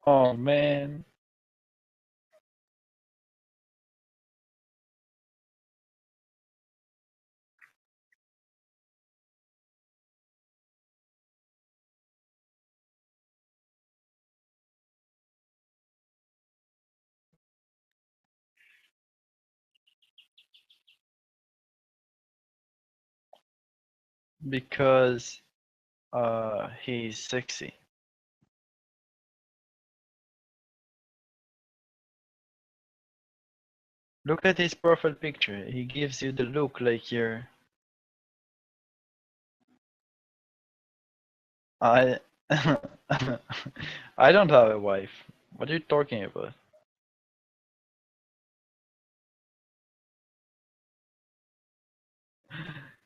Oh man, because he's sexy. Look at his profile picture. He gives you the look like you're. I. I don't have a wife. What are you talking about?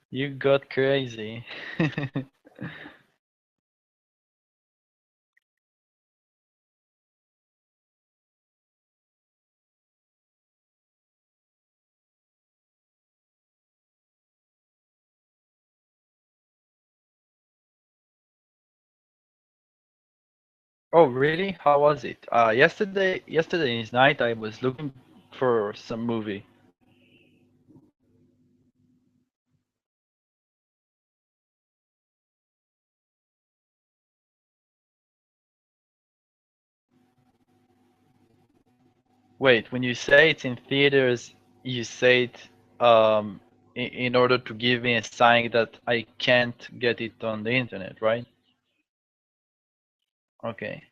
You got crazy. Oh, really? How was it? Yesterday is night. I was looking for some movie. Wait, when you say it's in theaters, you say it in order to give me a sign that I can't get it on the internet, right? Okay.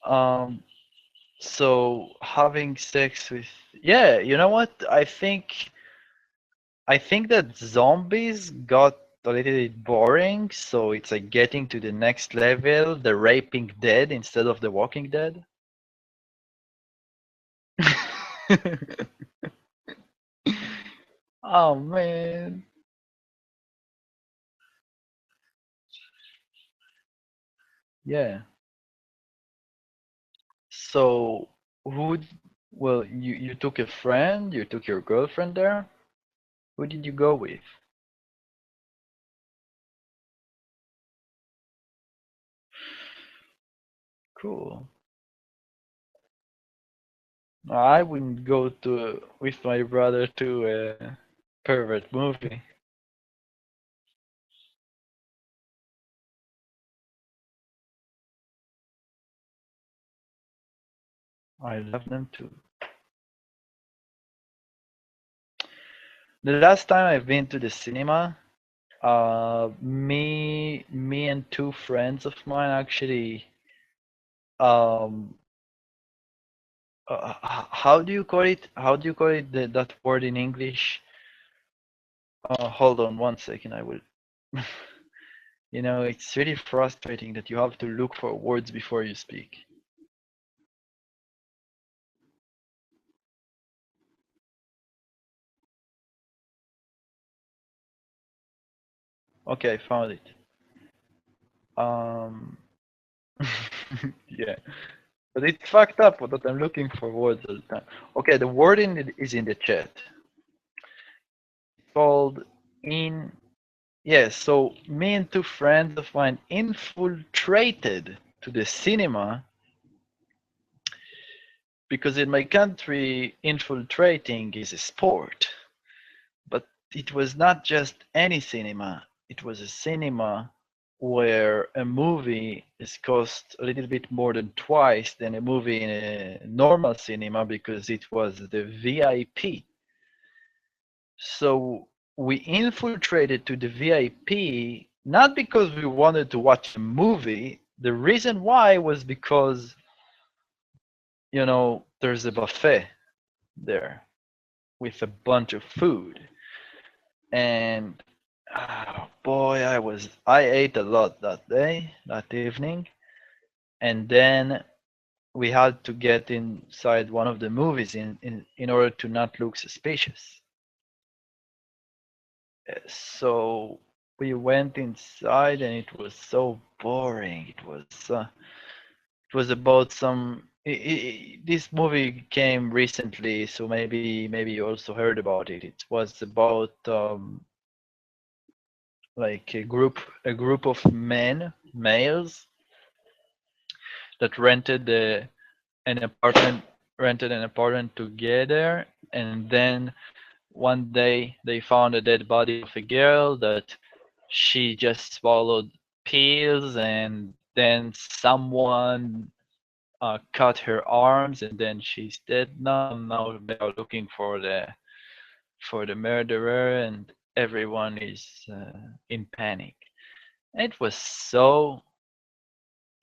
Um, so having sex with, yeah, you know what? I think that zombies got a little bit boring, so it's like getting to the next level, the raping dead instead of the walking dead. Oh man. Yeah. So who well, you took a friend, you took your girlfriend there? Who did you go with? Cool. I wouldn't go to with my brother to a pervert movie. I love them too. The last time I've been to the cinema, me and two friends of mine actually, um, how do you call it? How do you call it that word in English? Hold on one second, I will. You know, it's really frustrating that you have to look for words before you speak. Okay, I found it. Um, yeah, but it's fucked up that I'm looking for words all the time. Okay, the word in it is in the chat. It's called in. Yes, so me and two friends of mine infiltrated to the cinema because in my country, infiltrating is a sport. But it was not just any cinema, it was a cinema where a movie is cost a little bit more than twice than a movie in a normal cinema because it was the VIP. So we infiltrated to the VIP not because we wanted to watch a movie. The reason why was because, there's a buffet there with a bunch of food. And boy, I ate a lot that day, that evening, and then we had to get inside one of the movies in order to not look suspicious. So we went inside, and it was so boring. It was about some. This movie came recently, so maybe you also heard about it. It was about like a group of males that an apartment rented an apartment together, and then one day they found a dead body of a girl that she just swallowed pills, and then someone cut her arms, and then she's dead now. Now they are looking for the murderer, and everyone is in panic. It was so,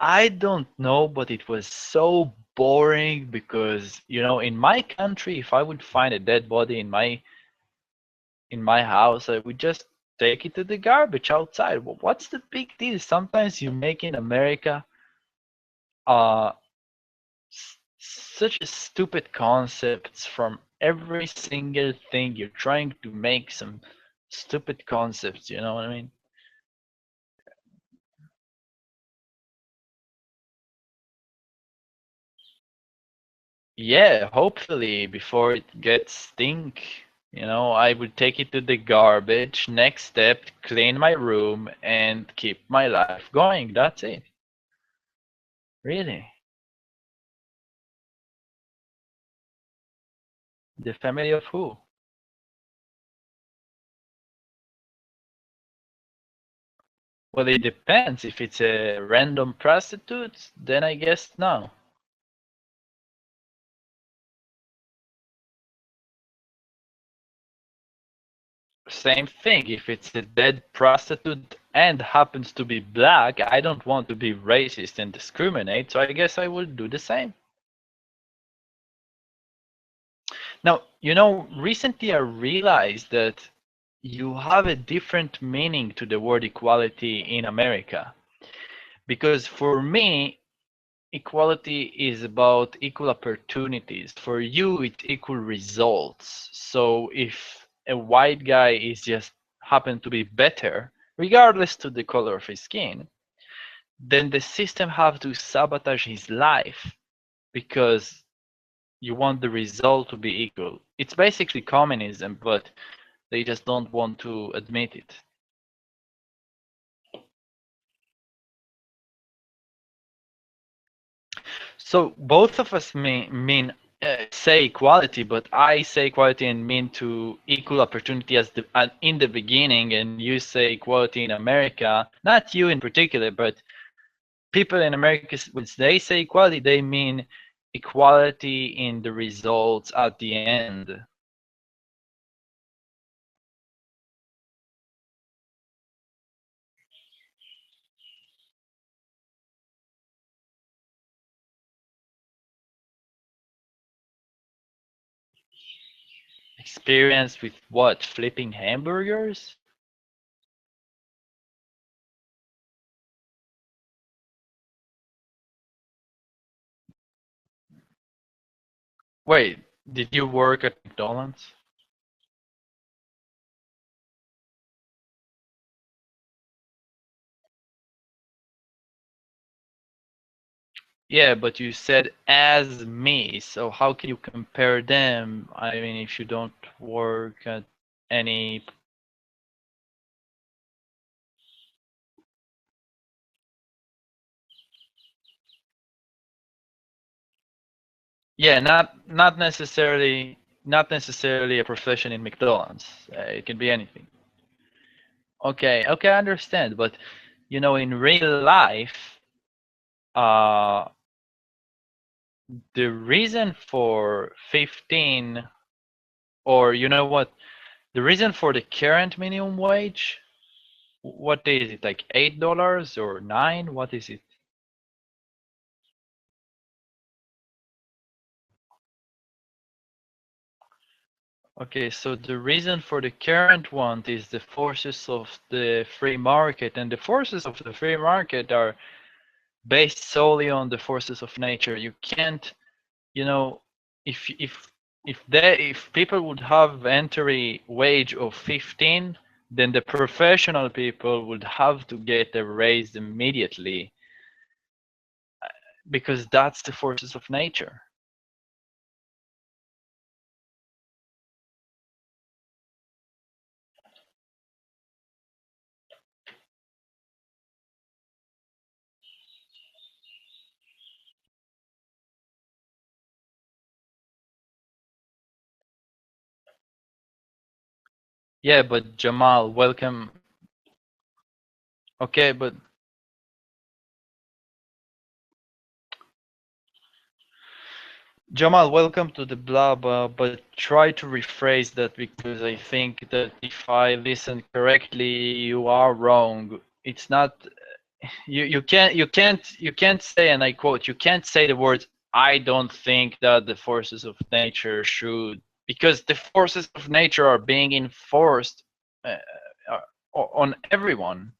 I don't know, but it was so boring because, in my country, if I would find a dead body in my house, I would just take it to the garbage outside. Well, what's the big deal? Sometimes you make in America uh such a stupid concepts from every single thing. You're trying to make some stupid concepts, you know what I mean? Yeah, hopefully before it gets stink. I would take it to the garbage. Next step, clean my room and keep my life going. That's it. Really. The family of who? Well, it depends. If it's a random prostitute, then I guess no. Same thing. If it's a dead prostitute and happens to be black, I don't want to be racist and discriminate, so I guess I will do the same. Now, recently I realized that you have a different meaning to the word equality in America. Because for me, equality is about equal opportunities. For you, it's equal results. So if a white guy is just happen to be better, regardless to the color of his skin, then the system have to sabotage his life because you want the result to be equal. It's basically communism, but they just don't want to admit it. So both of us say equality, but I say equality and mean to equal opportunity in the beginning, and you say equality in America. Not you in particular, but people in America, when they say equality, they mean equality in the results at the end. Experience with what? Flipping hamburgers? Wait, did you work at McDonald's? Yeah, but you said as me, so how can you compare them? I mean, if you don't work at any. Yeah, not necessarily a profession in McDonald's. It can be anything. Okay, okay, I understand, but in real life, uh, the reason for 15, or you know what, the reason for the current minimum wage, what is it, like $8 or 9? What is it? Okay, so the reason for the current one is the forces of the free market, and the forces of the free market are based solely on the forces of nature. You can't, you know, if people would have entry wage of 15, then the professional people would have to get a raise immediately because that's the forces of nature. Yeah, but Jamal, welcome. Okay, but Jamal, welcome to the blog, but try to rephrase that because I think that if I listen correctly, you are wrong. It's not you can't say, and I quote, you can't say the words I don't think that the forces of nature should, because the forces of nature are being enforced uh, on everyone.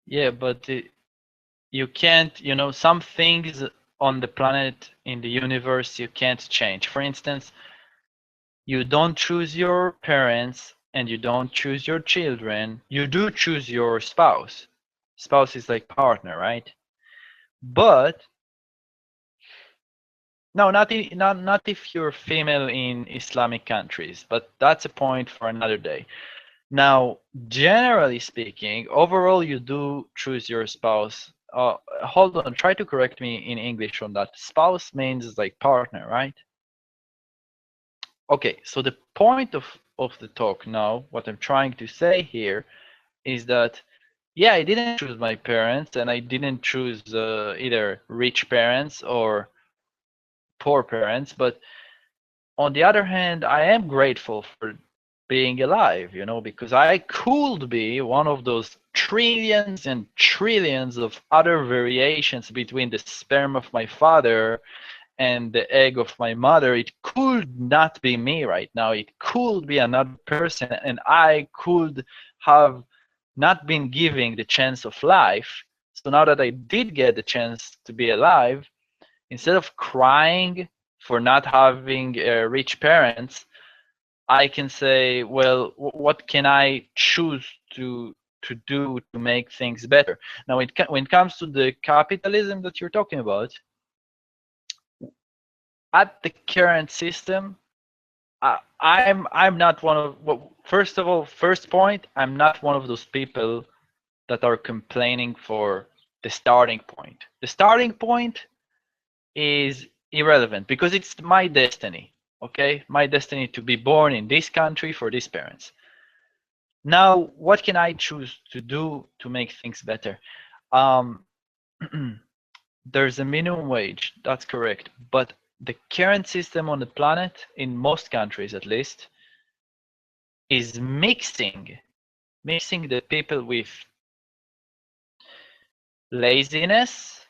Yeah, but you can't, some things on the planet, in the universe, you can't change. For instance, you don't choose your parents and you don't choose your children. You do choose your spouse. Spouse is like partner, right? But no, not if you're female in Islamic countries, but that's a point for another day. Now, generally speaking, overall, you do choose your spouse. Hold on, try to correct me in English on that. Spouse means like partner, right? Okay, so the point of the talk now, what I'm trying to say here is that, yeah, I didn't choose my parents and I didn't choose either rich parents or poor parents, but on the other hand, I am grateful for being alive, because I could be one of those trillions and trillions of other variations between the sperm of my father and the egg of my mother. It could not be me right now. It could be another person, and I could have not been given the chance of life. So now that I did get the chance to be alive, instead of crying for not having rich parents, I can say, well, what can I choose to do to make things better? Now, when it comes to the capitalism that you're talking about, at the current system, I'm not one of. Well, first of all, first point, I'm not one of those people that are complaining for the starting point. The starting point is irrelevant because it's my destiny. Okay, my destiny to be born in this country for these parents. Now, what can I choose to do to make things better? Um, there's a minimum wage, that's correct, but the current system on the planet, in most countries at least, is mixing the people with laziness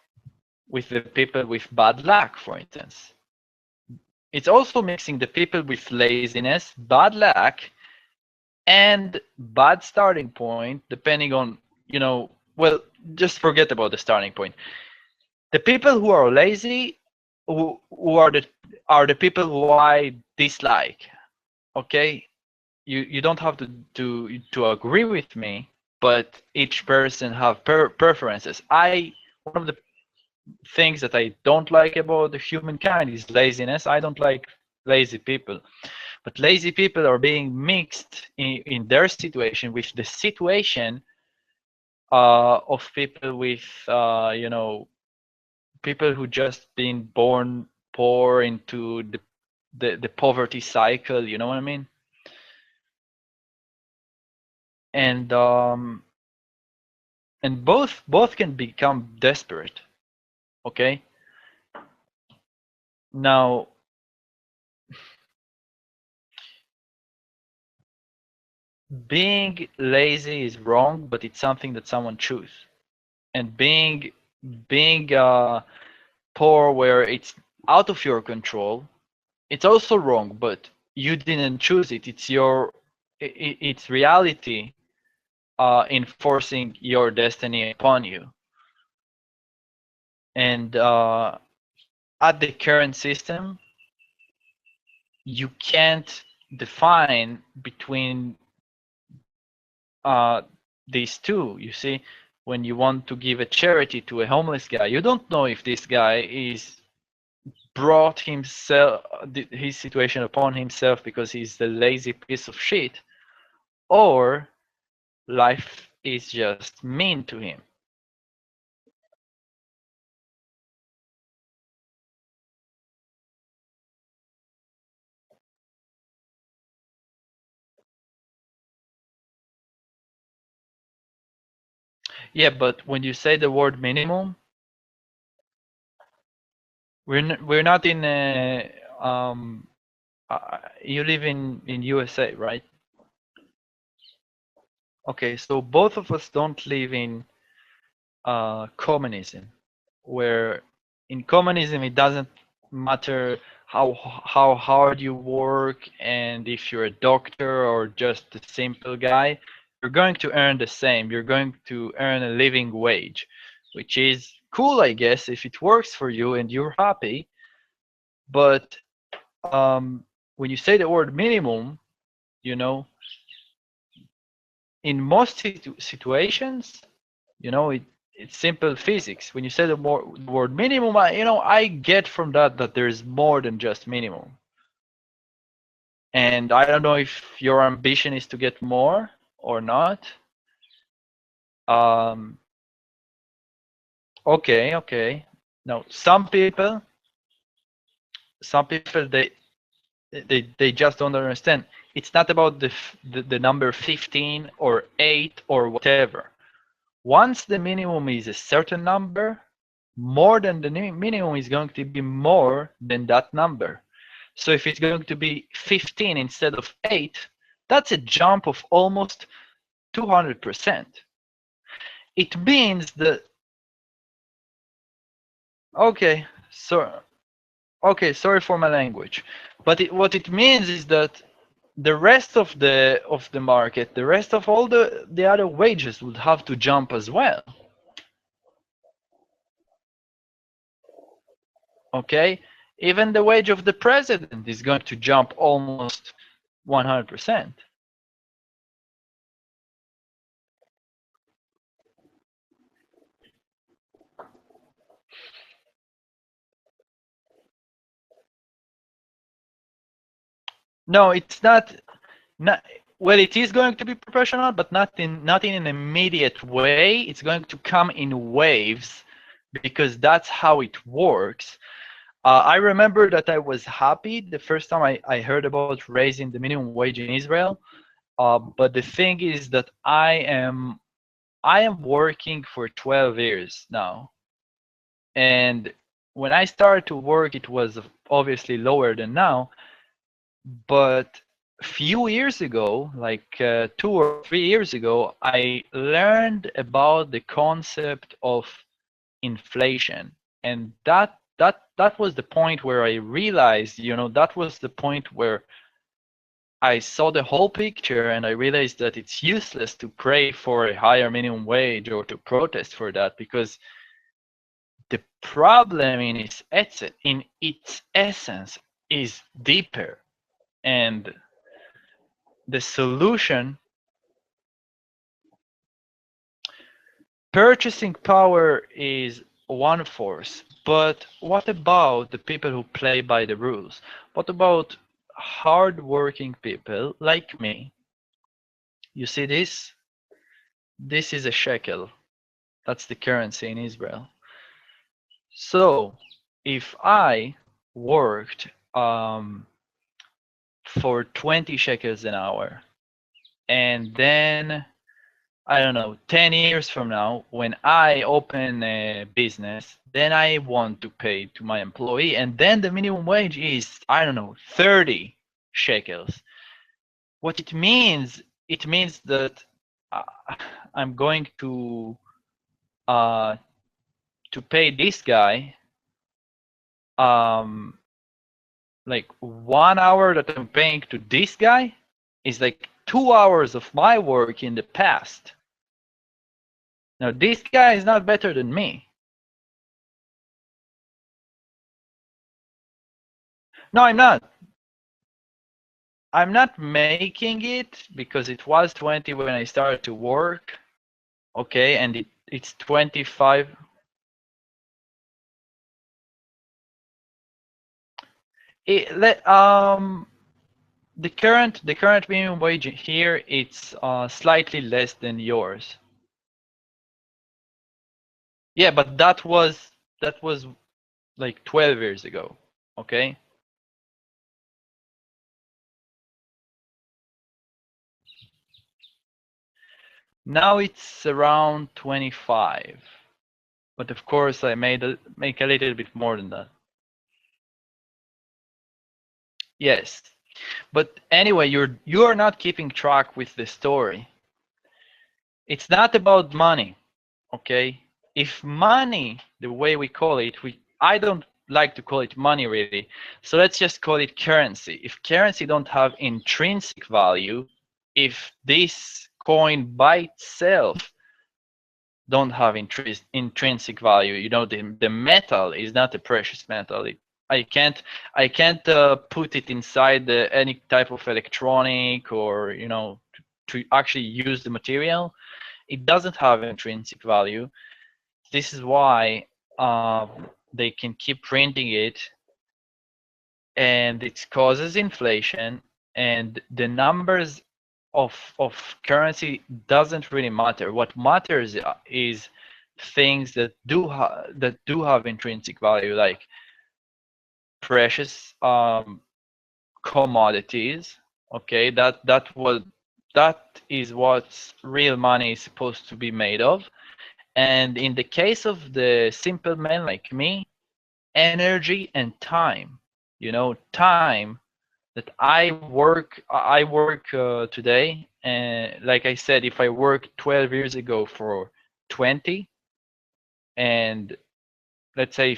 with the people with bad luck, for instance. It's also mixing the people with laziness, bad luck, and bad starting point, depending on, well, just forget about the starting point. The people who are lazy, who are the people who I dislike. Okay, you don't have to agree with me, but each person have preferences. One of the things that I don't like about the humankind is laziness. I don't like lazy people, but lazy people are being mixed in their situation with the situation of people with people who just been born poor into the poverty cycle. You know what I mean? And both can become desperate. Okay. Now, being lazy is wrong, but it's something that someone choose. And being poor where it's out of your control, it's also wrong, but you didn't choose it. It's reality enforcing your destiny upon you. And at the current system, you can't define between uh, these two. You see, when you want to give a charity to a homeless guy, you don't know if this guy is brought himself his situation upon himself because he's the lazy piece of shit, or life is just mean to him. Yeah, but when you say the word minimum, we're not in a you live in USA, right? Okay, so both of us don't live in communism, where in communism it doesn't matter how hard you work, and if you're a doctor or just a simple guy, you're going to earn the same. You're going to earn a living wage, which is cool, I guess, if it works for you and you're happy. But when you say the word minimum, you know, in most situations, you know, it's simple physics. When you say the word minimum, I get from that there's more than just minimum. And I don't know if your ambition is to get more or not. Um, okay, okay. Now, some people, they just don't understand. It's not about the number 15 or 8 or whatever. Once the minimum is a certain number, more than the minimum is going to be more than that number. So if it's going to be 15 instead of 8, that's a jump of almost 200%. It means that, okay, so okay, sorry for my language, but what it means is that the rest of the market, the rest of all the other wages would have to jump as well. Okay, even the wage of the president is going to jump almost 100%. No, it's not. Well, it is going to be proportional, but not in an immediate way. It's going to come in waves because that's how it works. I remember that I was happy the first time I heard about raising the minimum wage in Israel. But the thing is that I am working for 12 years now, and when I started to work, it was obviously lower than now. But a few years ago, like 2 or 3 years ago, I learned about the concept of inflation, and that was the point where I realized, that was the point where I saw the whole picture, and I realized that it's useless to pray for a higher minimum wage or to protest for that, because the problem in its essence is deeper, and the solution, purchasing power is one force, but what about the people who play by the rules? What about hardworking people like me? You see this? This is a shekel. That's the currency in Israel. So if I worked for 20 shekels an hour, and then I don't know, 10 years from now, when I open a business, then I want to pay to my employee, and then the minimum wage is, I don't know, 30 shekels. What it means that uh, I'm going uh, to pay this guy um, like 1 hour that I'm paying to this guy is like 2 hours of my work in the past. Now, this guy is not better than me. No, I'm not. I'm not making it because it was 20 when I started to work. Okay, and it's 25. The current minimum wage here, it's slightly less than yours. Yeah, but that was like 12 years ago. Okay. Now it's around 25. But of course I make a little bit more than that. Yes. But anyway, you're not keeping track with the story. It's not about money, okay? If money, the way we call it, I don't like to call it money really. So let's just call it currency. If currency don't have intrinsic value, if this coin by itself don't have intrinsic value, the metal is not a precious metal. I can't put it inside any type of electronic or to actually use the material. It doesn't have intrinsic value. This is why they can keep printing it, and it causes inflation, and the numbers of currency doesn't really matter. What matters is things that do have intrinsic value, like precious commodities. Okay, that is what real money is supposed to be made of. And in the case of the simple man like me, energy and time. Time that I work today, and like I said, if I worked 12 years ago for 20, and let's say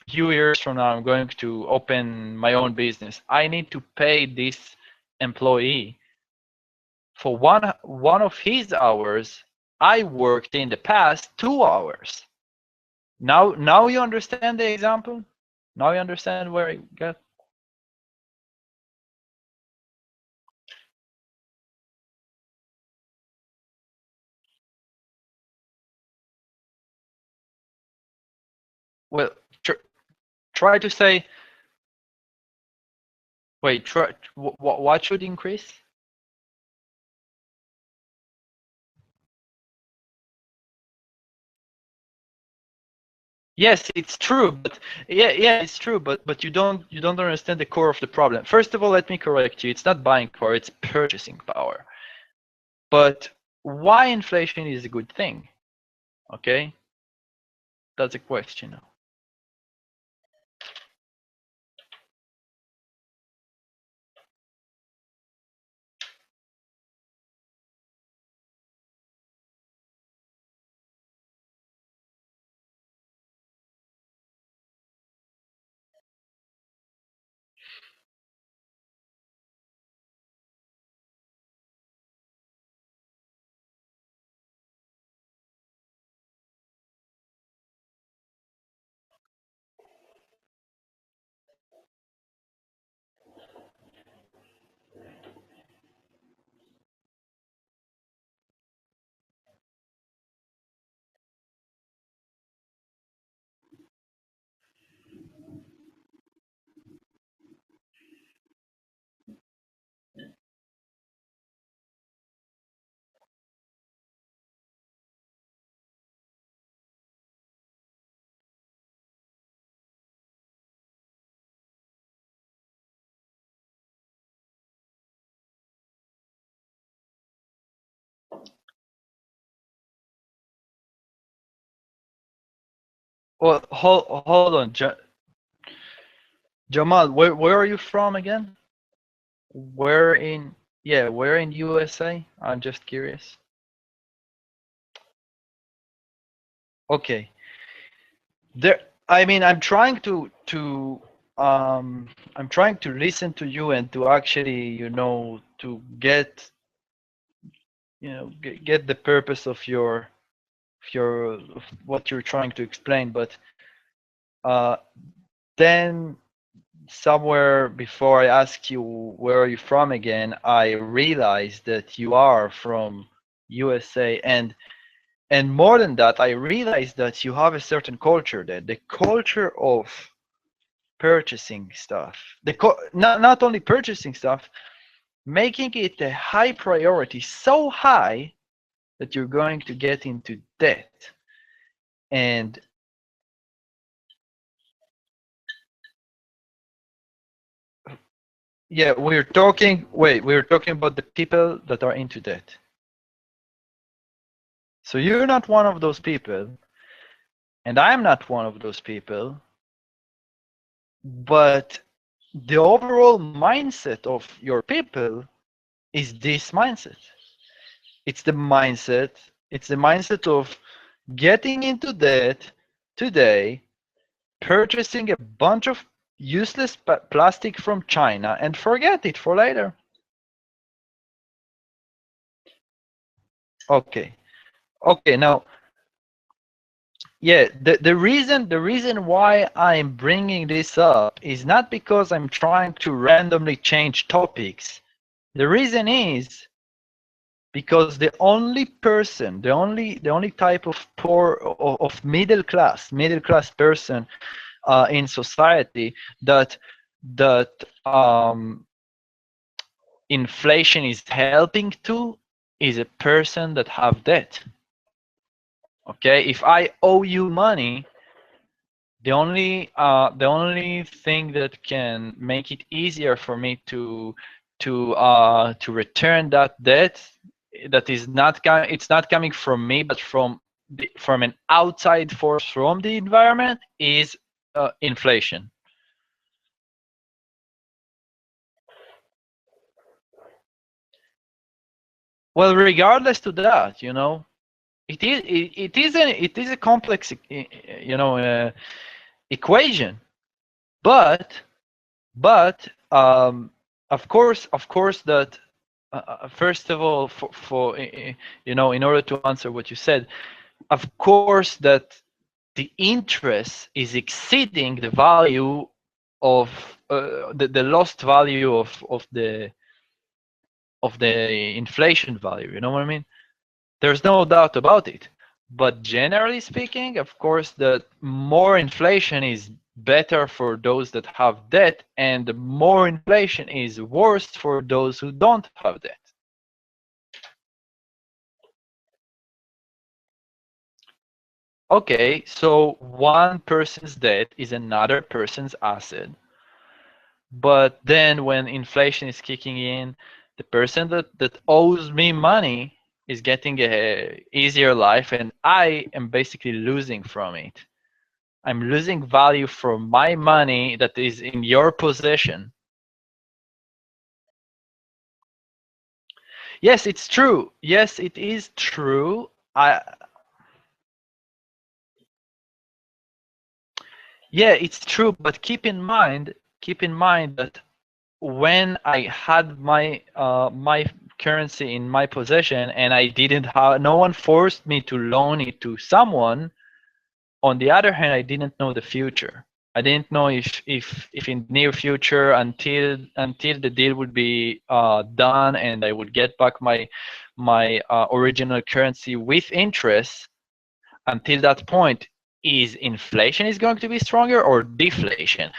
few years from now I'm going to open my own business, I need to pay this employee for one of his hours I worked in the past 2 hours. Now you understand the example? Now you understand where I got? Well, tr try to say, wait, what should increase? Yes, it's true, but yeah, it's true, but you don't understand the core of the problem. First of all, let me correct you. It's not buying power, it's purchasing power. But why inflation is a good thing? Okay? That's a question. Well, hold on, Jamal, where are you from again? Where in Yeah, where in USA? I'm just curious. Okay. There, I mean, I'm trying to listen to you and to actually, to get the purpose of what you're trying to explain, but uh then somewhere before I ask you where are you from again, I realized that you are from USA, and more than that, I realized that you have a certain culture there, the culture of purchasing stuff. Not only purchasing stuff, making it a high priority, so high that you're going to get into debt. And yeah, we're talking about the people that are into debt. So you're not one of those people, and I'm not one of those people, but the overall mindset of your people is this mindset. It's the mindset, it's the mindset of getting into debt today, purchasing a bunch of useless plastic from China and forget it for later. Okay. Okay, now yeah, the reason why I'm bringing this up is not because I'm trying to randomly change topics. The reason is because the only person, the only type of poor of middle class person in society that inflation is helping to is a person that have debt. Okay, if I owe you money, the only thing that can make it easier for me to return that debt, that is not it's not coming from me but from an outside force from the environment, is inflation. Well, regardless to that, it is a complex equation, but but of course that first of all, in order to answer what you said, of course that the interest is exceeding the value of the lost value of the inflation value. You know what I mean? There's no doubt about it. But generally speaking, of course, that more inflation is better for those that have debt, and more inflation is worse for those who don't have debt. Okay, so one person's debt is another person's asset. But then when inflation is kicking in, the person that owes me money is getting a easier life, and I am basically losing from it. I'm losing value from my money that is in your possession. Yes, it's true. Yes, it is true. Yeah, it's true, but keep in mind that when I had my currency in my possession and I didn't have, no one forced me to loan it to someone. On the other hand, I didn't know the future. I didn't know if in the near future, until the deal would be done and I would get back my original currency with interest. Until that point, is inflation is going to be stronger or deflation?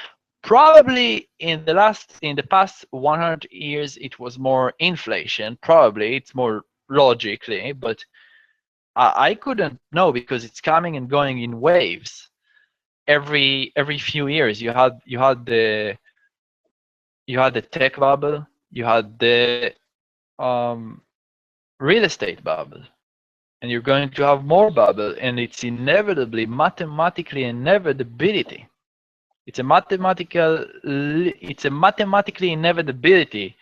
Probably in the past 100 years it was more inflation. Probably it's more logically, but I couldn't know because it's coming and going in waves. Every few years you had the tech bubble, you had the um, real estate bubble, and you're going to have more bubble, and it's inevitably mathematically inevitability. It's a mathematically inevitability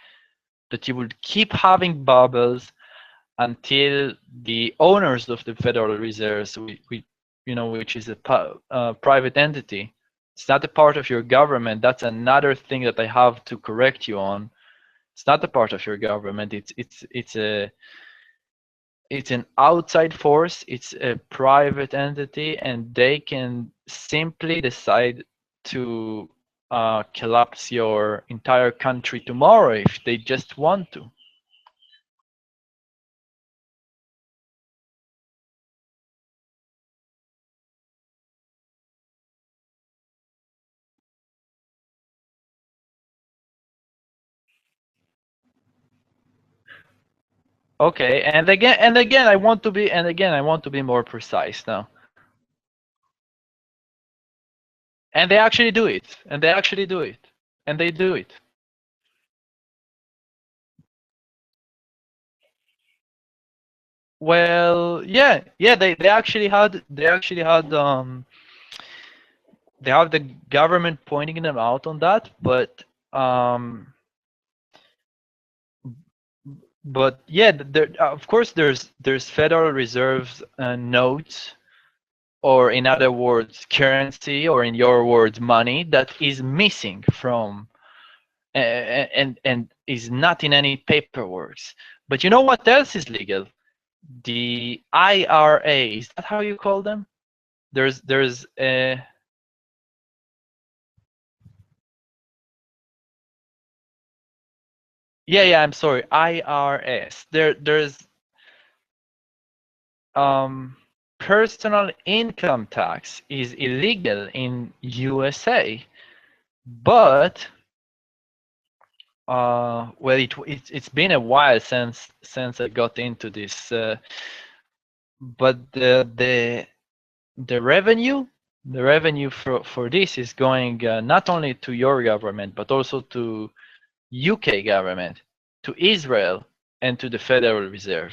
that you will keep having bubbles until the owners of the Federal Reserves, which is a private entity. It's not a part of your government. That's another thing that I have to correct you on. It's not a part of your government. It's an outside force. It's a private entity, and they can simply decide to collapse your entire country tomorrow if they just want to. Okay, and again, I want to be more precise now. And they actually do it. And they actually do it. And they do it. Well, yeah, they have the government pointing them out on that, um but yeah, there, of course there's Federal Reserve notes, or in other words currency, or in your words money, that is missing from and is not in any paperwork. But you know what else is legal? The IRA, is that how you call them? There's yeah, I'm sorry, IRS. There's personal income tax is illegal in USA, but well, it's been a while since I got into this, but the revenue for this is going not only to your government but also to UK government, to Israel, and to the Federal Reserve.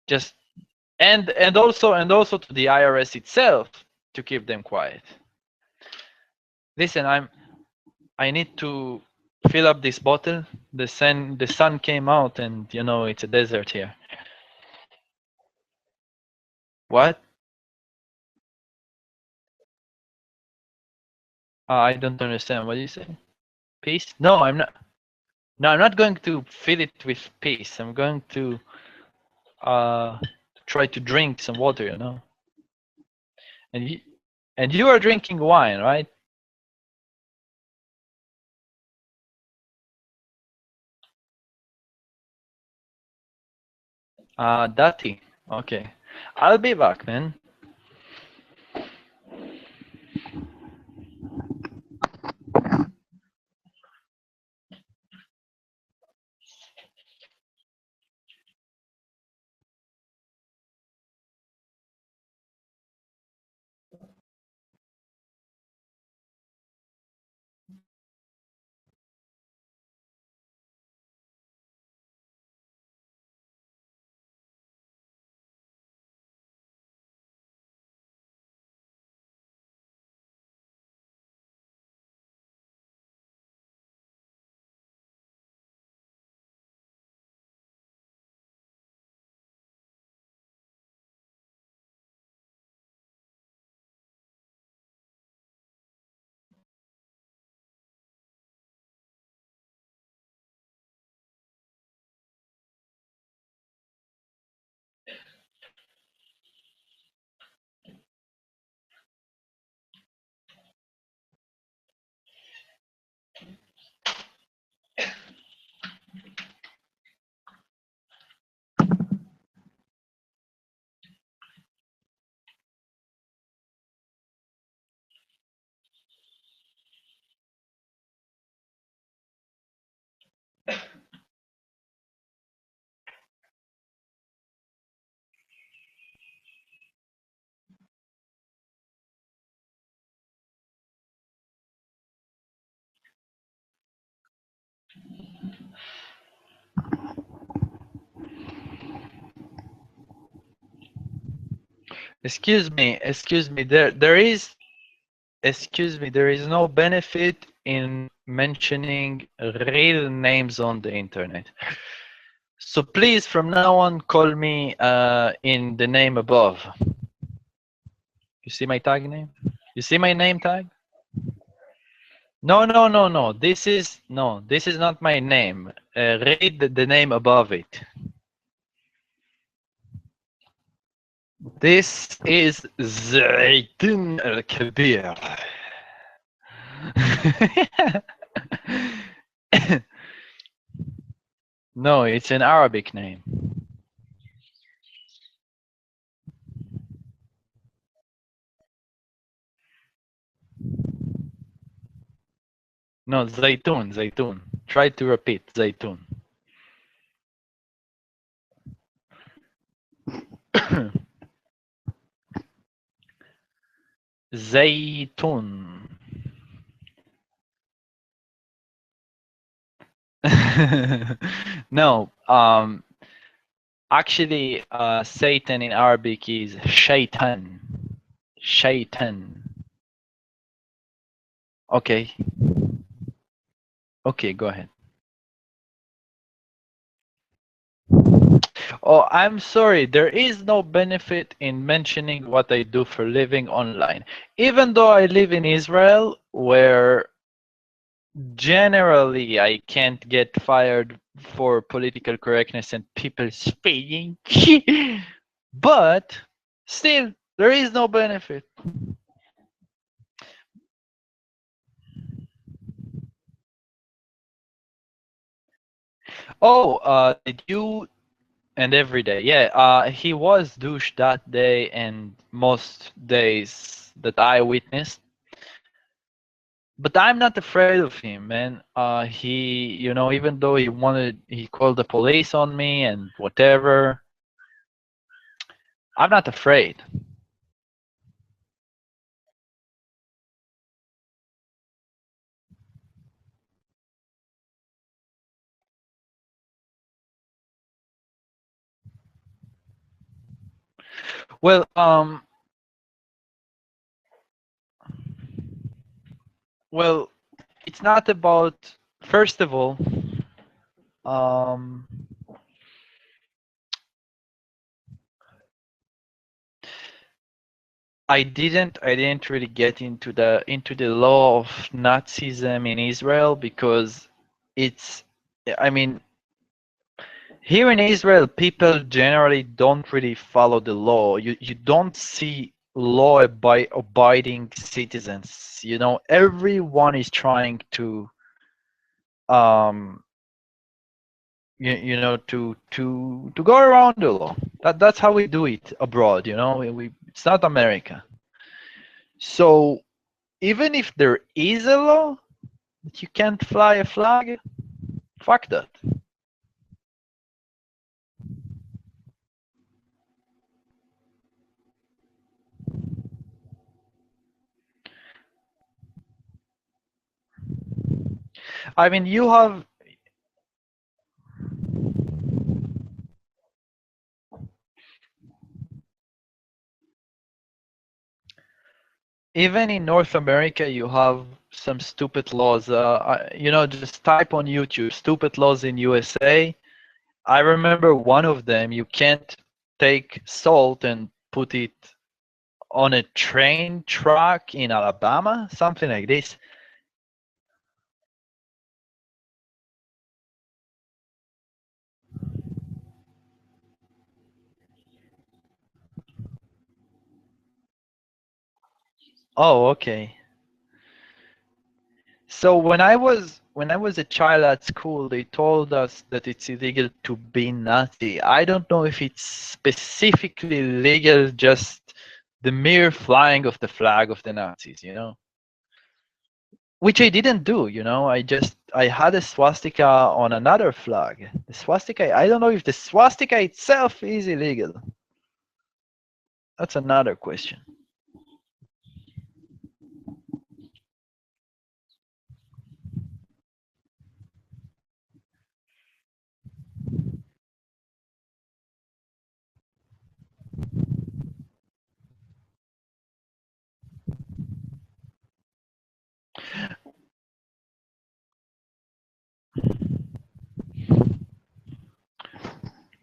Just and also to the IRS itself, to keep them quiet. Listen, I need to fill up this bottle. The sun came out, and it's a desert here. What? I don't understand. What do you say? Peace? No, I'm not. No, I'm not going to fill it with peace. I'm going to try to drink some water. And you are drinking wine, right? Dati. Okay. I'll be back, man. Excuse me. There is no benefit in mentioning real names on the internet. So please, from now on, call me in the name above. You see my tag name? You see my name tag? No, no, no, no. This is not my name. Read the name above it. This is Zaitun al-Kabir. No, it's an Arabic name. No, Zaytun, Zaytun. Try to repeat, Zaytun. Zaytun. No, actually, Satan in Arabic is shaitan. Shaitan. Okay. Okay, go ahead. Oh, I'm sorry. There is no benefit in mentioning what I do for living online. Even though I live in Israel, where generally I can't get fired for political correctness and people speaking, but still, there is no benefit. Oh, did you? And every day, yeah. He was douche that day and most days that I witnessed. But I'm not afraid of him, man. Even though he called the police on me and whatever, I'm not afraid. Well, well, it's not about. First of all, um, I didn't really get into the law of Nazism in Israel because it's. I mean, here in Israel, people generally don't really follow the law. You don't see law abiding citizens. Everyone is trying to um to go around the law. That's how we do it abroad. It's not America. So even if there is a law that you can't fly a flag, fuck that. I mean, you have even in North America, you have some stupid laws. Just type on YouTube "stupid laws in USA." I remember one of them. You can't take salt and put it on a train track in Alabama, something like this. Oh, okay. So when I was a child at school, they told us that it's illegal to be Nazi. I don't know if it's specifically legal, just the mere flying of the flag of the Nazis. Which I didn't do. I had a swastika on another flag. The swastika, I don't know if the swastika itself is illegal. That's another question.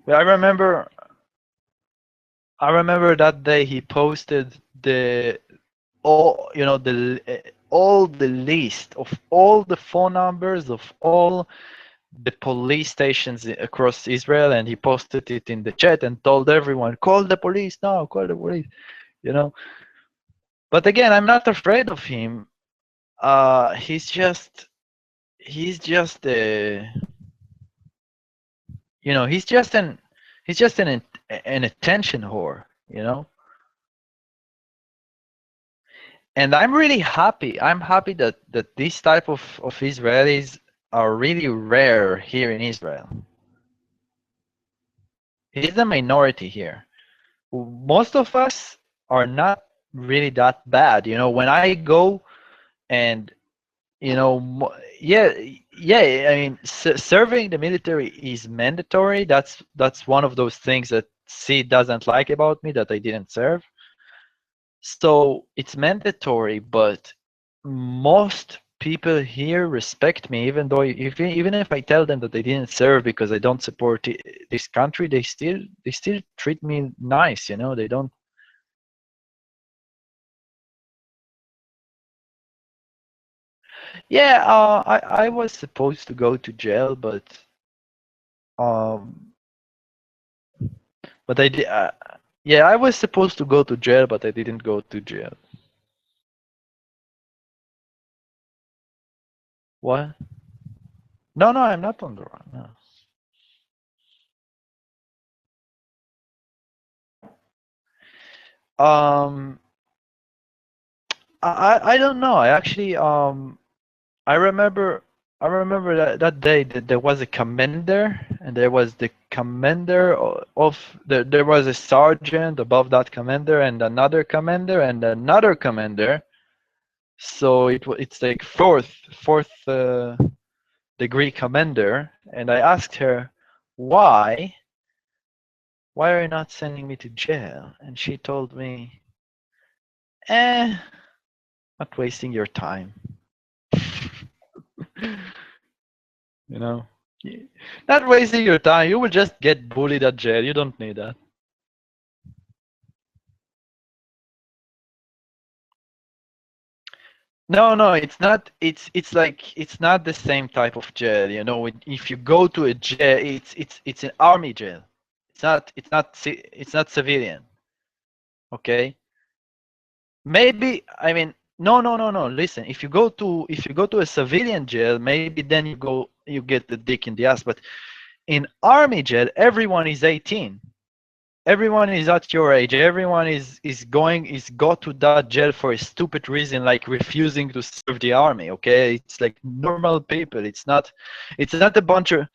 But I remember that day he posted the all the list of all the phone numbers of all the police stations across Israel, and he posted it in the chat and told everyone, call the police now, call the police. you know but again, I'm not afraid of him. he's just he's just an attention whore, and I'm really happy. I'm happy that this type of Israelis are really rare here in Israel. He's the minority here. Most of us are not really that bad. When I go and yeah, yeah. I mean, serving the military is mandatory. That's one of those things that C doesn't like about me, that I didn't serve. So it's mandatory, but most people here respect me, even though even if I tell them that they didn't serve because I don't support this country, they still treat me nice. They don't. Yeah, I was supposed to go to jail, um, but I did. Yeah, I was supposed to go to jail, but I didn't go to jail. What? No, no, I'm not on the run. No. Um, I don't know. I actually I remember that day that there was a commander, and there was the commander of there was a sergeant above that commander, and another commander, and another commander. So it's like fourth degree commander, and I asked her why are you not sending me to jail? And she told me, eh, not wasting your time. You know, not wasting your time. You will just get bullied at jail. You don't need that. No, no, it's not. It's like it's not the same type of jail. If you go to a jail, it's an army jail. It's not civilian. Okay. Maybe, I mean, no, no, no, no. Listen, if you go to a civilian jail, maybe then you get the dick in the ass. But in army jail, everyone is 18. Everyone is at your age. Everyone is go to that jail for a stupid reason, like refusing to serve the army. Okay, it's like normal people. It's not a bunch of.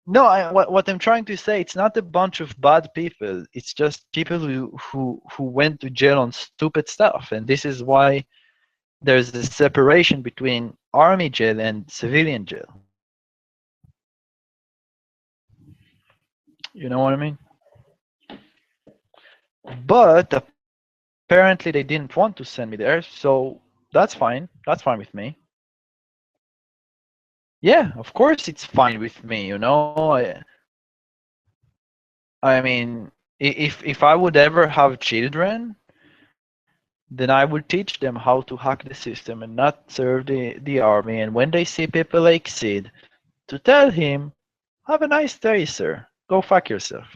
No, what I'm trying to say, it's not a bunch of bad people. It's just people who went to jail on stupid stuff, and this is why there's a separation between army jail and civilian jail. You know what I mean? But apparently they didn't want to send me there, so that's fine. That's fine with me. Yeah, of course it's fine with me. I mean, if I would ever have children, then I would teach them how to hack the system and not serve the army. And when they see people like Sid, to tell him, have a nice day, sir. Go fuck yourself.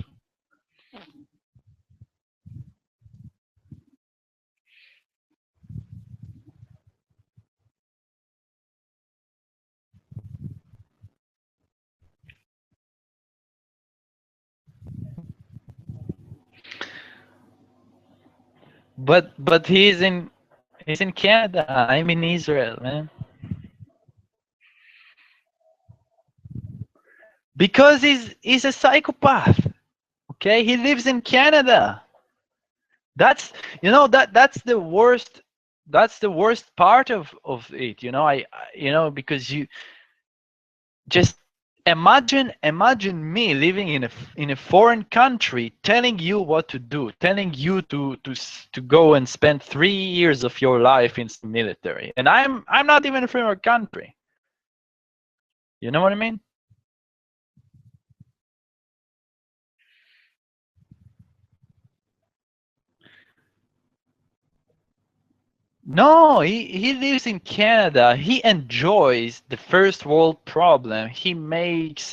But he's in Canada. I'm in Israel, man. Because he's a psychopath. Okay, he lives in Canada. That's that's the worst. That's the worst part of it. Because you just imagine me living in a foreign country, telling you what to do, telling you to go and spend 3 years of your life in the military, and I'm not even from your country. You know what I mean? No, he lives in Canada. He enjoys the first world problem. He makes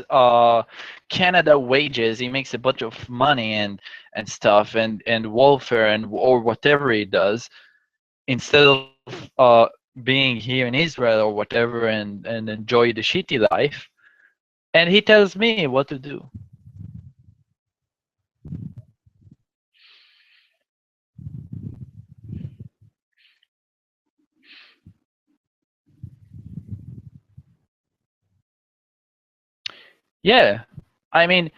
Canada wages. He makes a bunch of money and stuff and welfare and or whatever he does, instead of being here in Israel or whatever, and enjoy the shitty life, and he tells me what to do. Yeah, I mean,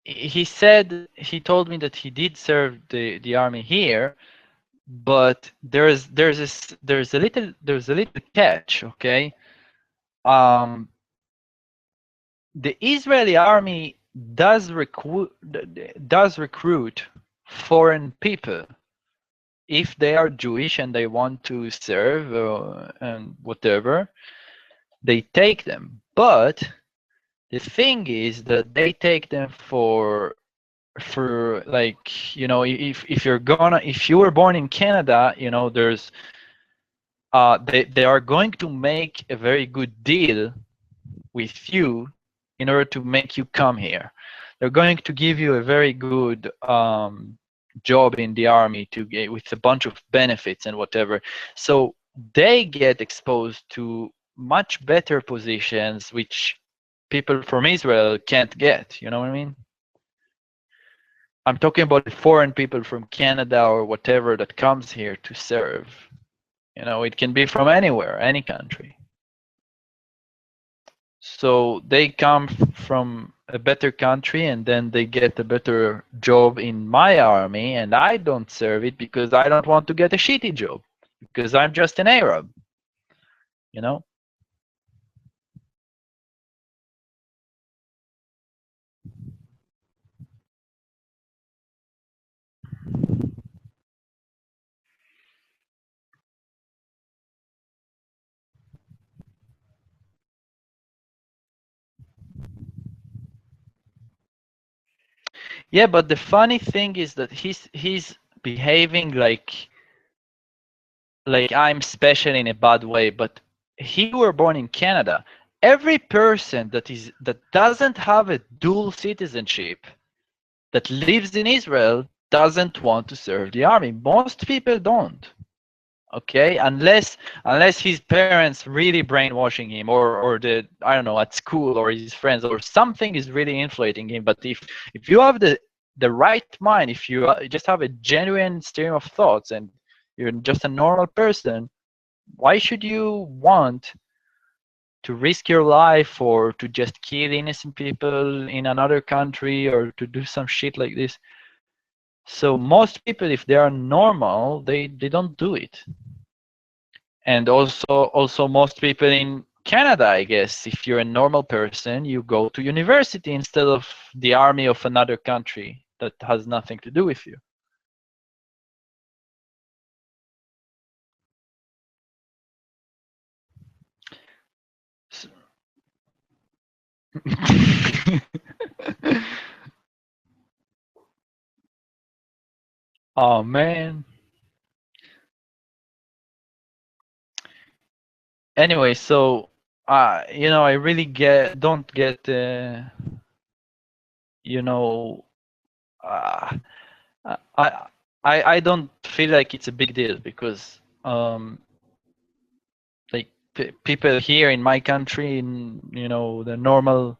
he told me that he did serve the army here, but there's a little catch, okay? Um, the Israeli army does recruit foreign people if they are Jewish and they want to serve, and whatever, they take them. But the thing is that they take them for like, if you were born in Canada, there's they are going to make a very good deal with you in order to make you come here. They're going to give you a very good job in the army to get with a bunch of benefits and whatever. So they get exposed to much better positions, which people from Israel can't get. You know what I mean? I'm talking about the foreign people from Canada or whatever that comes here to serve. It can be from anywhere, any country. So they come from a better country and then they get a better job in my army, and I don't serve it because I don't want to get a shitty job because I'm just an Arab, you know? Yeah, but the funny thing is that he's behaving like I'm special in a bad way, but he were born in Canada. Every person that doesn't have a dual citizenship that lives in Israel doesn't want to serve the army. Most people don't. Okay, unless his parents really brainwashing him, or the I don't know, at school or his friends or something is really inflating him. But if you have the right mind, if you just have a genuine stream of thoughts and you're just a normal person, why should you want to risk your life or to just kill innocent people in another country or to do some shit like this? So most people, if they are normal, they don't do it. And also most people in Canada, I guess, if you're a normal person, you go to university instead of the army of another country that has nothing to do with you. Oh man. Anyway, so I really don't get you know uh, I I don't feel like it's a big deal because like people here in my country, in the normal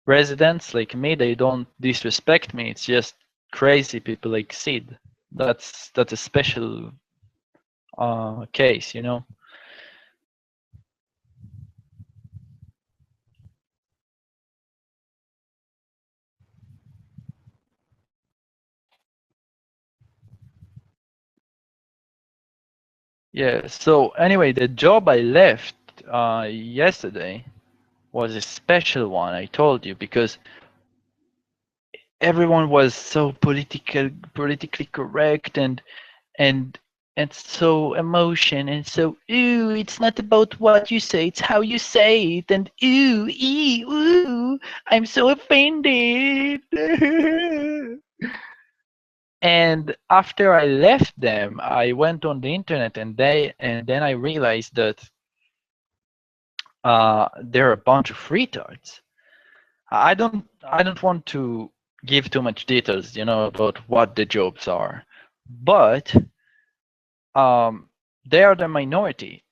residents like me, they don't disrespect me. It's just crazy people like Sid. That's a special case. Yeah. So anyway, the job I left yesterday was a special one. I told you because everyone was so politically correct and and so emotion and so ooh, it's not about what you say, it's how you say it, and ooh, I'm so offended. And after I left them, I went on the internet and then I realized that they're a bunch of retards. I don't want to give too much details, about what the jobs are, but um, They are the minority.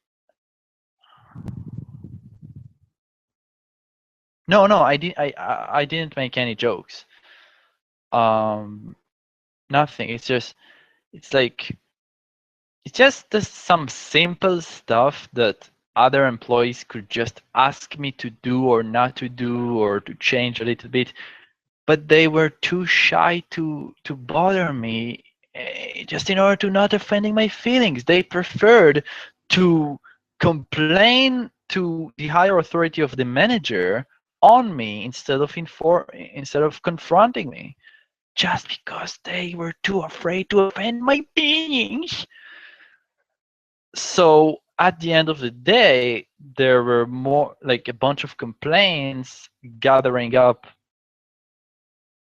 No, no, I didn't make any jokes. Um, Nothing. It's like it's just some simple stuff that other employees could just ask me to do or not to do or to change a little bit, but they were too shy to bother me, just in order to not offending my feelings. They preferred to complain to the higher authority of the manager on me instead of confronting me, just because they were too afraid to offend my feelings. So at the end of the day, there were more like a bunch of complaints gathering up,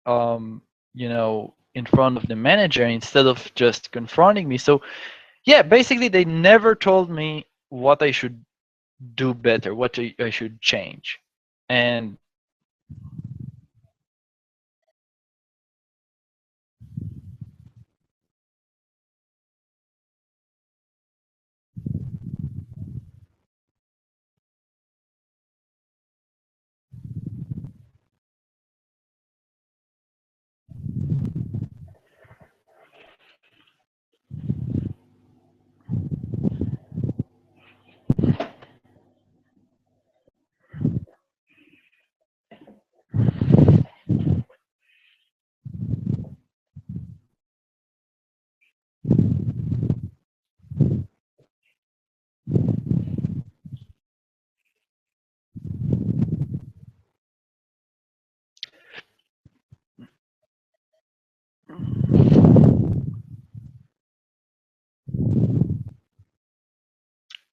um, in front of the manager instead of just confronting me. So yeah, basically they never told me what I should do better, what I should change. And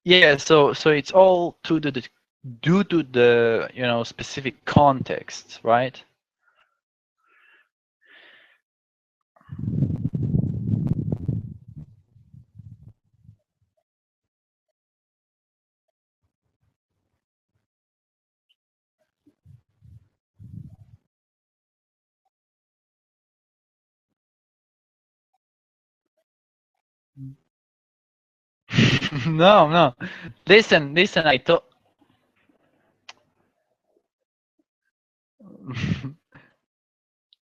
yeah, so it's all due to the specific context, right? No, no. Listen. I thought.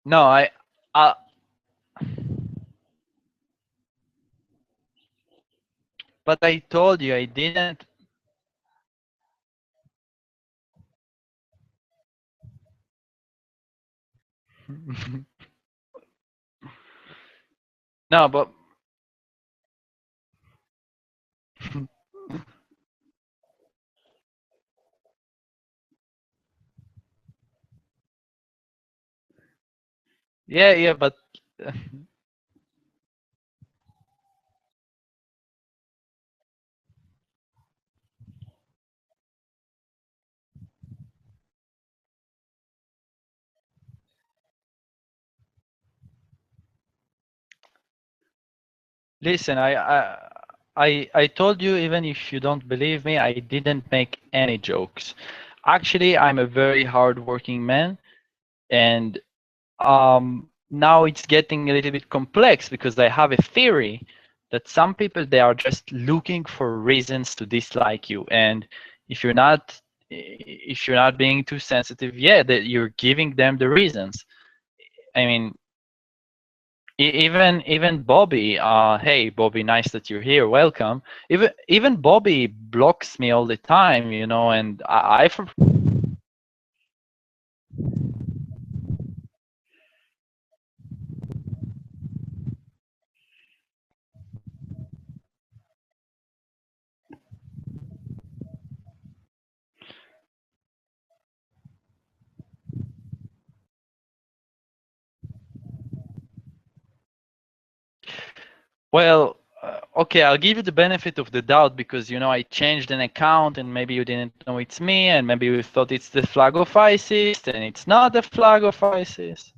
No, uh, but I told you I didn't. No, but yeah, yeah, but listen, I told you, even if you don't believe me, I didn't make any jokes. Actually, I'm a very hardworking man, and now it's getting a little bit complex because I have a theory that some people, they are just looking for reasons to dislike you, and if you're not if you're not being too sensitive, yeah, that you're giving them the reasons. I mean, even Bobby, hey Bobby, nice that you're here, welcome. Even Bobby blocks me all the time, and well, okay, I'll give you the benefit of the doubt because I changed an account and maybe you didn't know it's me and maybe you thought it's the flag of ISIS and it's not the flag of ISIS.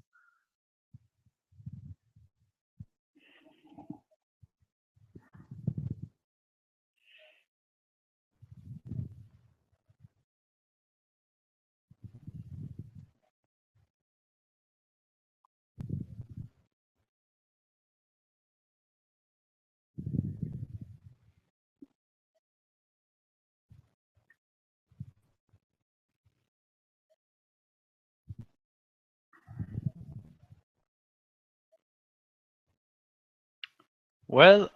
Well,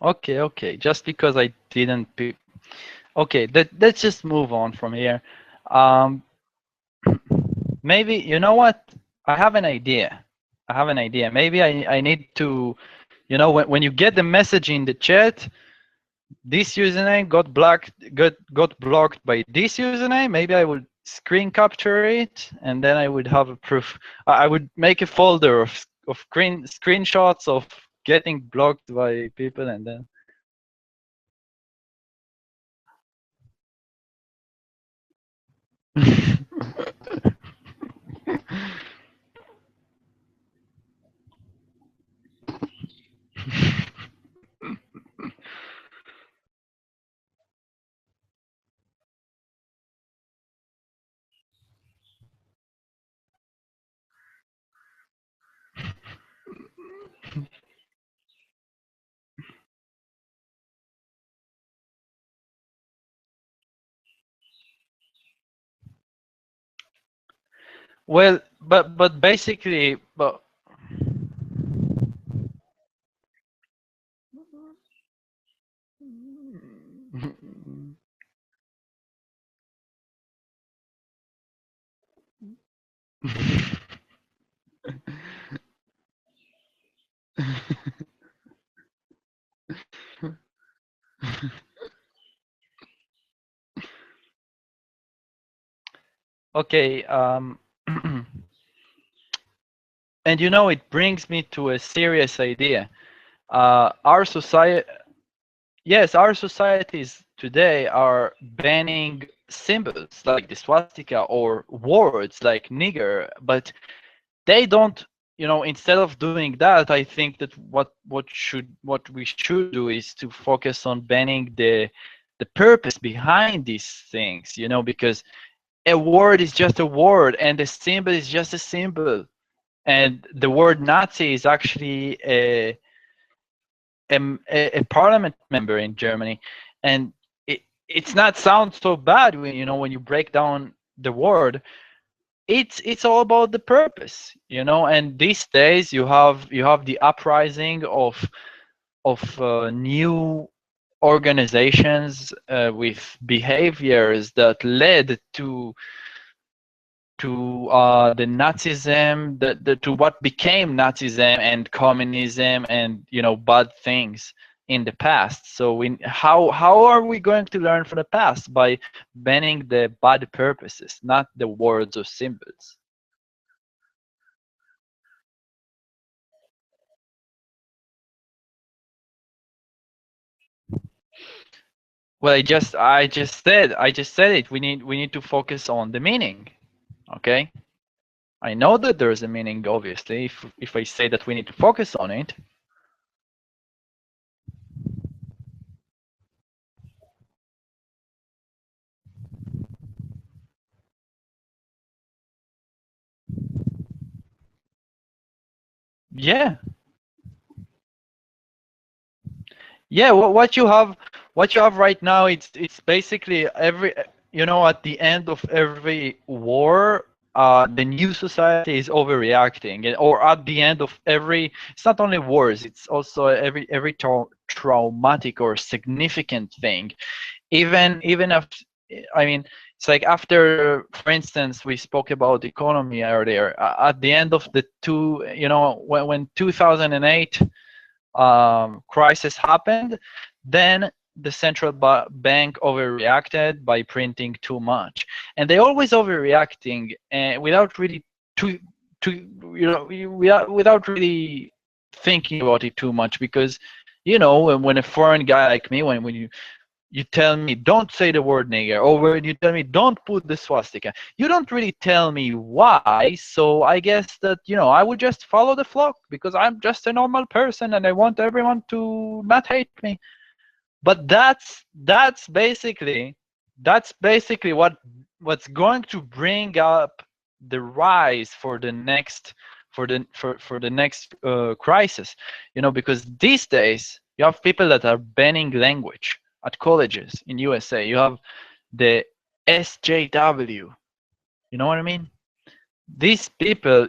okay, okay. Just because I didn't pick. Okay, let's just move on from here. Um, maybe you know what? I have an idea. I have an idea. Maybe I need to, when you get the message in the chat, this username got blocked by this username. Maybe I would screen capture it, and then I would have a proof. I would make a folder of screenshots of getting blocked by people, and then. Well, but basically, but okay. And it brings me to a serious idea. Our society, yes, our societies today are banning symbols like the swastika or words like nigger, but they don't. Instead of doing that, I think that what we should do is to focus on banning the purpose behind these things. Because a word is just a word, and a symbol is just a symbol. And the word Nazi is actually a parliament member in Germany, and it's not sound so bad when you break down the word. It's all about the purpose. And these days you have the uprising of new organizations with behaviors that led to the Nazism, to what became Nazism and communism, and bad things in the past. So how are we going to learn from the past? By banning the bad purposes, not the words or symbols. Well, I just said it. We need to focus on the meaning. Okay. I know that there's a meaning, obviously. If I say that we need to focus on it. Yeah. Yeah, what you have right now, it's basically at the end of every war, the new society is overreacting, or at the end of every. It's not only wars; it's also every traumatic or significant thing. Even if, I mean, it's like after, for instance, we spoke about economy earlier. At the end of the when 2008 crisis happened, then the central bank overreacted by printing too much, and they always overreacting without really too too without really thinking about it too much, because when a foreign guy like me, when you tell me don't say the word nigger, or when you tell me don't put the swastika, you don't really tell me why. So I guess that I would just follow the flock, because I'm just a normal person and I want everyone to not hate me. But that's basically what's going to bring up the rise for the next for the next crisis. Because these days you have people that are banning language at colleges in USA. You have the SJW. You know what I mean? These people,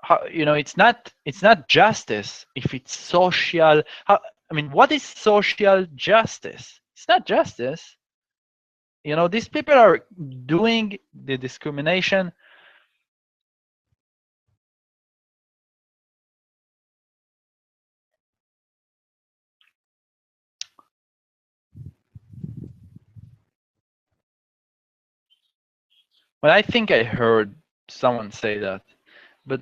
it's not justice if it's social. I mean, what is social justice? It's not justice. These people are doing the discrimination. Well, I think I heard someone say that, but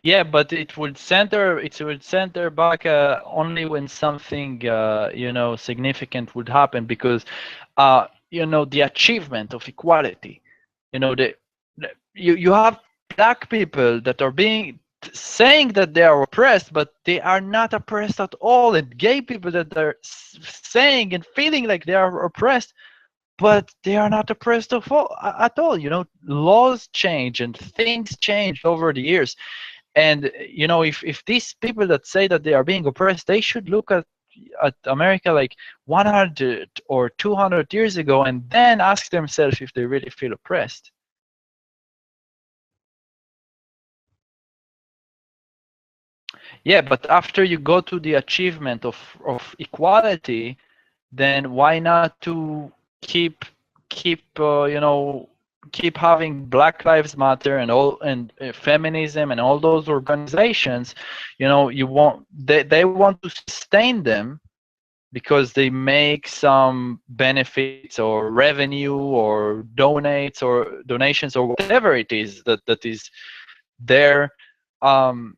yeah, but it would center back only when something significant would happen, because the achievement of equality. You have black people that are being saying that they are oppressed, but they are not oppressed at all, and gay people that are saying and feeling like they are oppressed, but they are not oppressed at all. Laws change and things change over the years. And if these people that say that they are being oppressed, they should look at America like 100 or 200 years ago, and then ask themselves if they really feel oppressed. Yeah, but after you go to the achievement of equality, then why not to keep keep keep having Black Lives Matter and all, and feminism and all those organizations. They want to sustain them because they make some benefits or revenue or donations or whatever it is that is there. um,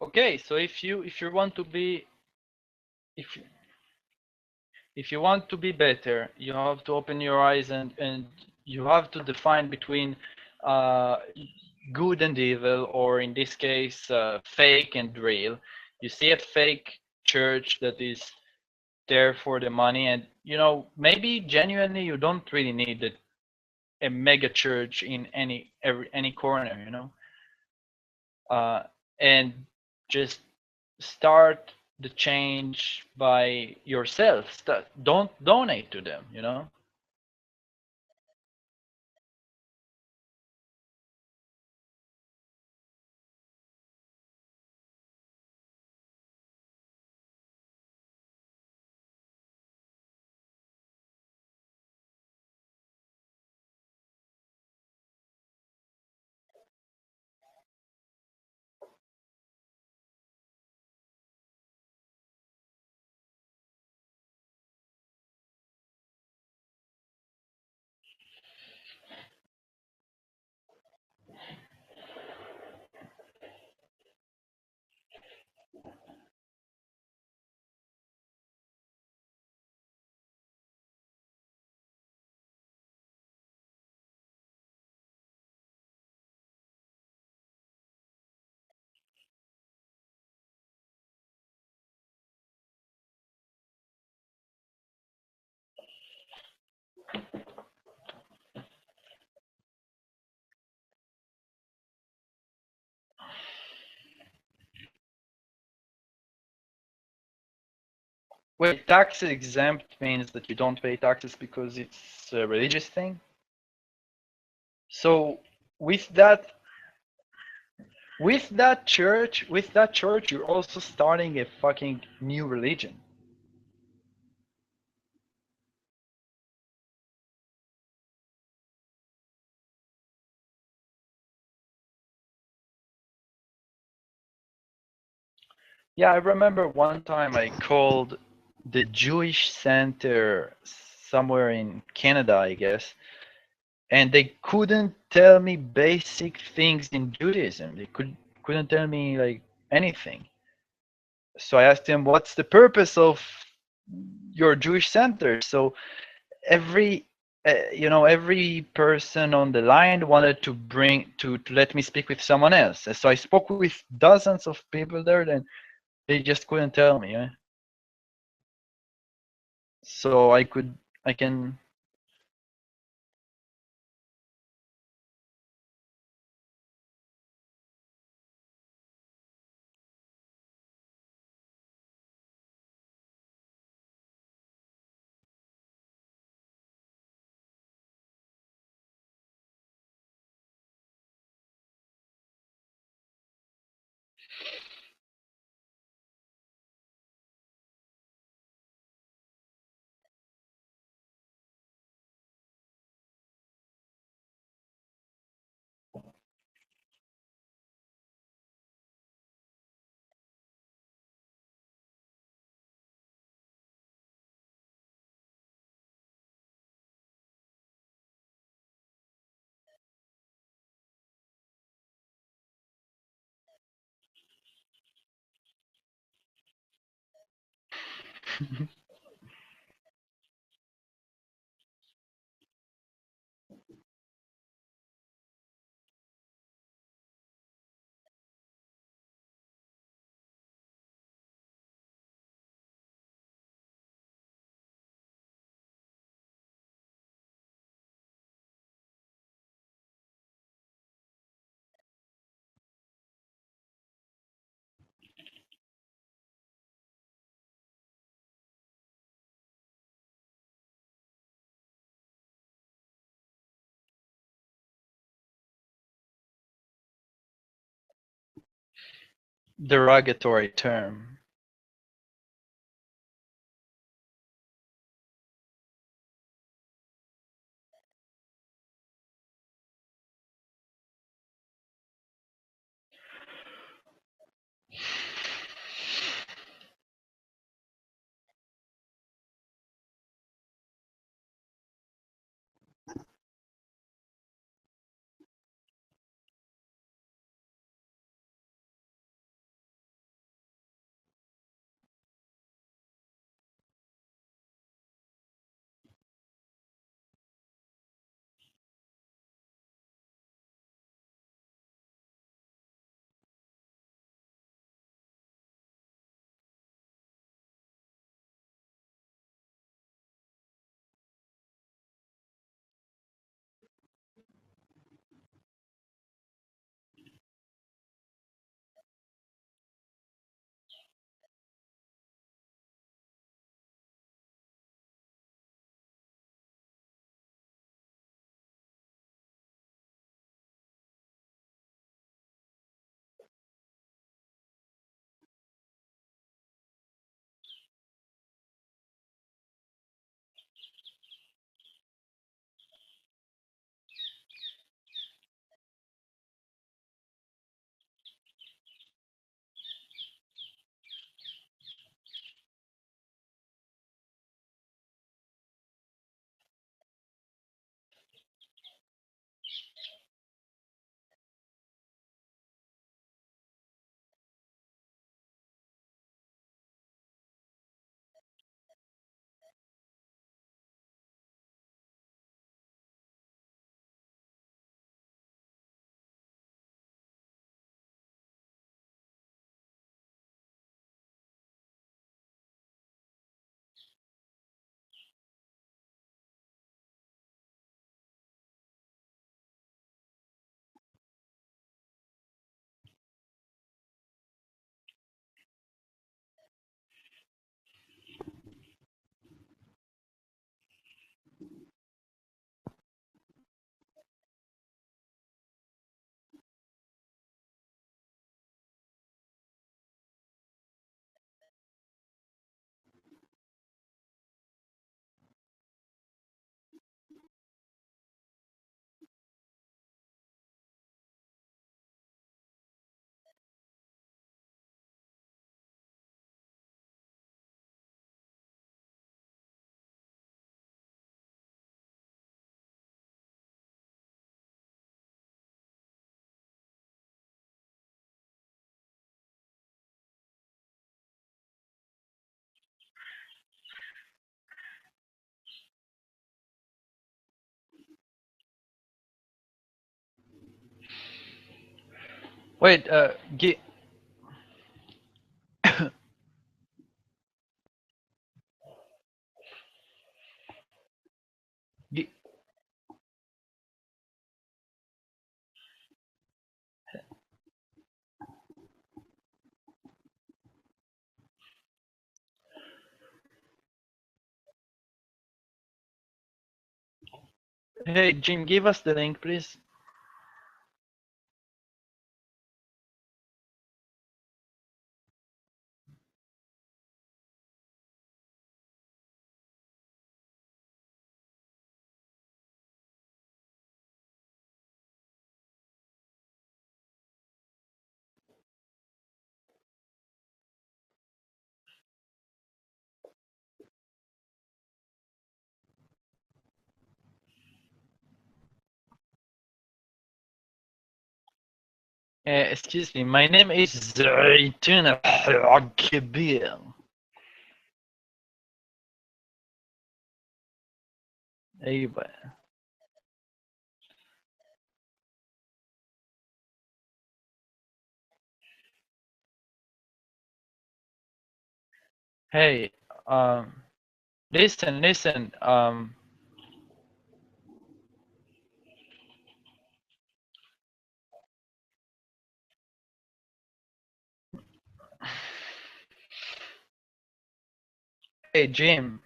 okay, so if you want to be if if you want to be better, you have to open your eyes, and you have to define between uh, good and evil, or in this case, fake and real. You see a fake church that is there for the money, and maybe genuinely you don't really need a mega church in any corner, uh, and just start the change by yourself. Don't donate to them. Wait, tax exempt means that you don't pay taxes because it's a religious thing? So with that with that church, you're also starting a fucking new religion. Yeah, I remember one time I called the Jewish Center somewhere in Canada, I guess, and they couldn't tell me basic things in Judaism. They couldn't tell me like anything. So I asked him, "What's the purpose of your Jewish center?" So every every person on the line wanted to bring to let me speak with someone else. And so I spoke with dozens of people there, and they just couldn't tell me. So I can. Derogatory term. Wait, gi- hey Jim, give us the link, please. Excuse me, my name is زيتون كبير. أيوة. Hey, listen, listen. Hey Jim.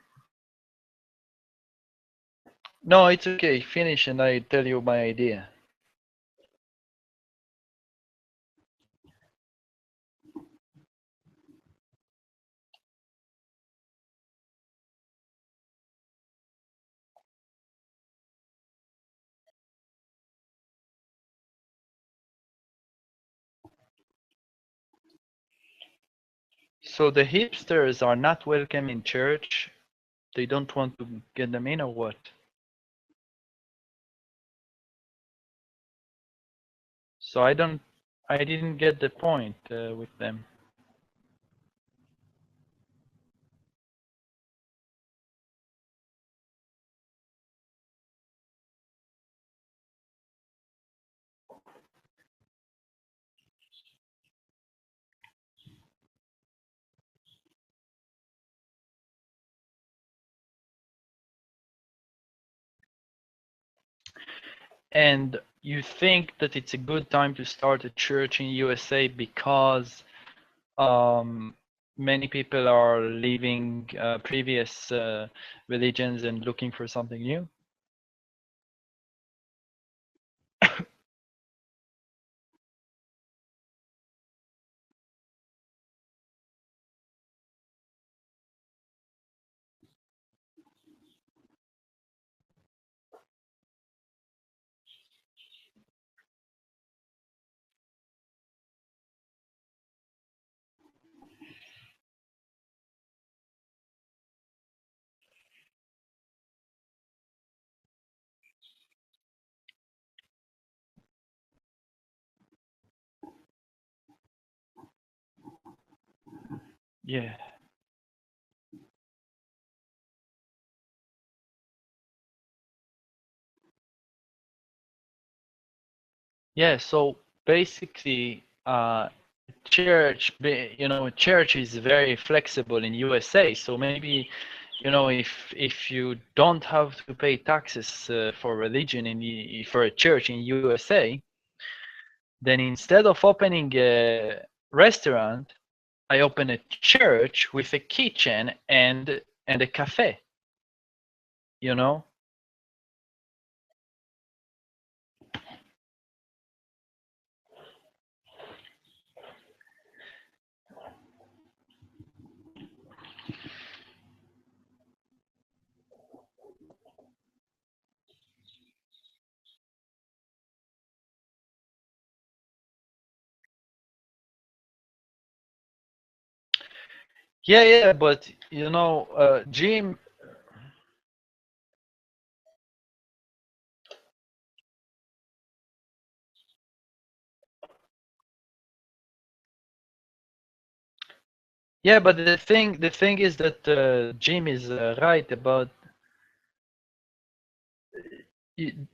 No, it's okay. Finish and I tell you my idea. So the hipsters are not welcome in church. They don't want to get them in or what? So I didn't get the point with them. And you think that it's a good time to start a church in USA because many people are leaving previous religions and looking for something new? Yeah. Yeah, so basically, church, church is very flexible in USA. So maybe, if you don't have to pay taxes for religion for a church in USA, then instead of opening a restaurant, I open a church with a kitchen and a cafe. You know? Yeah, yeah, but Jim. Yeah, but the thing is that Jim is right about you,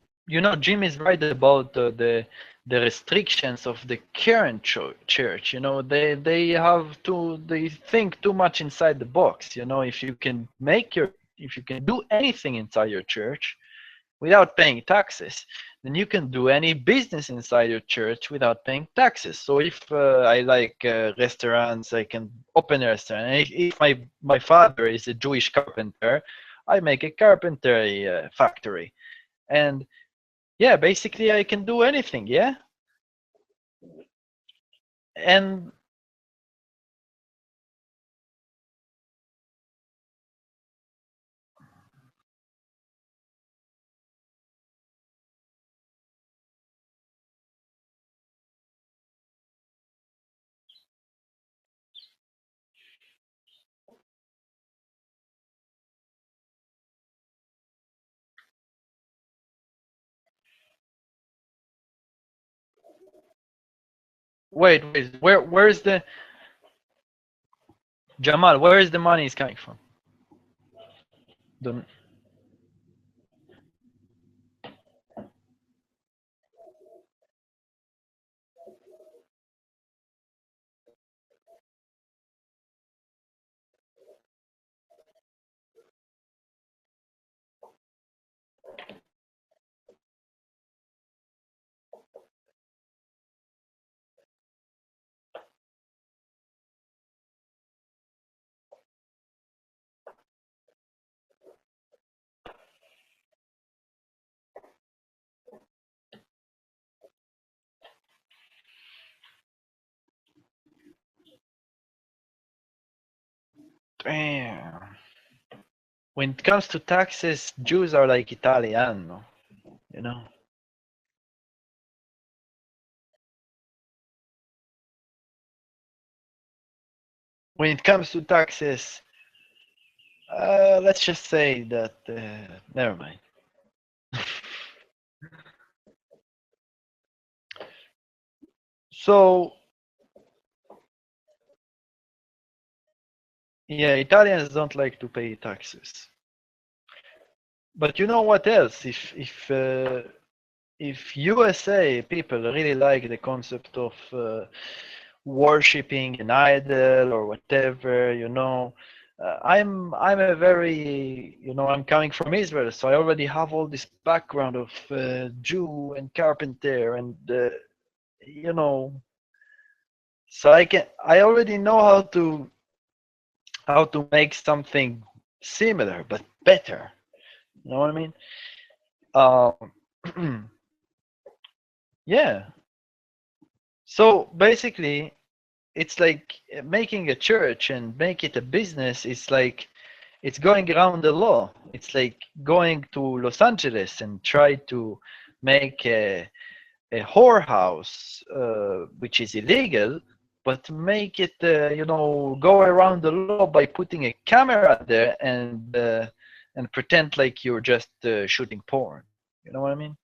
Jim is right about the the restrictions of the current church. You know, they think too much inside the box. You know, if you can do anything inside your church without paying taxes, then you can do any business inside your church without paying taxes. So if I like restaurants, I can open a restaurant. And if my father is a Jewish carpenter, I make a carpentry factory. And yeah, basically I can do anything. Yeah. And wait, where's the Jamal? Where is the money is coming from? The, damn. When it comes to taxes, Jews are like Italiano, you know. When it comes to taxes, let's just say that. Never mind. So yeah, Italians don't like to pay taxes. But you know what else? If USA people really like the concept of worshiping an idol or whatever, you know, I'm a very, you know, I'm coming from Israel, so I already have all this background of Jew and carpenter and you know, so I already know how to make something similar but better. You know what I mean? Yeah. So basically, it's like making a church and make it a business. It's like it's going around the law. It's like going to Los Angeles and try to make a whorehouse, which is illegal, but make it, you know, go around the law by putting a camera there and pretend like you're just shooting porn. You know what I mean?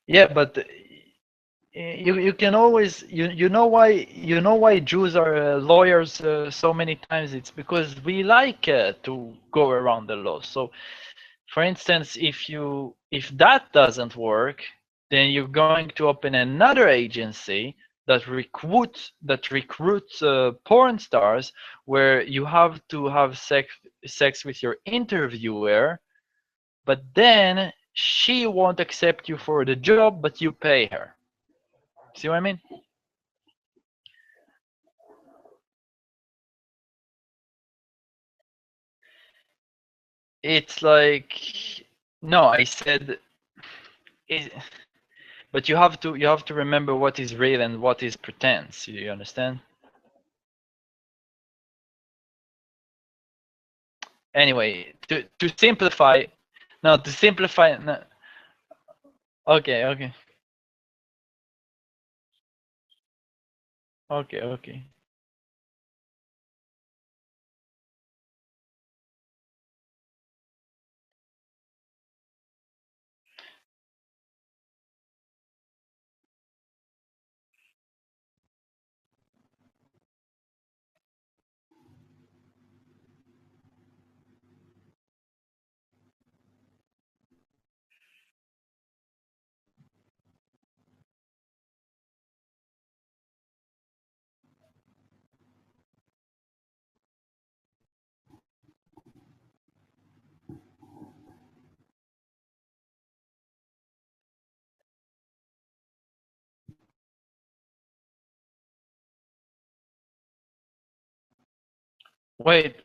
Yeah, but you can always you know why Jews are lawyers so many times. It's because we like to go around the law. So, for instance, if that doesn't work, then you're going to open another agency that recruits porn stars, where you have to have sex with your interviewer, but then she won't accept you for the job, but you pay her. See what I mean? It's like, no, I said it, But you have to remember what is real and what is pretense. You understand? Anyway, to simplify, no, to simplify. No, okay, okay, okay, okay. Wait,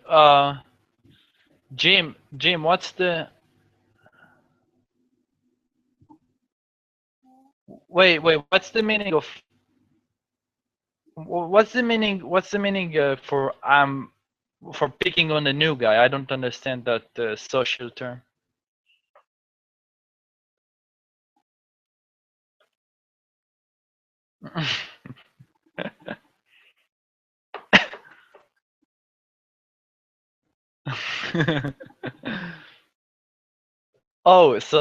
Jim, what's the meaning of what's the meaning for picking on the new guy? I don't understand that social term. Oh, so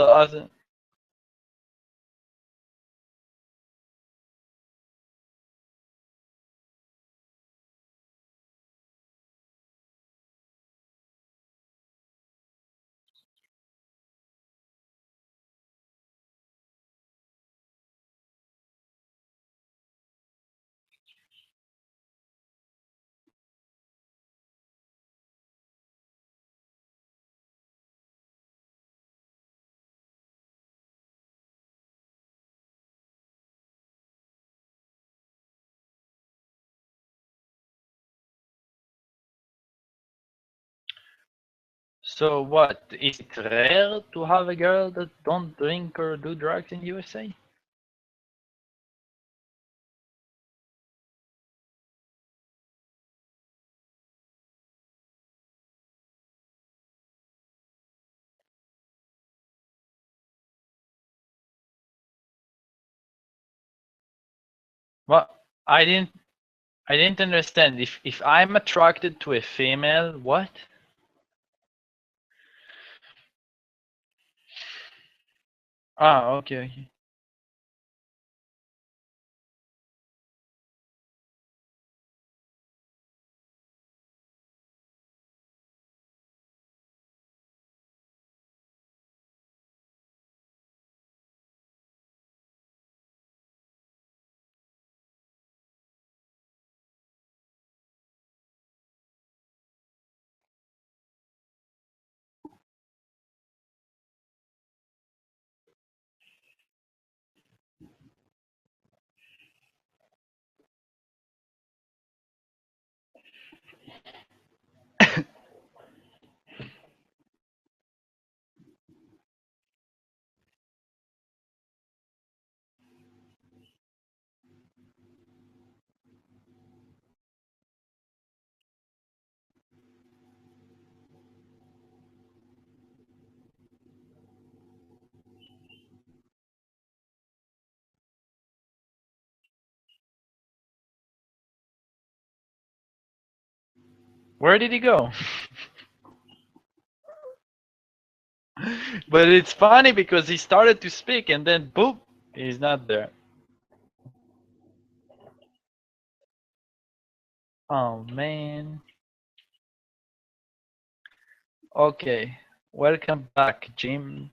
so what? Is it rare to have a girl that don't drink or do drugs in USA? Well, I didn't I didn't understand. If I'm attracted to a female, what? Ah, okay, okay. Where did he go? But it's funny because he started to speak and then boop, he's not there. Oh man. Okay. Welcome back, Jim.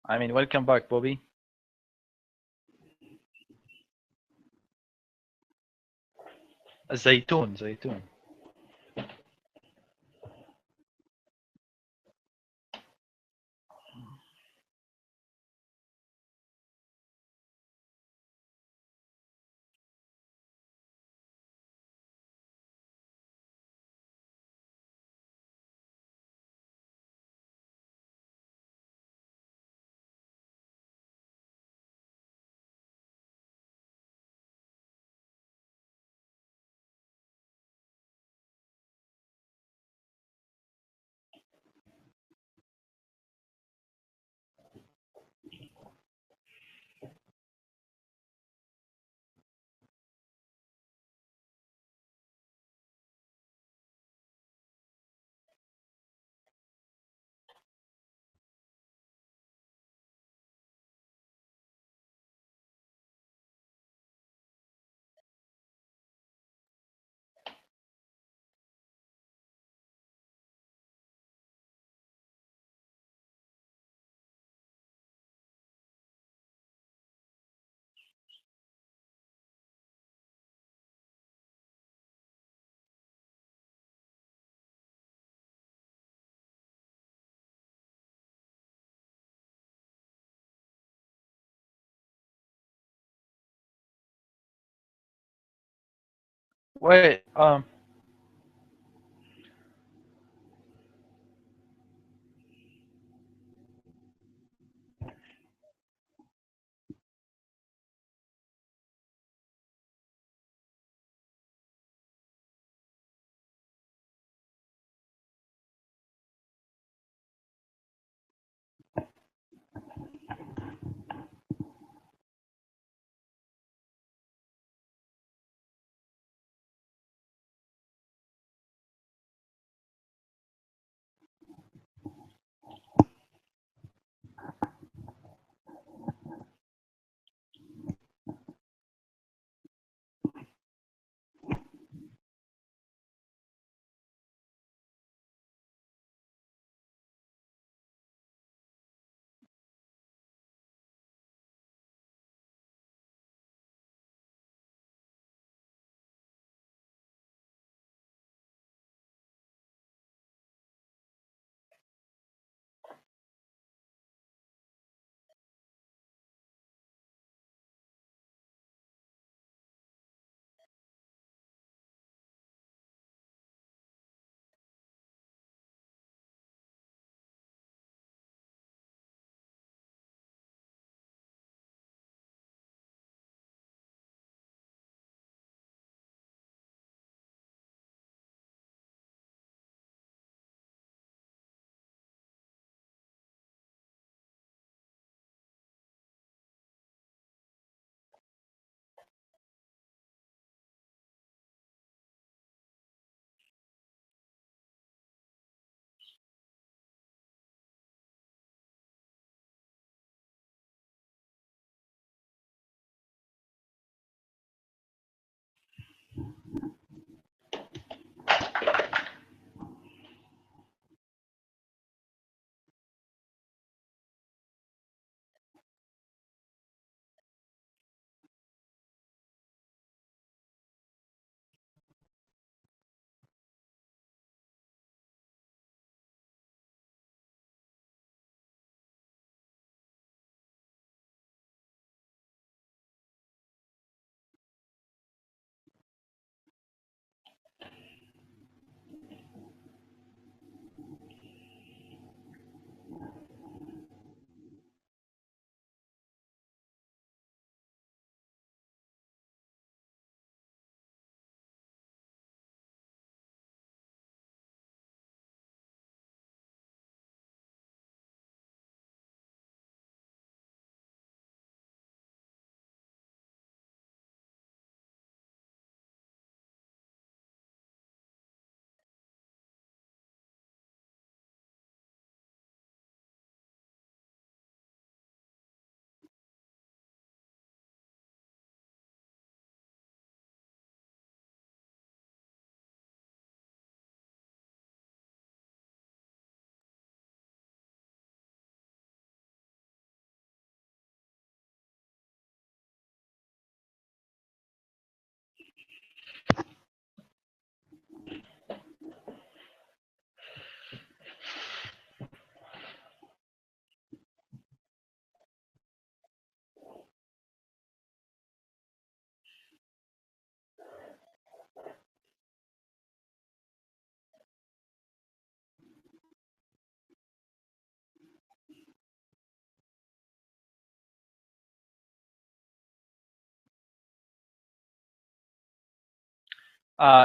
I mean, welcome back, Bobby. Zaytun, Zaytun. Wait,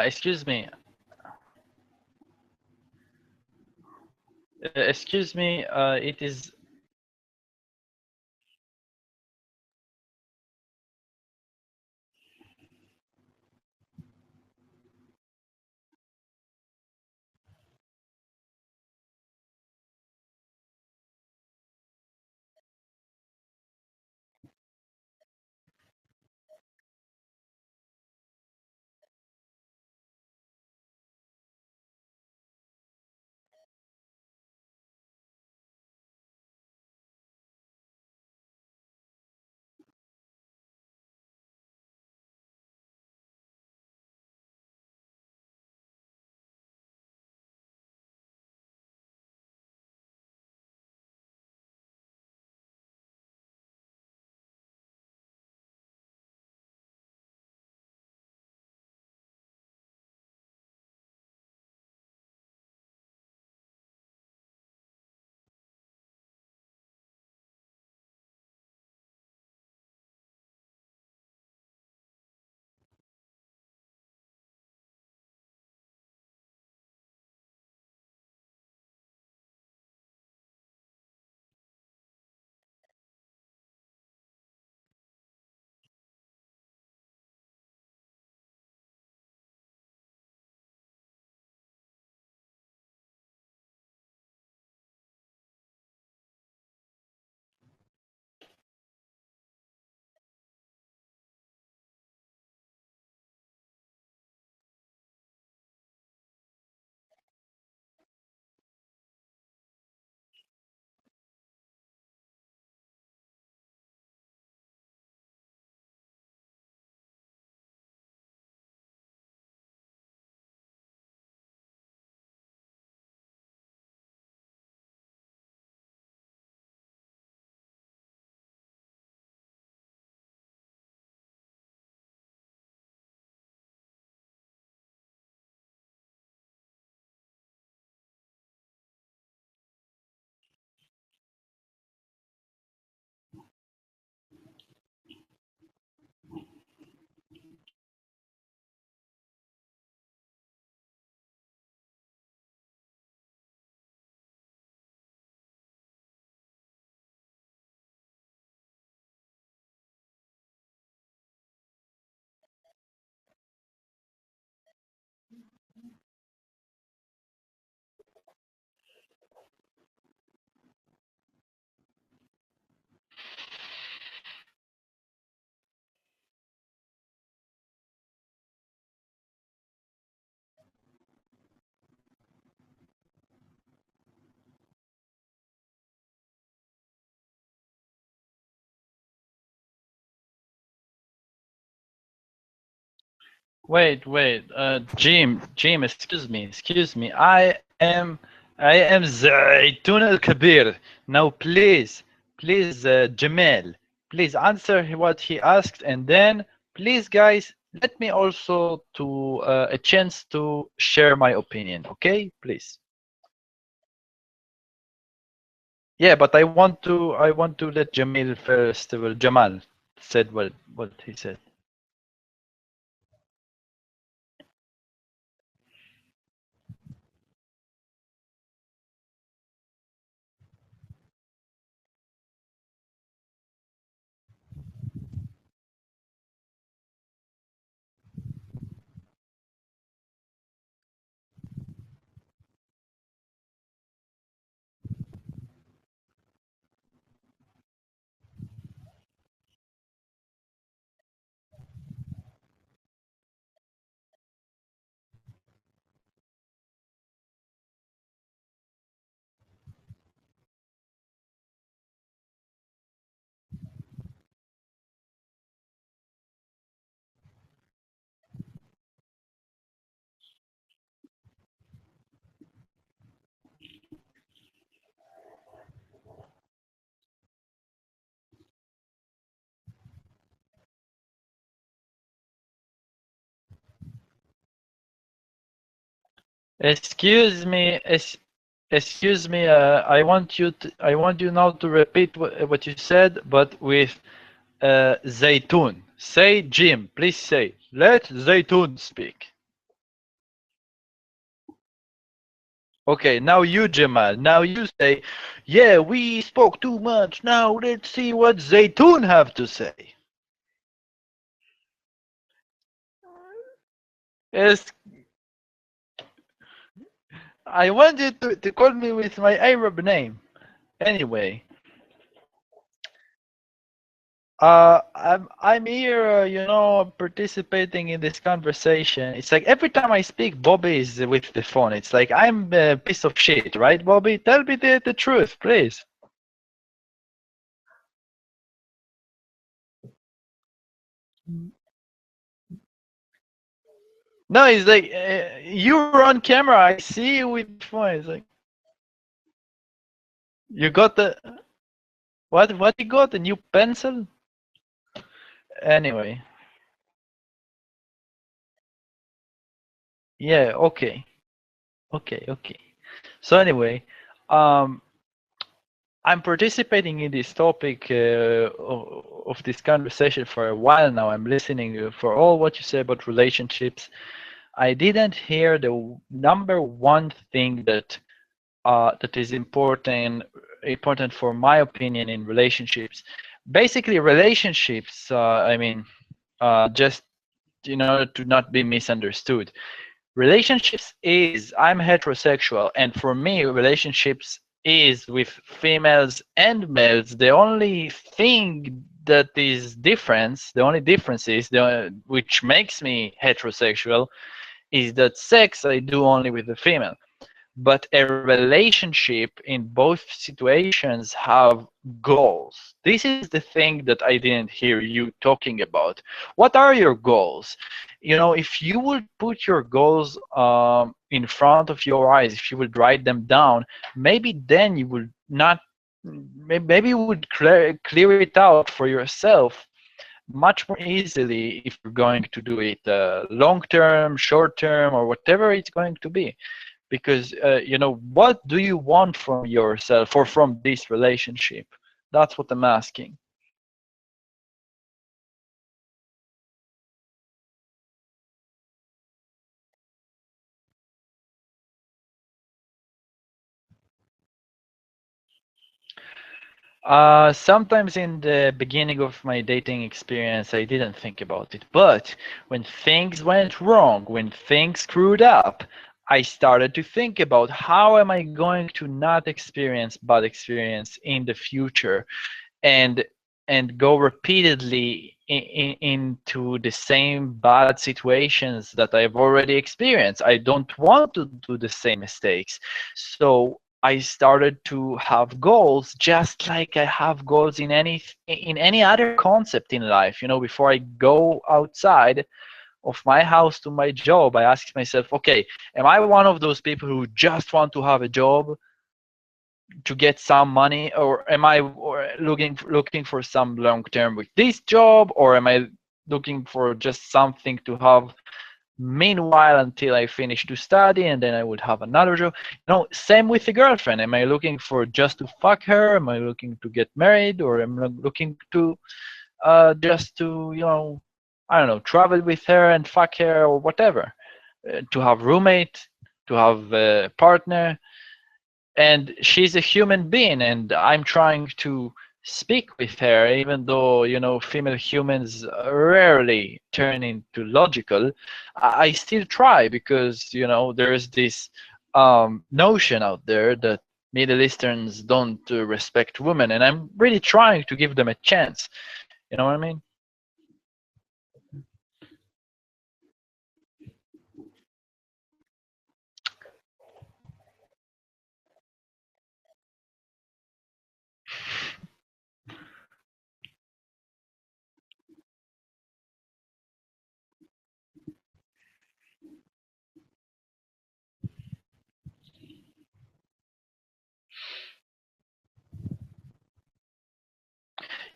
excuse me. Excuse me. It is. Wait. Jim, excuse me. I am Zaytun al-Kabir. Now, please, Jamal, please answer what he asked, and then, please, guys, let me also to a chance to share my opinion. Okay, please. Yeah, but I want to let Jamil first. Well, Jamal said what he said. Excuse me, excuse me. I want you now to repeat what you said, but with Zaytun. Say, Jim, please say. Let Zaytun speak. Okay, now you, Jamal. Now you say, yeah, we spoke too much. Now let's see what Zaytun have to say. Yes, I want you to call me with my Arab name. Anyway, I'm here, participating in this conversation. It's like every time I speak, Bobby is with the phone. It's like I'm a piece of shit, right, Bobby? Tell me the truth, please. No, it's like you're on camera. I see you with the phone. It's like you got the what? What you got? A new pencil? Anyway, yeah. Okay. So anyway, um, I'm participating in this topic of this conversation for a while now. I'm listening for all what you say about relationships. I didn't hear the number one thing that is important for my opinion in relationships. Basically, relationships. I mean, just in order to not be misunderstood, relationships is I'm heterosexual, and for me relationships is with females and males. The only thing that is difference, the only difference is which makes me heterosexual, is that sex I do only with the female. But a relationship in both situations have goals. This is the thing that I didn't hear you talking about. What are your goals? If you would put your goals in front of your eyes, if you would write them down, maybe then you would not, maybe you would clear it out for yourself much more easily if you're going to do it long term, short term, or whatever it's going to be. Because what do you want from yourself or from this relationship? That's what I'm asking. Sometimes in the beginning of my dating experience, I didn't think about it. But when things went wrong, when things screwed up, I started to think about how am I going to not experience bad experience in the future, and go repeatedly into the same bad situations that I've already experienced. I don't want to do the same mistakes. So I started to have goals, just like I have goals in any other concept in life. Before I go outside, of my house to my job, I ask myself, okay, am I one of those people who just want to have a job to get some money, or am I looking for some long term with this job, or am I looking for just something to have meanwhile until I finish to study and then I would have another job? Same with the girlfriend. Am I looking for just to fuck her? Am I looking to get married, or am I looking to just to I don't know, travel with her and fuck her or whatever, to have roommate, to have a partner? And she's a human being, and I'm trying to speak with her, even though female humans rarely turn into logical. I still try, because there's this notion out there that Middle Easterns don't respect women, and I'm really trying to give them a chance. You know what I mean?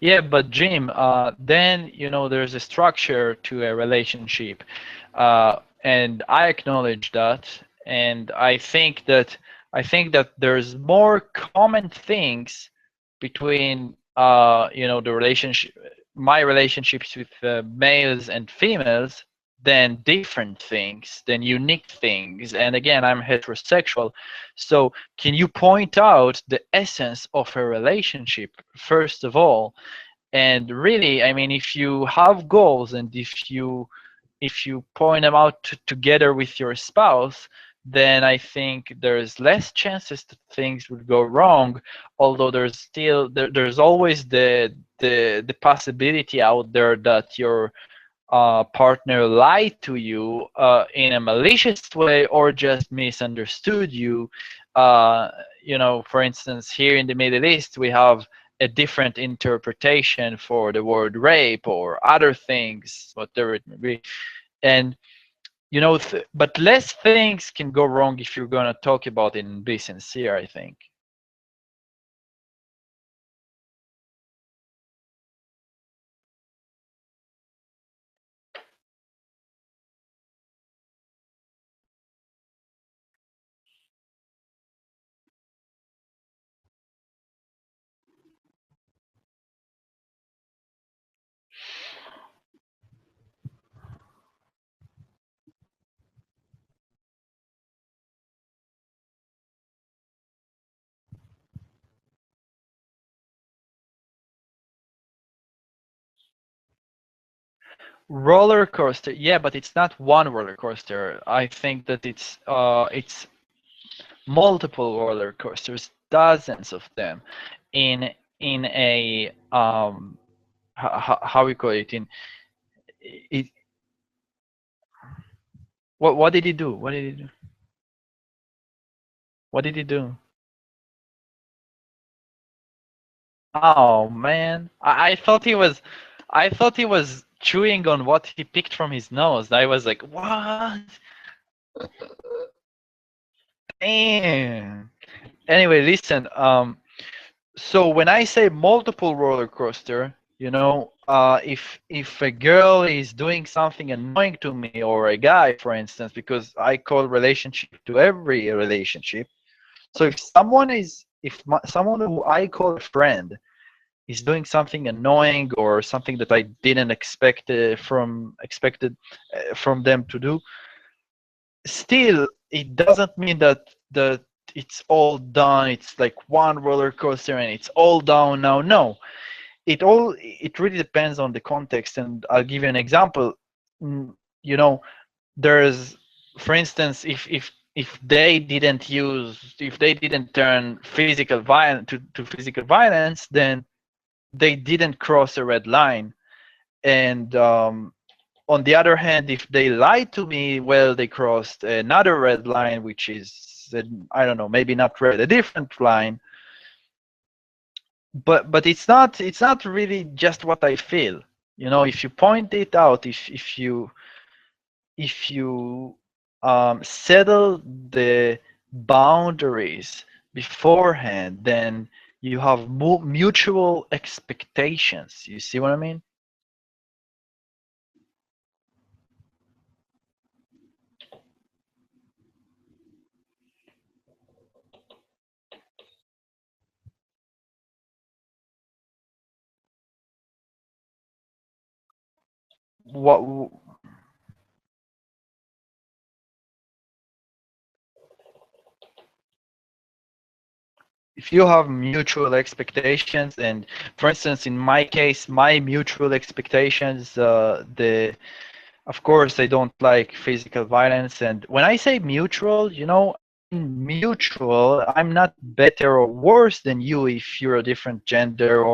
Yeah, but Jim, then there's a structure to a relationship, and I acknowledge that, and I think that there's more common things between the relationship, my relationships with males and females, than different things, than unique things. And again, I'm heterosexual, so can you point out the essence of a relationship first of all? And really, I mean, if you have goals, and if you point them out together with your spouse, then I think there's less chances that things would go wrong. Although there's always the possibility out there that your partner lied to you in a malicious way, or just misunderstood you. For instance, here in the Middle East, we have a different interpretation for the word rape or other things, whatever it may be. And but less things can go wrong if you're gonna talk about it and be sincere, I think. Roller coaster, yeah, but it's not one roller coaster. I think that it's multiple roller coasters, dozens of them, in a how we call it, in it. What did he do? What did he do? What did he do? Oh man, I thought he was chewing on what he picked from his nose. I was like, what? Damn. Anyway, listen. So when I say multiple roller coaster, if a girl is doing something annoying to me, or a guy, for instance, because I call relationship to every relationship. So if someone who I call a friend is doing something annoying, or something that I didn't expected from them to do, still it doesn't mean that it's all done. It's like one roller coaster and it's all down now. No, it really depends on the context, and I'll give you an example. Mm, you know there's, for instance, if they didn't turn physical violence to physical violence, then they didn't cross a red line. And on the other hand, if they lied to me, well, they crossed another red line, which is, I don't know, maybe not red, a different line. But it's not really just what I feel. If you point it out, if you if you settle the boundaries beforehand, then you have mutual expectations. You see what I mean? What if you have mutual expectations, and for instance, in my case, my mutual expectations, the of course, I don't like physical violence. And when I say mutual, I mean mutual. I'm not better or worse than you if you're a different gender,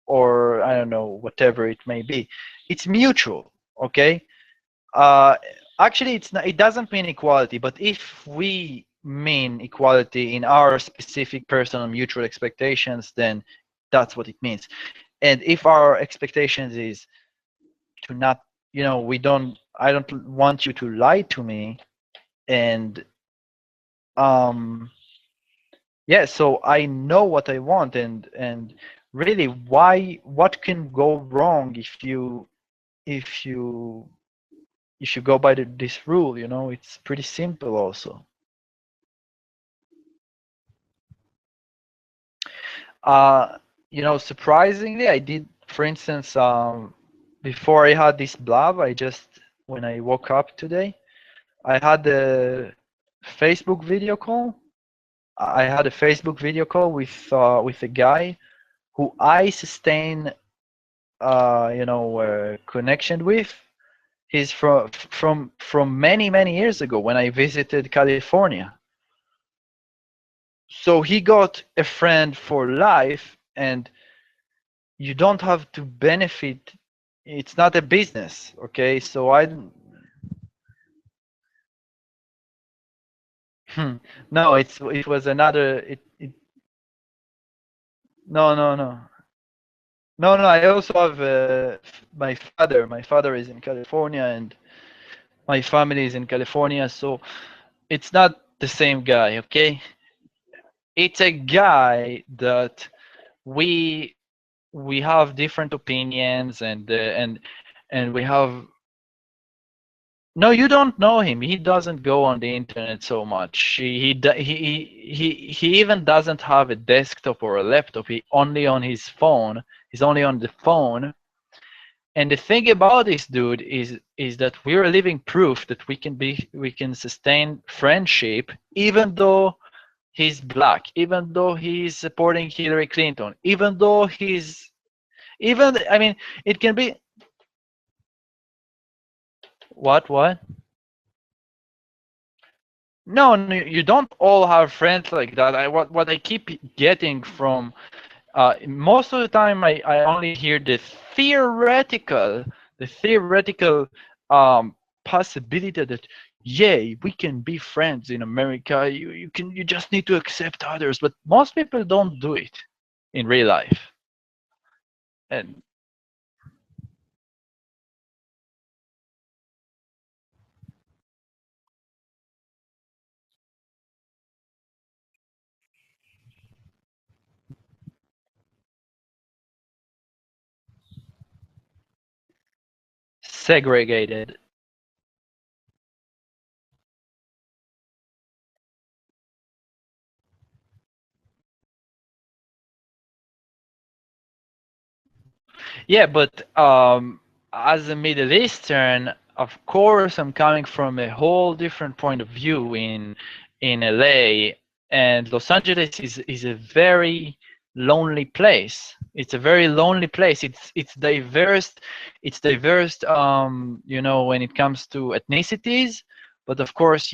or I don't know, whatever it may be. It's mutual, okay? Uh, Actually, it's not, it doesn't mean equality, but if we mean equality in our specific personal mutual expectations, then that's what it means. And if our expectations is to not, I don't want you to lie to me, and um yeah, so I know what I want, and really, what can go wrong if you if you go by this rule? It's pretty simple also. uh Surprisingly, I did, for instance, before I had this blab, when I woke up today, I had a Facebook video call. I had a Facebook video call with a guy who I sustain connection with. He's from many years ago when I visited California. So he got a friend for life, and you don't have to benefit. It's not a business, okay? So I no, it was another. No, no, no. No, no, I also have my father. My father is in California, and my family is in California, so it's not the same guy, okay? It's a guy that we we have different opinions, and we have. No, you don't know him. He doesn't go on the internet so much. He even doesn't have a desktop or a laptop. He only on his phone. He's only on the phone. And the thing about this dude is that we're living proof that we can sustain friendship even though he's black, even though he's supporting Hillary Clinton, even though he's even I mean it can be what? No, no, you don't all have friends like that. What I keep getting from most of the time, I only hear theoretical the theoretical um, possibility that yeah, we can be friends in America. You just need to accept others, but most people don't do it in real life. And segregated. Yeah, but as a Middle Eastern, of course, I'm coming from a whole different point of view in LA, and Los Angeles is a very lonely place. It's a very lonely place. It's diverse. It's diverse. When it comes to ethnicities, but of course,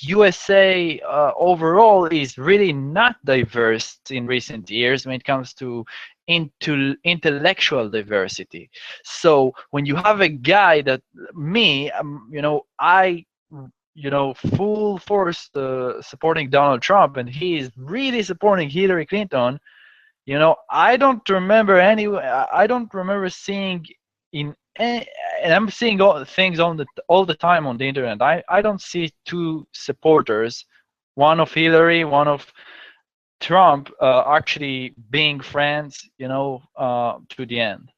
USA overall is really not diverse in recent years when it comes to into intellectual diversity. So when you have a guy that me, I full force supporting Donald Trump, and he is really supporting Hillary Clinton. I don't remember seeing in and, and I'm seeing all things on the all the time on the internet. I don't see two supporters, one of Hillary, one of Trump, actually being friends, to the end.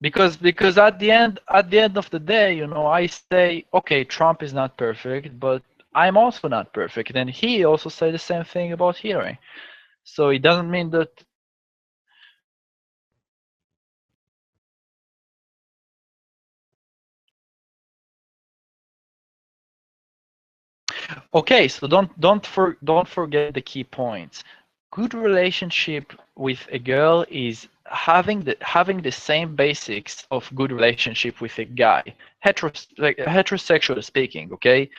Because at the end of the day, I say, okay, Trump is not perfect, but I'm also not perfect, and he also said the same thing about Hillary. So it doesn't mean that. Okay, so don't forget the key points. Good relationship with a girl is having the same basics of good relationship with a guy, heterosexually speaking. Okay,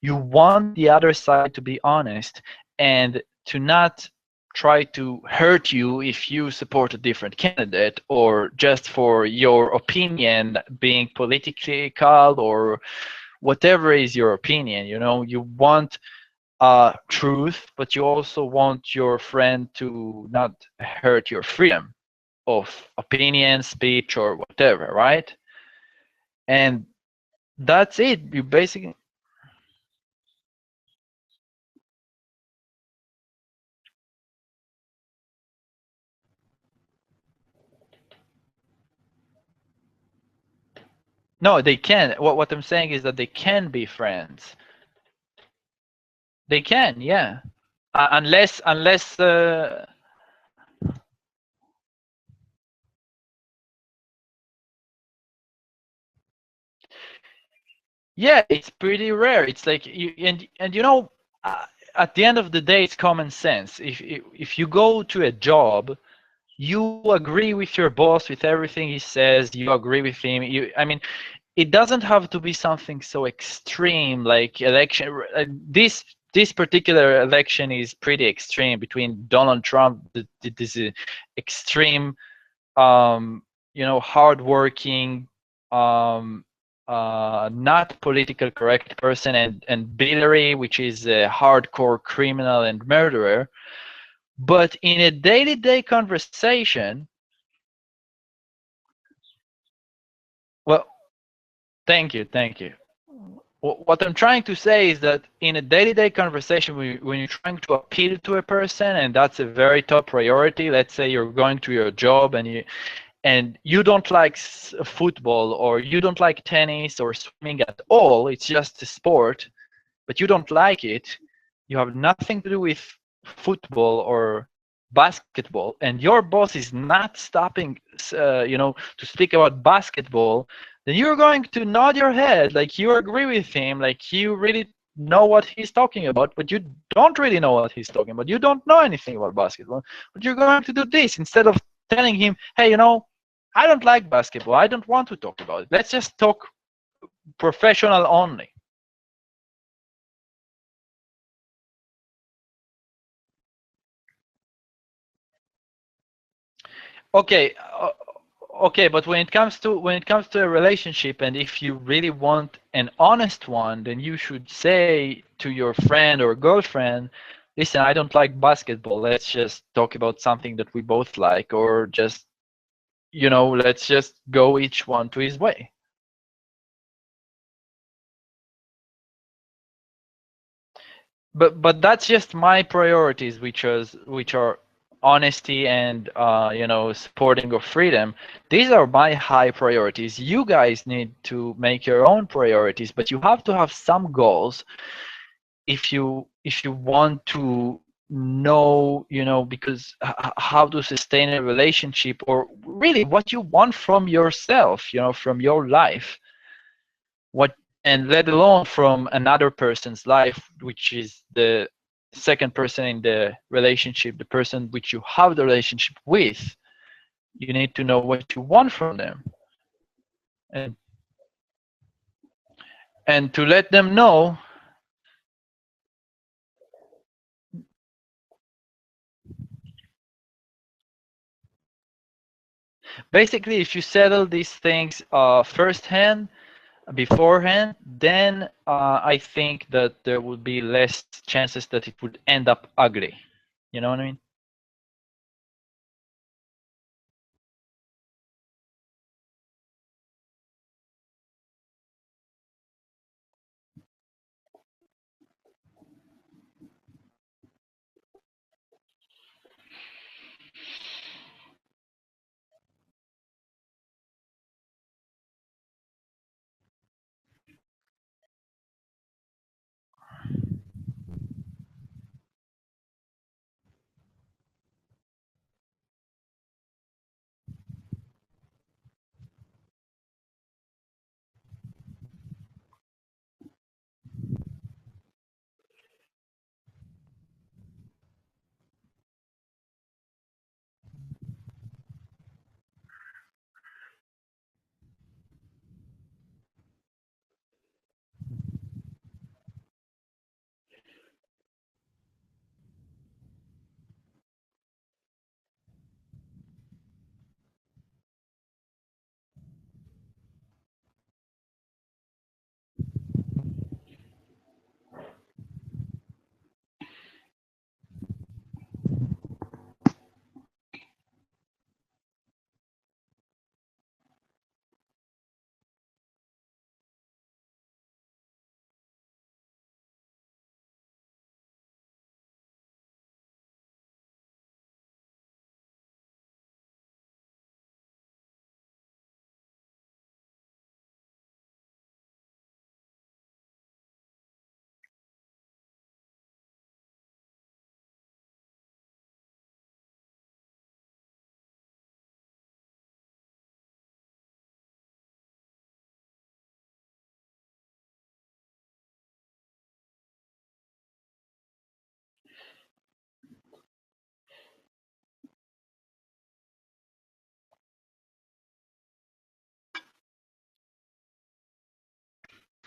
you want the other side to be honest and to not try to hurt you if you support a different candidate, or just for your opinion being politically called, or whatever is your opinion. You want truth, but you also want your friend to not hurt your freedom of opinion, speech, or whatever, right? And that's it. You basically. No, they can. What I'm saying is that they can be friends. They can, yeah. Unless yeah, it's pretty rare. It's like uh, at the end of the day, it's common sense. If you go to a job, you agree with your boss with everything he says. You agree with him. I mean, it doesn't have to be something so extreme like election. This particular election is pretty extreme between Donald Trump, this extreme, hardworking, um, not political correct person, and Hillary, which is a hardcore criminal and murderer. But in a day-to-day conversation, well, thank you. What I'm trying to say is that in a day-to-day conversation, when you're trying to appeal to a person, and that's a very top priority. Let's say you're going to your job, and you don't like football, or you don't like tennis or swimming at all. It's just a sport, but you don't like it. You have nothing to do with football or basketball, and your boss is not stopping, to speak about basketball. Then you're going to nod your head like you agree with him, like you really know what he's talking about, but you don't really know what he's talking about. You don't know anything about basketball, but you're going to do this instead of telling him, hey, I don't like basketball. I don't want to talk about it. Let's just talk professional only. Okay, okay, but when it comes to a relationship, and if you really want an honest one, then you should say to your friend or girlfriend, "Listen, I don't like basketball. Let's just talk about something that we both like, or just, let's just go each one to his way." But that's just my priorities, which are honesty and, supporting of freedom. These are my high priorities. You guys need to make your own priorities, but you have to have some goals if you want to know, because how to sustain a relationship, or really what you want from yourself, from your life, what and let alone from another person's life, which is the second person in the relationship, the person which you have the relationship with. You need to know what you want from them, and to let them know. Basically, if you settle these things firsthand, beforehand, then I think that there would be less chances that it would end up ugly. You know what I mean?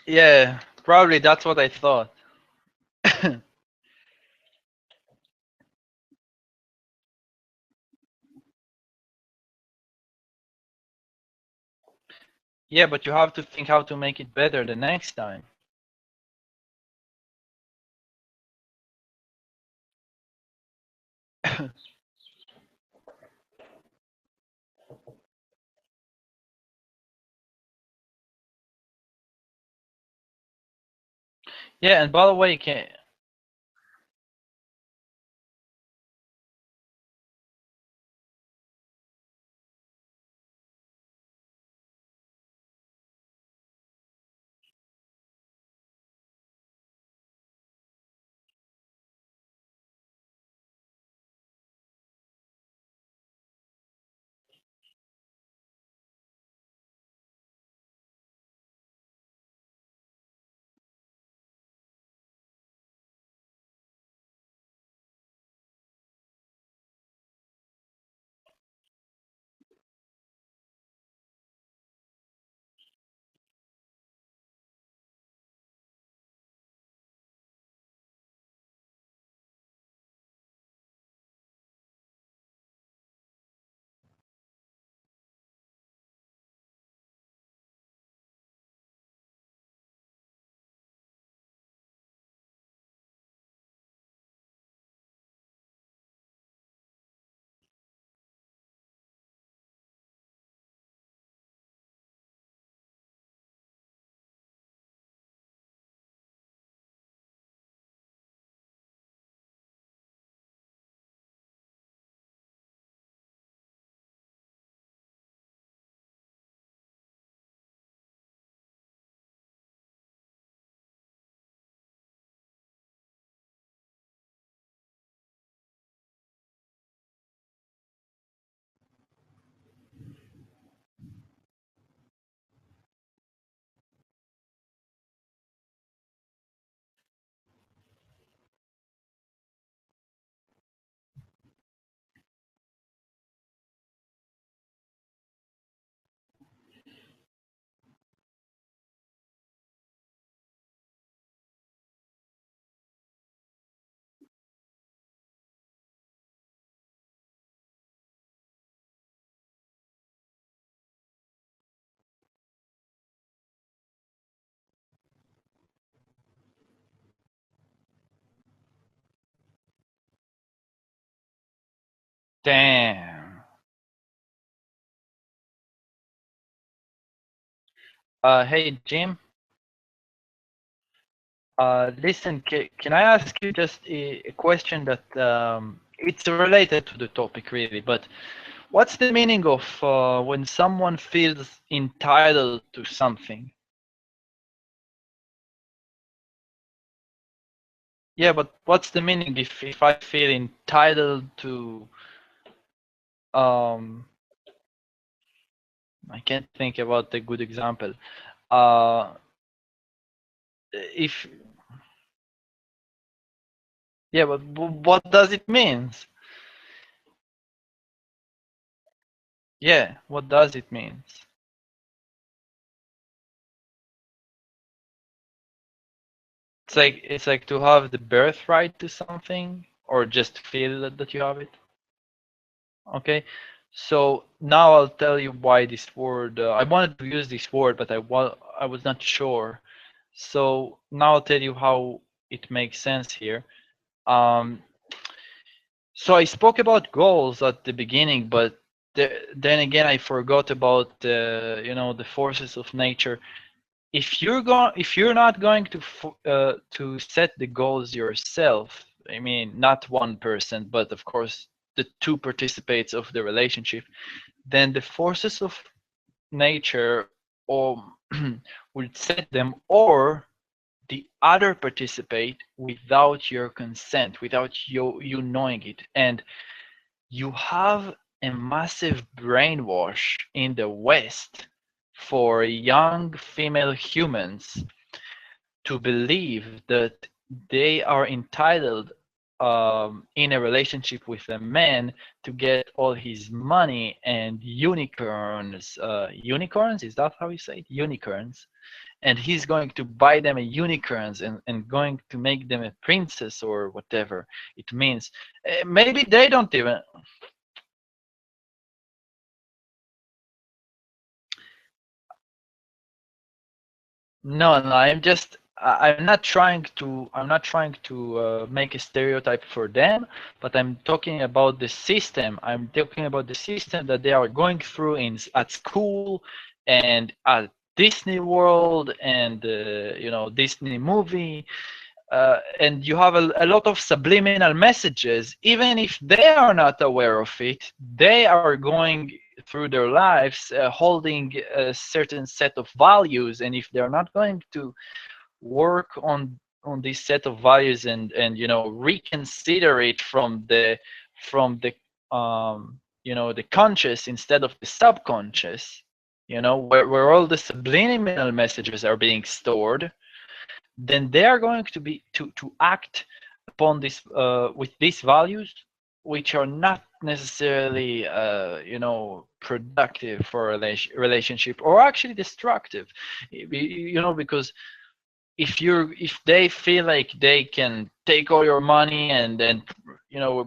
Yeah, probably that's what I thought. Yeah, but you have to think how to make it better the next time. Yeah, and by the way, can damn. Hey Jim. Listen, can I ask you just a question that it's related to the topic really, but what's the meaning of when someone feels entitled to something? Yeah, but what's the meaning if I feel entitled to um I can't think about a good example. Uh if yeah, but what does it mean? Yeah, what does it mean? It's like to have the birthright to something or just feel that you have it. Okay, so now I'll tell you why this word. I wanted to use this word, but I was not sure. So now I'll tell you how it makes sense here. Um, so I spoke about goals at the beginning, but then again I forgot about the forces of nature. If you're not going to set the goals yourself, I mean not one person, but of course the two participants of the relationship, then the forces of nature or will set them, or the other participate without your consent, without you knowing it. And you have a massive brainwash in the West for young female humans to believe that they are entitled in a relationship with a man to get all his money and unicorns. Unicorns, is that how you say it? Unicorns. and he's going to buy them a unicorns and going to make them a princess or whatever it means. Maybe they don't even. No, no, I'm not trying to. I'm not trying to make a stereotype for them, but I'm talking about the system. I'm talking about the system that they are going through at school and at Disney World and Disney movie, and you have a lot of subliminal messages. Even if they are not aware of it, they are going through their lives holding a certain set of values, and if they're not going to work on this set of values and reconsider it from the conscious instead of the subconscious, where all the subliminal messages are being stored, then they are going to act upon this with these values, which are not necessarily productive for a relationship, or actually destructive. Because if they feel like they can take all your money and then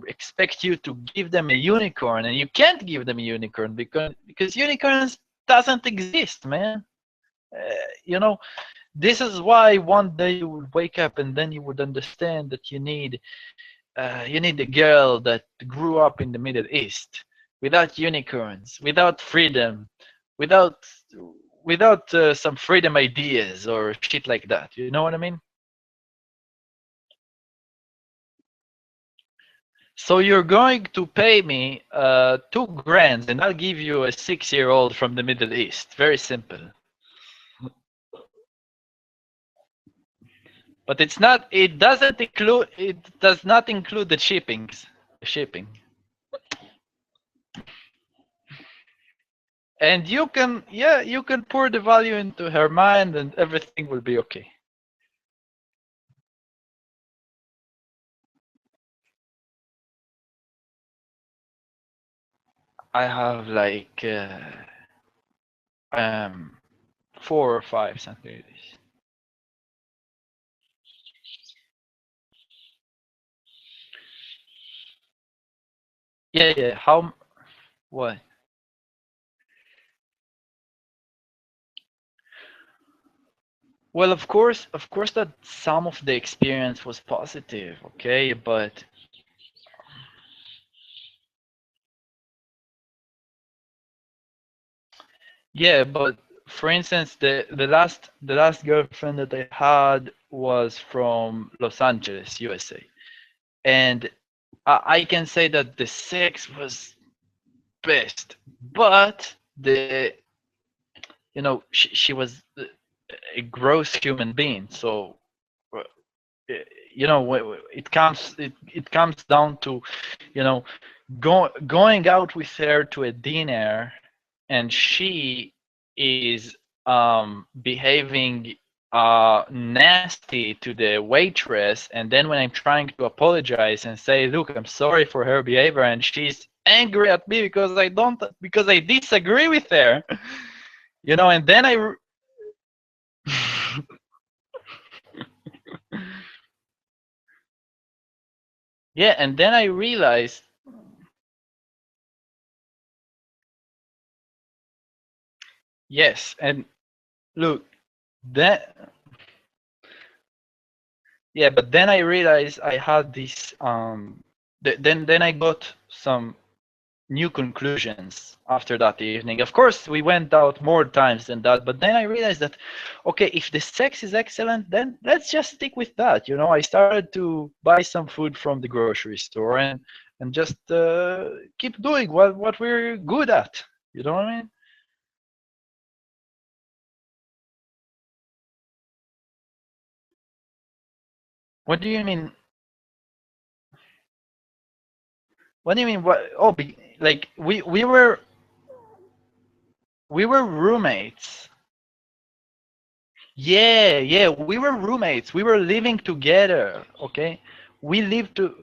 expect you to give them a unicorn, and you can't give them a unicorn because unicorns doesn't exist, man. You know, this is why one day you would wake up and then you would understand that you need a girl that grew up in the Middle East, without unicorns, without freedom, without without some freedom ideas or shit like that. You know what I mean? So you're going to pay me 2 grand, and I'll give you a 6-year-old from the Middle East. Very simple. But it's not. It doesn't include. It does not include the shippings. The shipping. And you can pour the value into her mind, and everything will be okay. I have like um 4 or 5 something like this. Yeah, yeah. How? What? Well, of course, that some of the experience was positive, okay, but yeah, but for instance, the last girlfriend that I had was from Los Angeles, USA, and I can say that the sex was best, but she was a gross human being, so uh, it comes down to you know going out with her to a dinner, and she is behaving nasty to the waitress, and then when I'm trying to apologize and say, look, I'm sorry for her behavior, and she's angry at me because I disagree with her, and then yeah, and then I realized, yes, and look, that yeah, but then I realized I had this then I got some new conclusions after that evening. Of course, we went out more times than that, but then I realized that okay, if the sex is excellent, then let's just stick with that. I started to buy some food from the grocery store and just keep doing what we're good at. You know what I mean? What do you mean? What do you mean? What? Oh, like we were roommates. Yeah, yeah, we were roommates. We were living together. Okay, we lived to.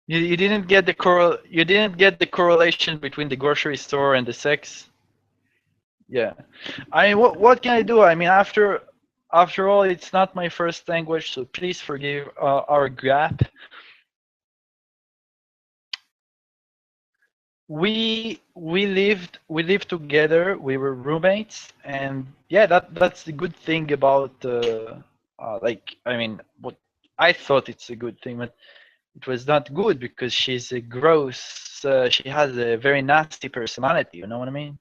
You didn't get the you didn't get the correlation between the grocery store and the sex. Yeah, I mean, what can I do? I mean, after all, it's not my first language, so please forgive our gap. We lived together. We were roommates, and yeah, that's the good thing about like, I mean, what I thought it's a good thing, but it was not good because she's a gross. She has a very nasty personality. You know what I mean?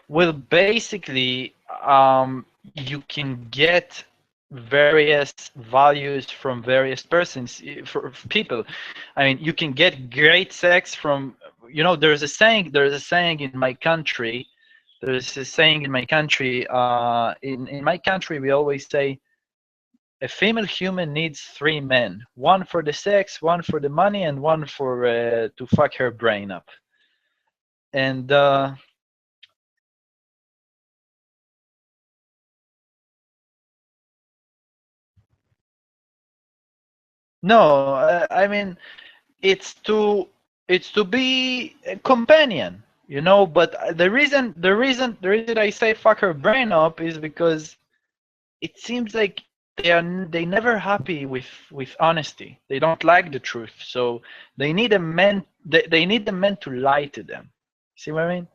Well, basically, you can get various values from various persons, for people. I mean, you can get great sex from, there's a saying in my country. There's a saying in my country. In my country, we always say a female human needs three men: one for the sex, one for the money, and one for to fuck her brain up. And no, I mean, it's to it's to be a companion, but the reason I say fuck her brain up is because it seems like they never happy with honesty. They don't like the truth, so they need a man to lie to them. See what I mean?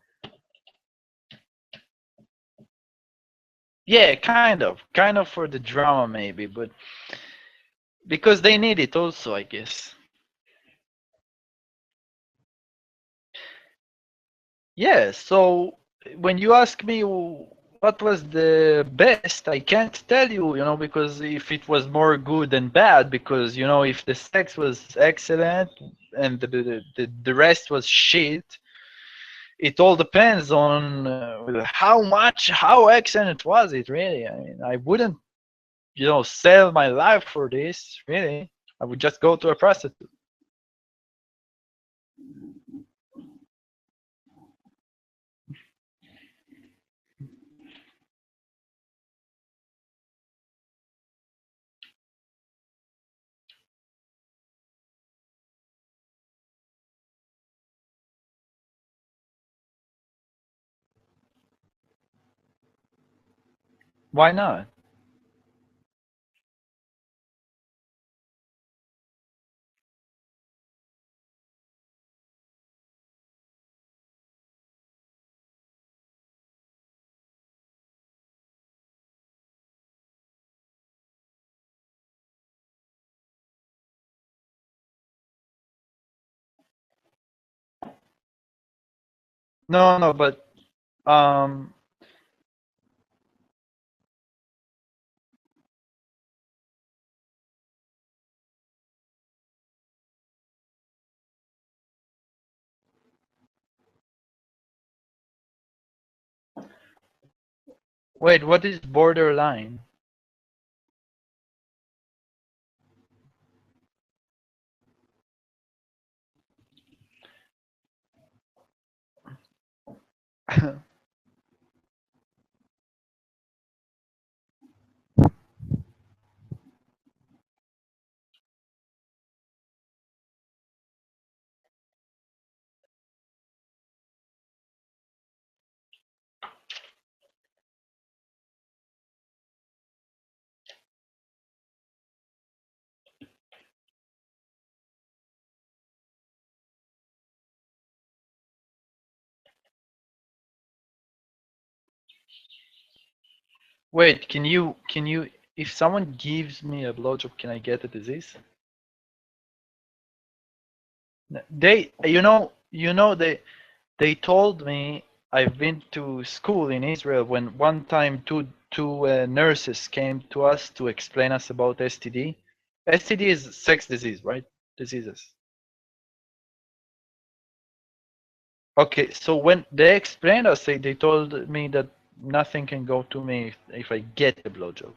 Yeah, kind of for the drama maybe, but because they need it also, I guess. Yeah, so when you ask me what was the best, I can't tell you, because if it was more good than bad, because, if the sex was excellent and the rest was shit, it all depends on how excellent was it really. I mean, I wouldn't, sell my life for this, really. I would just go to a prostitute. Why not? No, no, but um, wait, what is borderline? Wait, if someone gives me a blowjob, can I get a disease? They told me I've been to school in Israel when one time two nurses came to us to explain us about STD. STD is sex disease, right? Diseases. Okay, so when they explained us, they told me that nothing can go to me if I get a blowjob.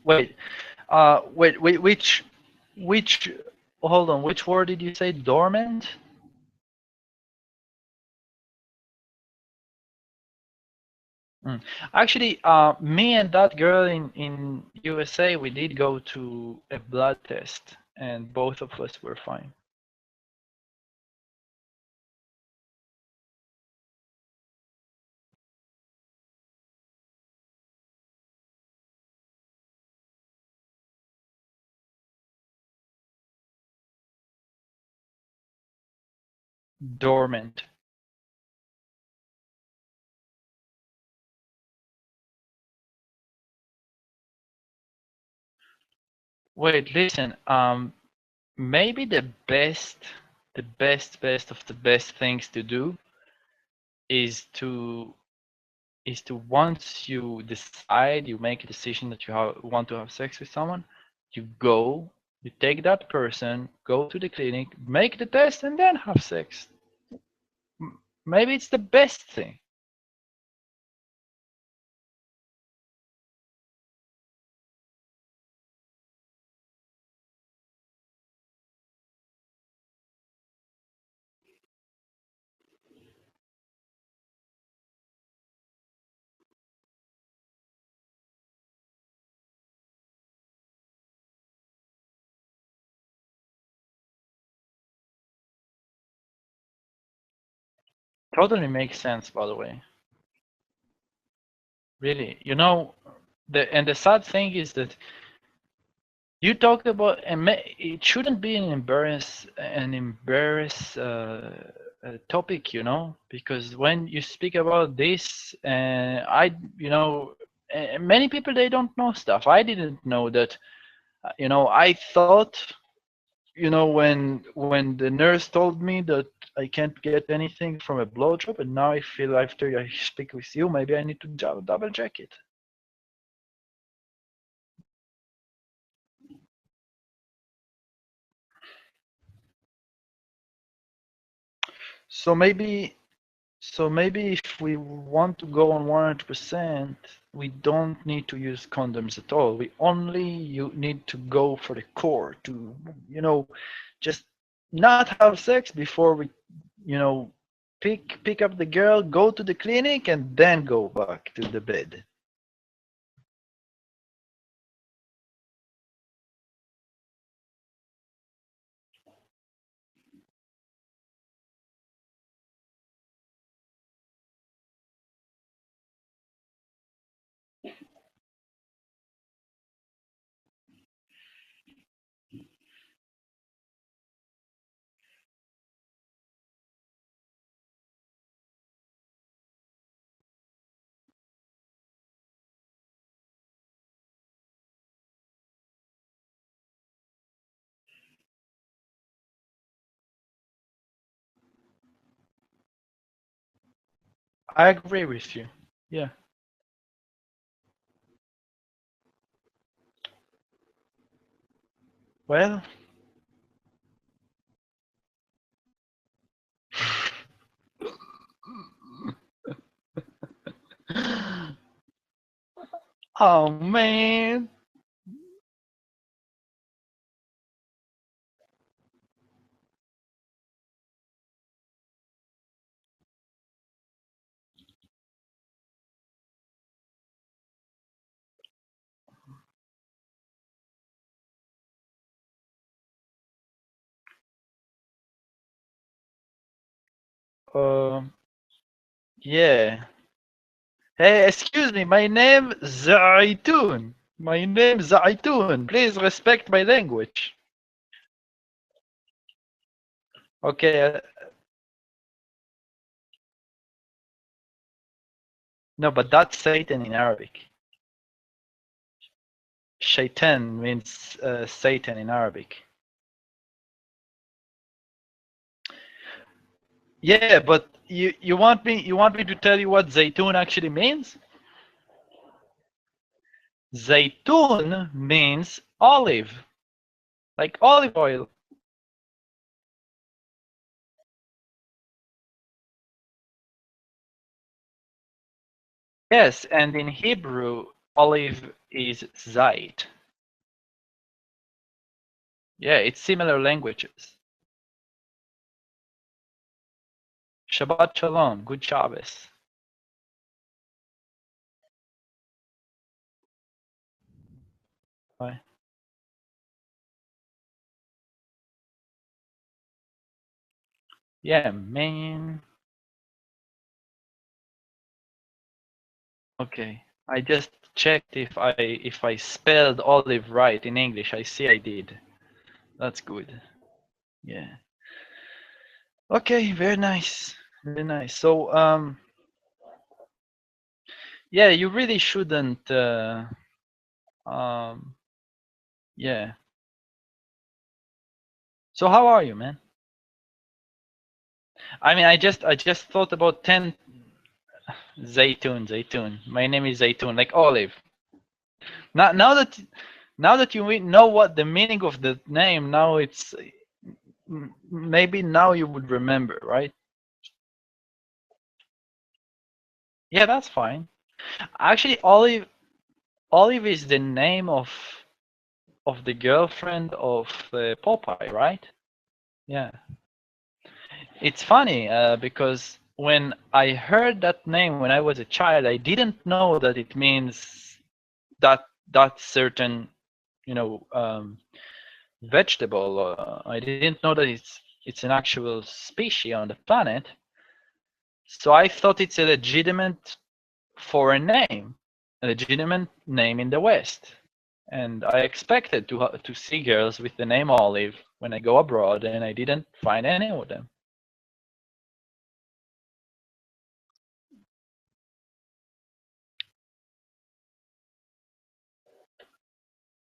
Wait, which, hold on, which word did you say? Dormant? Mm. Actually, me and that girl in USA, we did go to a blood test, and both of us were fine. Dormant. Wait, listen. Maybe the best of the best things to do is to once you decide, you make a decision that want to have sex with someone, you go, you take that person, go to the clinic, make the test, and then have sex. Maybe it's the best thing. Totally makes sense, by the way. Really, the sad thing is that you talk about, and it shouldn't be an embarrass topic, because when you speak about this, many people, they don't know stuff. I didn't know that. I thought, when the nurse told me that I can't get anything from a blowjob, and now I feel after I speak with you, maybe I need to double check it. So maybe So maybe if we want to go on 100%, we don't need to use condoms at all. We only you need to go for the core to, just not have sex before we, you know, pick up the girl, go to the clinic, and then go back to the bed. I agree with you. Yeah. Well, oh man. Um, yeah. Hey, excuse me, my name Zaitun. My name Zaitun. Please respect my language. Okay, no, but that's Satan in Arabic. Shaitan means Satan in Arabic. Yeah, but you want me to tell you what Zaytun actually means? Zaytun means olive, like olive oil. Yes, and in Hebrew, olive is Zait. Yeah, it's similar languages. Shabbat Shalom. Good Shabbos. Bye. Yeah, man. Okay. I just checked if I spelled olive right in English. I see I did. That's good. Yeah. Okay, very nice. Very nice. So yeah, you really shouldn't um yeah. So how are you, man? I mean, I just thought about 10 Zaytun, Zaytun. My name is Zaytun, like olive. Now that you know what the meaning of the name, now it's maybe now you would remember, right? Yeah, that's fine. Actually, Olive is the name of the girlfriend of Popeye, right? Yeah. It's funny because when I heard that name when I was a child, I didn't know that it means that that certain, you know, vegetable. I didn't know that it's an actual species on the planet. So I thought it's a legitimate foreign name, a legitimate name in the West. And I expected to see girls with the name Olive when I go abroad, and I didn't find any of them.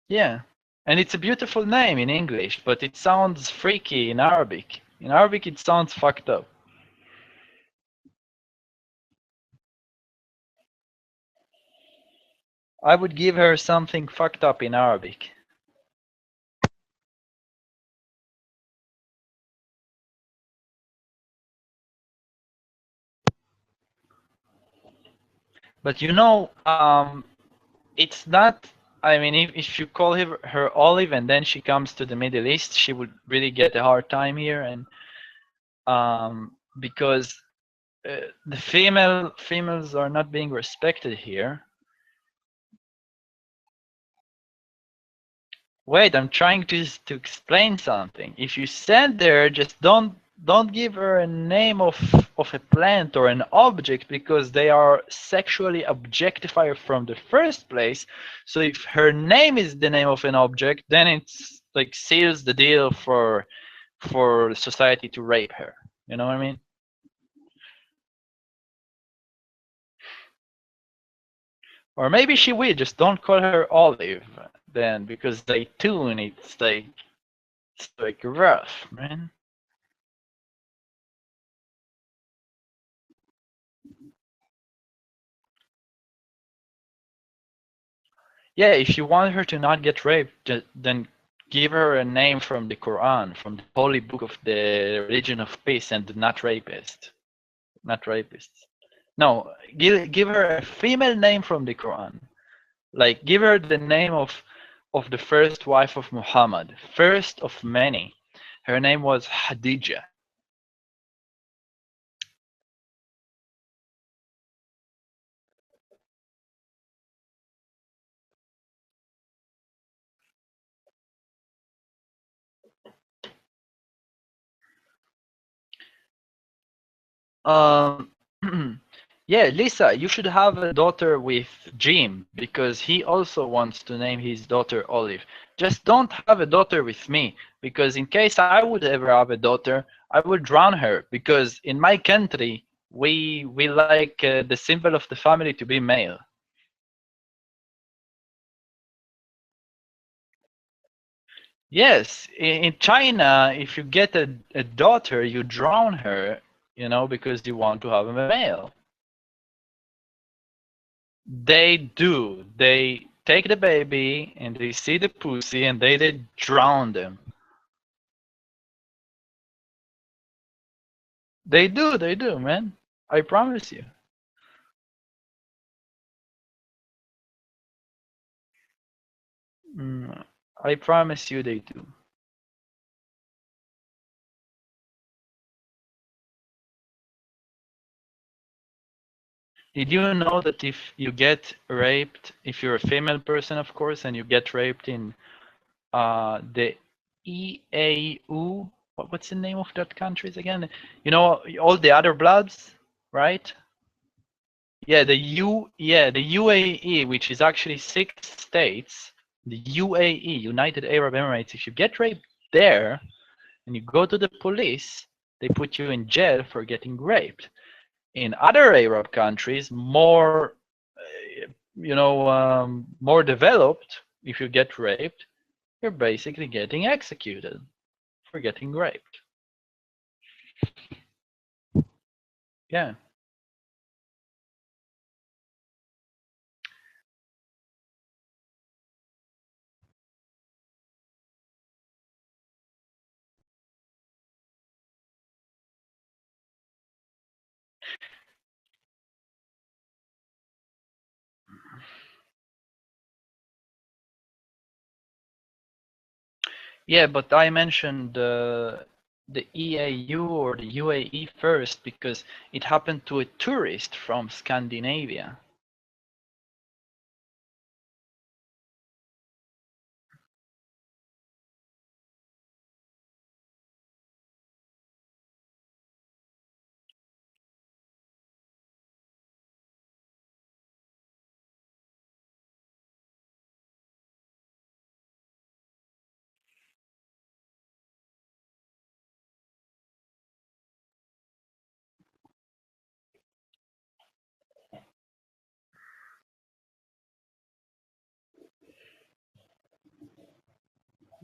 Yeah, and it's a beautiful name in English, but it sounds freaky in Arabic. In Arabic, it sounds fucked up. I would give her something fucked up in Arabic. But it's not. I mean, if you call her Olive and then she comes to the Middle East, she would really get a hard time here, and because the females are not being respected here. Wait, I'm trying to explain something. If you send her, just don't give her a name of a plant or an object because they are sexually objectified from the first place. So if her name is the name of an object, then it's like seals the deal for society to rape her. You know what I mean? Or maybe she will. Just don't call her Olive then, because Zaytun, it's like rough, man. Yeah, if you want her to not get raped, then give her a name from the Quran, from the holy book of the religion of peace, and not rapist, not rapists. No, give her a female name from the Quran. Like give her the name of the first wife of Muhammad, first of many. Her name was Hadija. Um, yeah, Lisa, you should have a daughter with Jim because he also wants to name his daughter Olive. Just don't have a daughter with me because in case I would ever have a daughter, I would drown her because in my country we like the symbol of the family to be male. Yes, in China, if you get a daughter, you drown her, because you want to have a male. They do. They take the baby and they see the pussy and they drown them. They do, man. I promise you. Mm, I promise you they do. Did you know that if you get raped, if you're a female person, of course, and you get raped in the EAU, what's the name of that countries again? You know, all the other bloods, right? Yeah, the UAE, which is actually 6 states, the UAE, United Arab Emirates, if you get raped there and you go to the police, they put you in jail for getting raped. In other Arab countries, more developed, if you get raped, you're basically getting executed for getting raped. Yeah. Yeah, but I mentioned the EAU or the UAE first because it happened to a tourist from Scandinavia.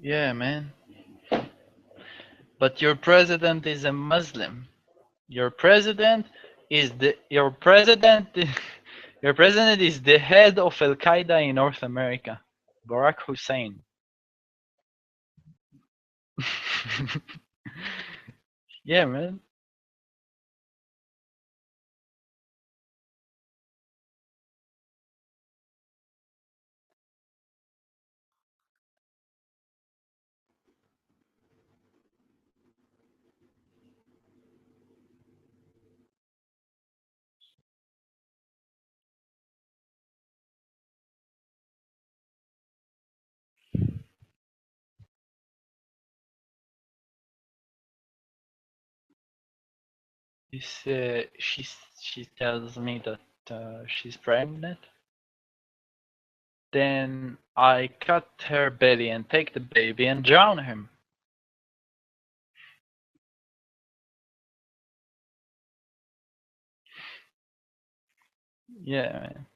Yeah, man. But your president is a Muslim. Your president is the your president your president is the head of Al Qaeda in North America, Barack Hussein. Yeah, man. She tells me that she's pregnant. Then I cut her belly and take the baby and drown him. Yeah, man.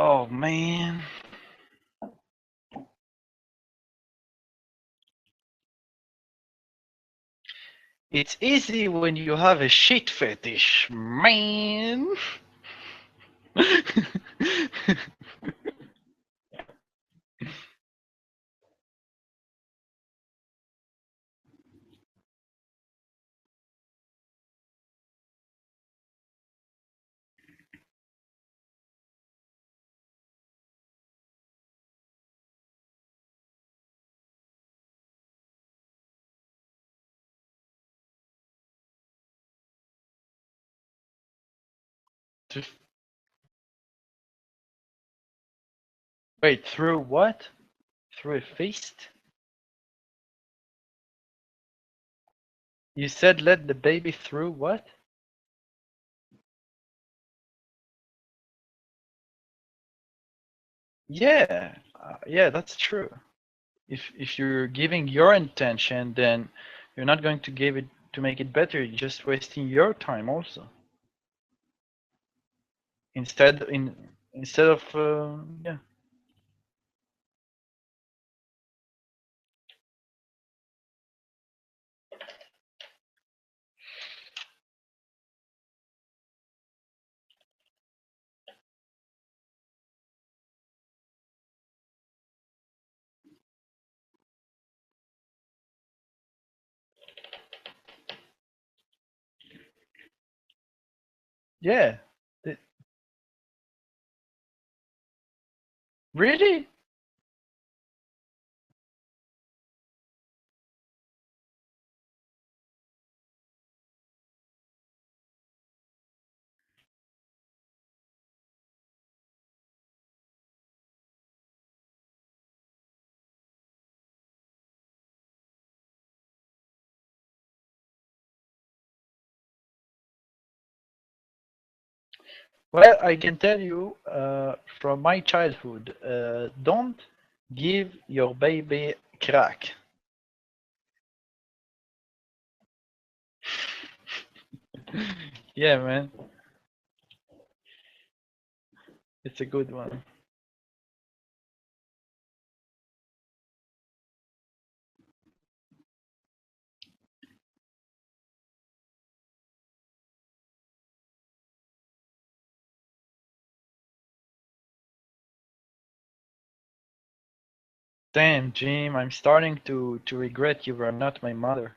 Oh man. It's easy when you have a shit fetish, man. Wait, through what? Through a fist? You said let the baby through what? Yeah, yeah, that's true. If you're giving your intention, then you're not going to give it to make it better. You're just wasting your time also. Instead of yeah. Yeah. Th- Really? Well, I can tell you from my childhood, don't give your baby crack. Yeah, man, it's a good one. Damn, Jim, I'm starting to regret you were not my mother.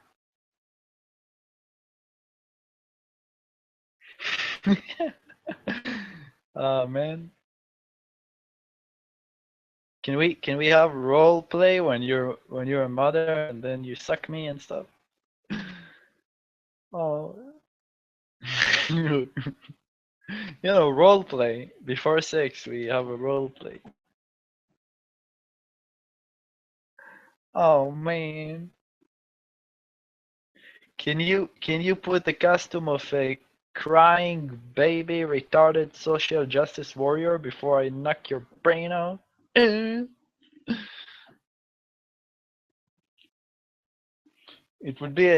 Oh man, can we have role play when you're a mother and then you suck me and stuff? Oh, you know, role play before sex. We have a role play. Oh man, can you put the costume of a crying baby retarded social justice warrior before I knock your brain out? It would be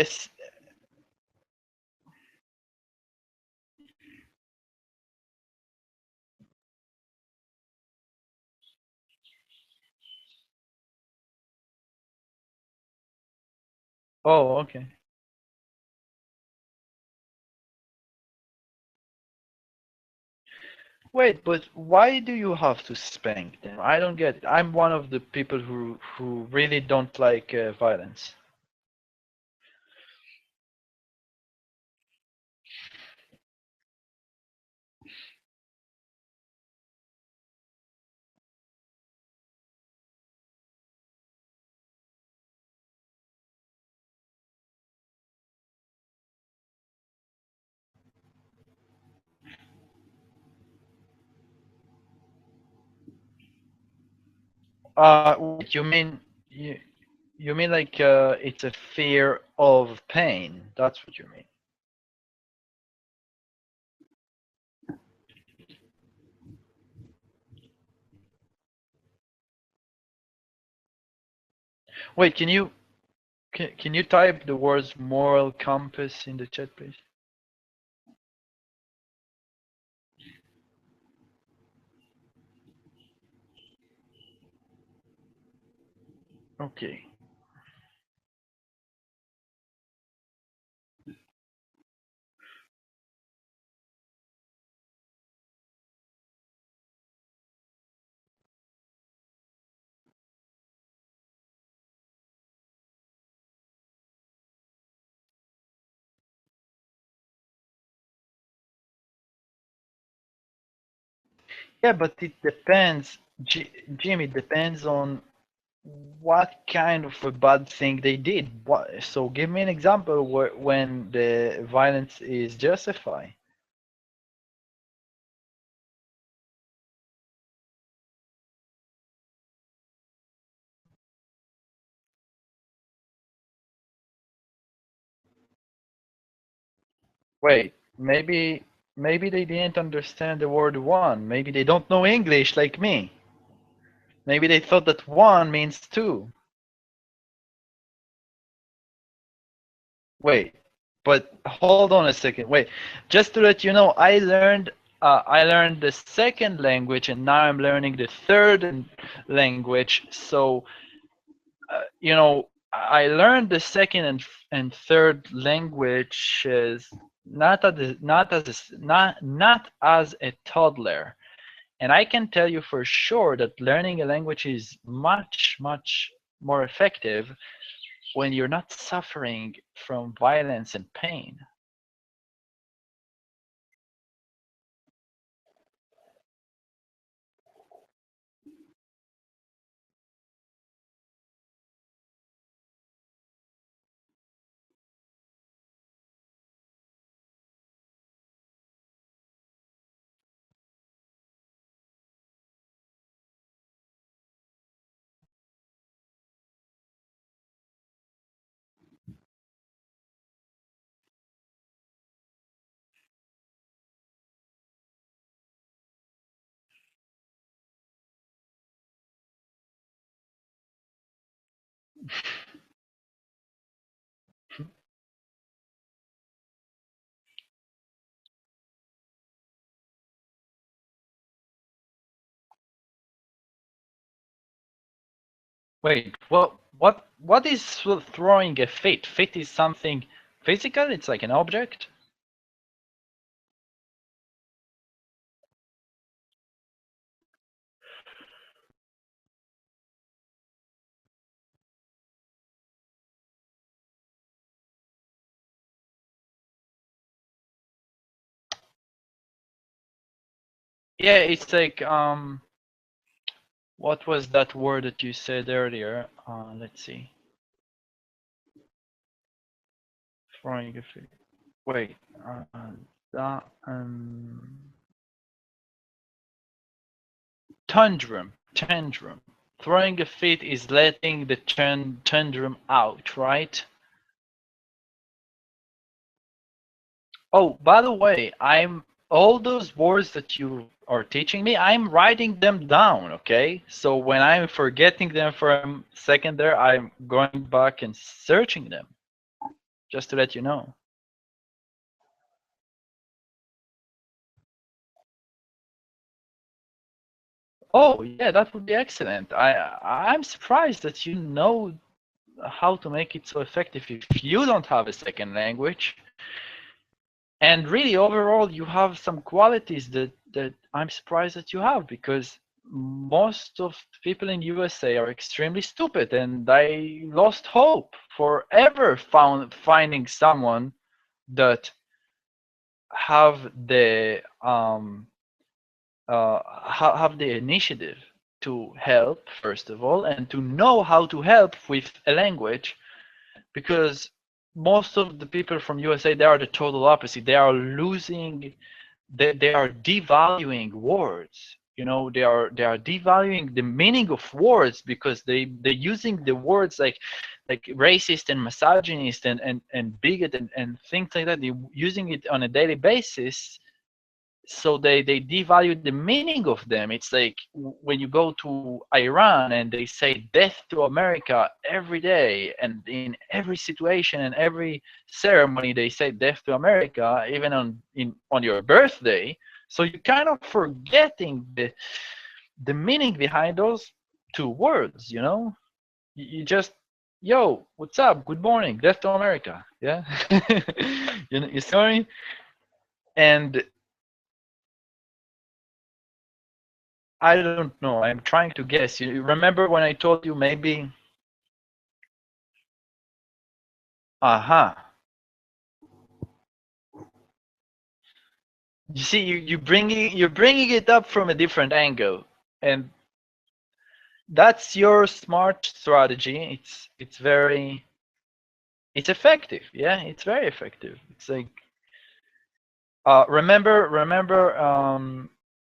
oh, okay. Wait, but why do you have to spank them? I don't get it. I'm one of the people who really don't like violence. Wait, you mean like it's a fear of pain? That's what you mean. Wait, can you type the words moral compass in the chat, please? Okay. Yeah, but it depends, Jim. It depends on what kind of a bad thing they did. What, so give me an example where when the violence is justified. Wait, maybe they didn't understand the word one. Maybe they don't know English like me. Maybe they thought that one means two. Wait, but hold on a second. Wait, just to let you know, I learned the second language, and now I'm learning the third language. So I learned the second and third languages not as a toddler. And I can tell you for sure that learning a language is much more effective when you're not suffering from violence and pain. Wait, what is throwing a fit? Fit is something physical? It's like an object? Yeah, it's like what was that word that you said earlier? Let's see. Throwing a fit. Wait, that tantrum. Throwing a fit is letting the tantrum out, right? Oh, by the way, I'm all those words that you are teaching me, I'm writing them down, okay? So when I'm forgetting them for a second there, I'm going back and searching them, just to let you know. Oh, yeah, that would be excellent. I'm surprised that you know how to make it so effective if you don't have a second language. And really, overall, you have some qualities that I'm surprised that you have, because most of the people in USA are extremely stupid, and I lost hope for ever finding someone that have the have the initiative to help, first of all, and to know how to help with a language, because most of the people from USA, they are the total opposite. They are losing, they are devaluing words. They are devaluing the meaning of words, because they're using the words like racist and misogynist and bigot and things like that. They're using it on a daily basis, so they devalue the meaning of them. It's like when you go to Iran and they say death to America every day, and in every situation and every ceremony they say death to America, even on your birthday. So you're kind of forgetting the meaning behind those two words. You just, yo, what's up? Good morning, death to America. Yeah, you see what I mean? And I don't know. I'm trying to guess. You remember when I told you maybe? Uh-huh. You see, you're bringing it up from a different angle, and that's your smart strategy. It's effective. Yeah, it's very effective. It's like remember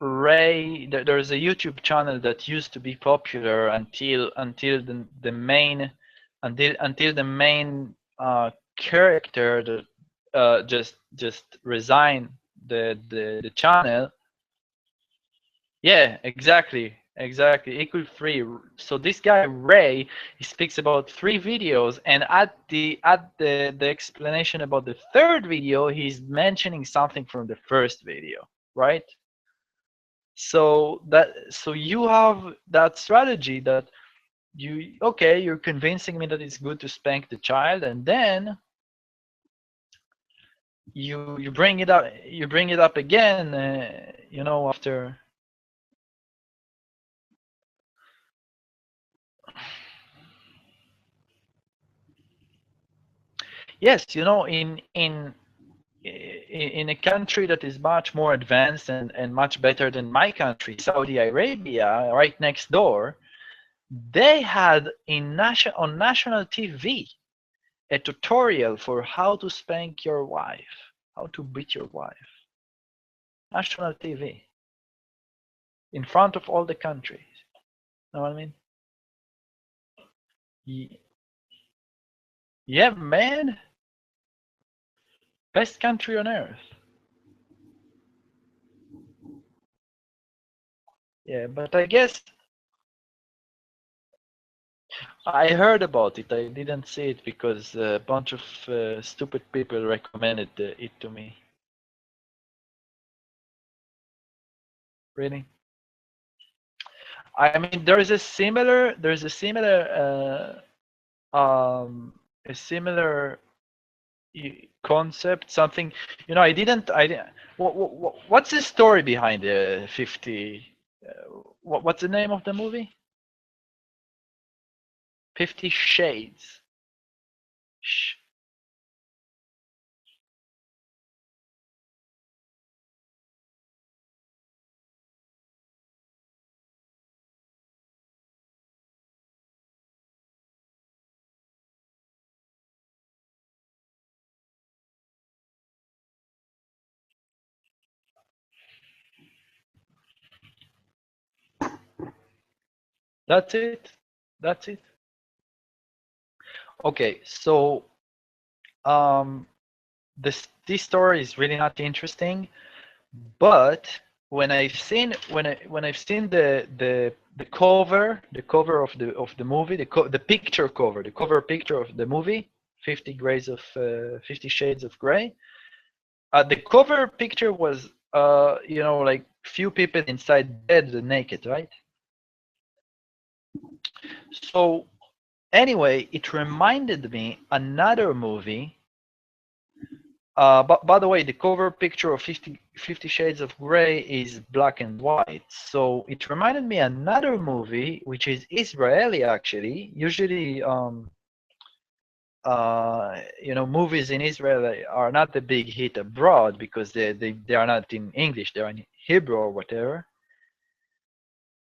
Ray. There's a YouTube channel that used to be popular until the main until the main character that just resigned the channel. Yeah, exactly. Equal free. So this guy Ray, he speaks about 3 videos, and at the explanation about the third video, he's mentioning something from the first video, right? So you have that strategy that you're convincing me that it's good to spank the child, and then you bring it up again, after. Yes, in a country that is much more advanced and much better than my country, Saudi Arabia, right next door, they had on national TV a tutorial for how to spank your wife, how to beat your wife. National TV, in front of all the countries. Know what I mean? Yeah, man. Best country on earth. Yeah, but I guess I heard about it. I didn't see it because a bunch of stupid people recommended it to me. Really? I mean, a similar concept. Something, I didn't. What's the story behind the 50? What's the name of the movie? 50 Shades. Sh- That's it. That's it. Okay, so um, this story is really not interesting, but when I've seen the cover of the movie, the picture cover, the cover picture of the movie, 50 Shades of Grey. The cover picture was like few people inside dead and naked, right? So anyway, it reminded me another movie. But by the way, the cover picture of 50 Shades of Grey is black and white. So it reminded me another movie, which is Israeli actually. Usually, movies in Israel are not a big hit abroad because they are not in English, they are in Hebrew or whatever.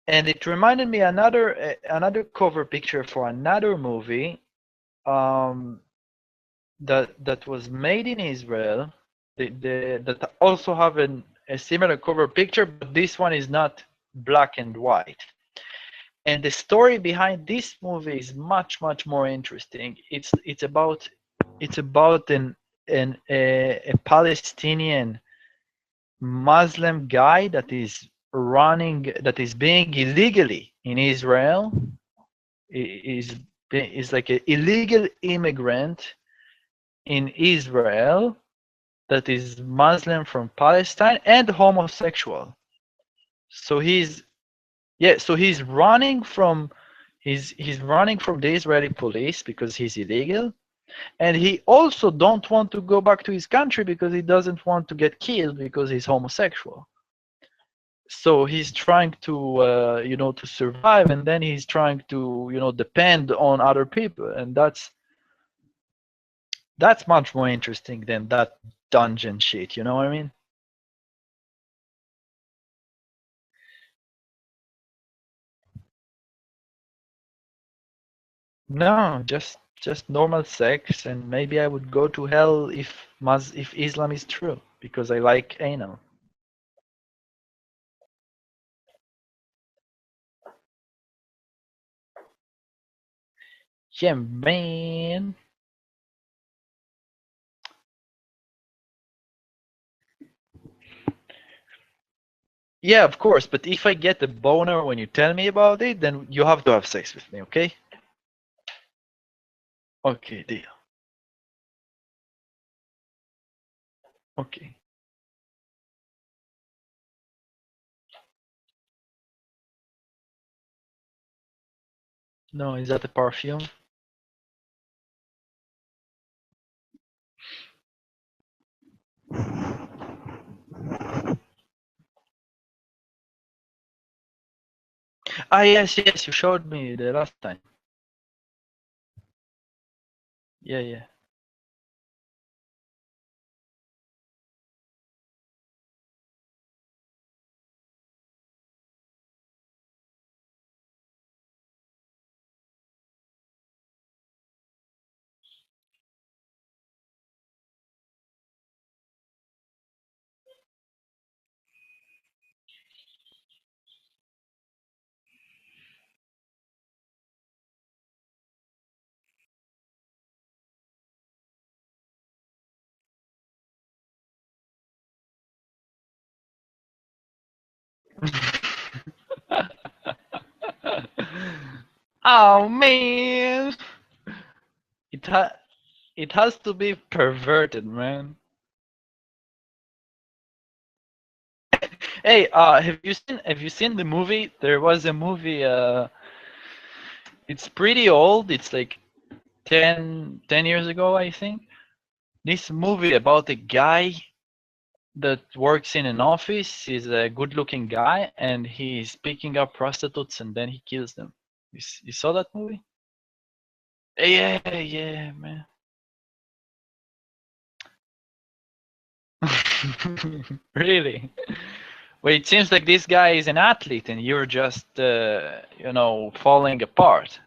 And it reminded me another cover picture for another movie um, that was made in Israel, that also have a similar cover picture, but this one is not black and white. And the story behind this movie is much more interesting. It's about a Palestinian Muslim guy that is being illegally in Israel. Is like an illegal immigrant in Israel that is Muslim from Palestine and homosexual. So he's running from He's running from the Israeli police because he's illegal, and he also don't want to go back to his country because he doesn't want to get killed because he's homosexual. So he's trying to to survive, and then he's trying to depend on other people, and that's much more interesting than that dungeon shit. You know what I mean? No, just normal sex, and maybe I would go to hell if Islam is true because I like anal. Yeah, man. Yeah, of course. But if I get a boner when you tell me about it, then you have to have sex with me, okay? Okay, deal. Okay. No, is that a perfume? Ah, yes, yes. You showed me the last time. Yeah, yeah. Oh man, it ha it has to be perverted, man. Hey, have you seen the movie? There was a movie. It's pretty old. It's like 10 years ago, I think. This movie about a guy that works in an office. He's a good-looking guy, and he's picking up prostitutes, and then he kills them. You saw that movie? Yeah, yeah, man. Really? Well, it seems like this guy is an athlete, and you're just, falling apart.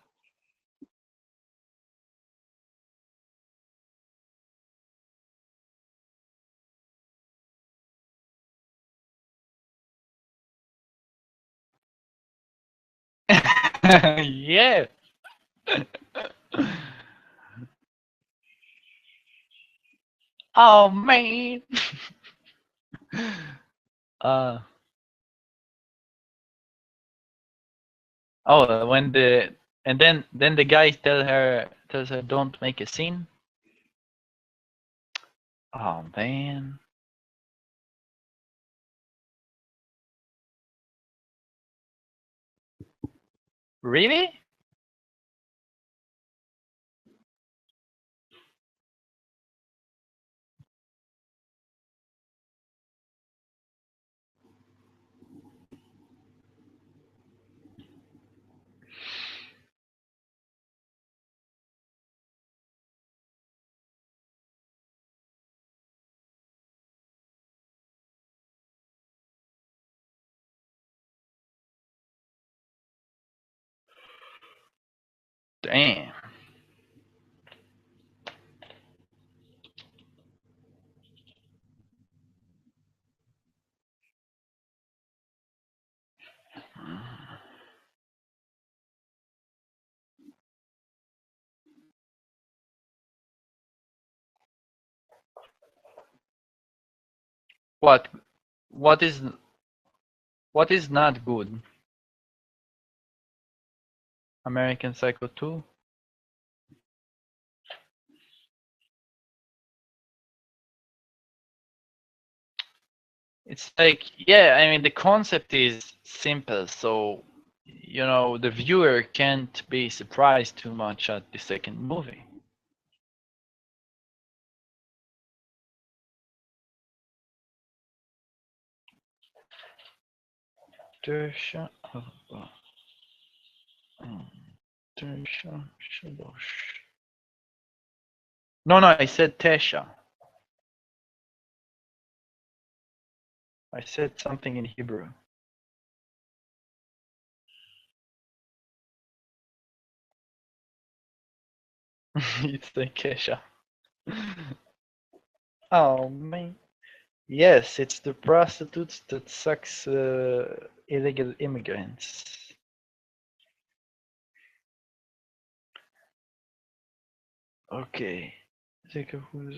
Yeah. Oh man. Uh, when the guy tells her don't make a scene. Oh man. Really? Damn. What what is what is not good? American Psycho 2? It's like, yeah, I mean the concept is simple, so the viewer can't be surprised too much at the second movie. Tesha, Tesha, Shadosh. No, no, I said Tesha. I said something in Hebrew. It's the Kesha. Oh man. Yes, it's the prostitutes that sucks illegal immigrants. Okay. Take a who's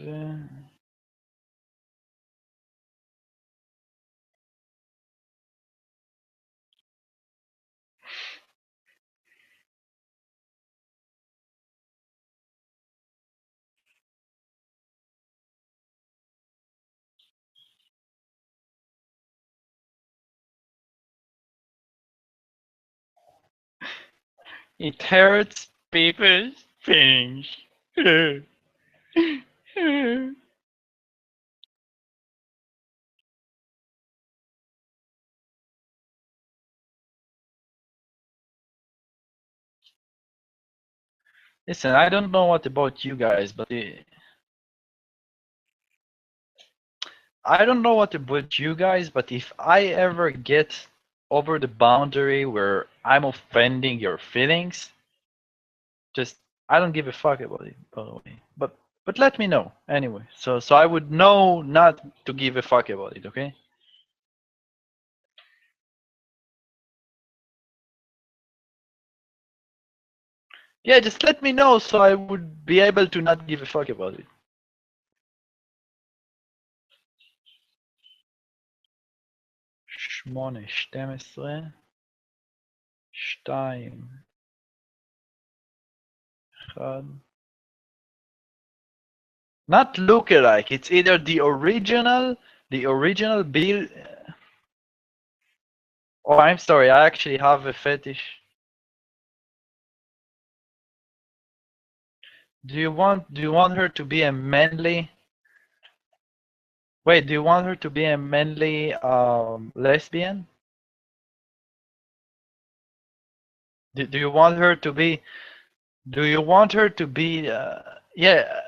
It hurts people's feelings. Listen, I don't know what about you guys, but I don't know what about you guys, but if I ever get over the boundary where I'm offending your feelings, just I don't give a fuck about it, by the way. But let me know anyway. So I would know not to give a fuck about it, okay? Yeah, just let me know so I would be able to not give a fuck about it. שמונה, 12, 2, 1. Not look-alike. It's either the original Bill. Oh, I'm sorry. I actually have a fetish. Do you want her to be a manly? Wait, do you want her to be a manly lesbian? Do you want her to be? Do you want her to be? Yeah.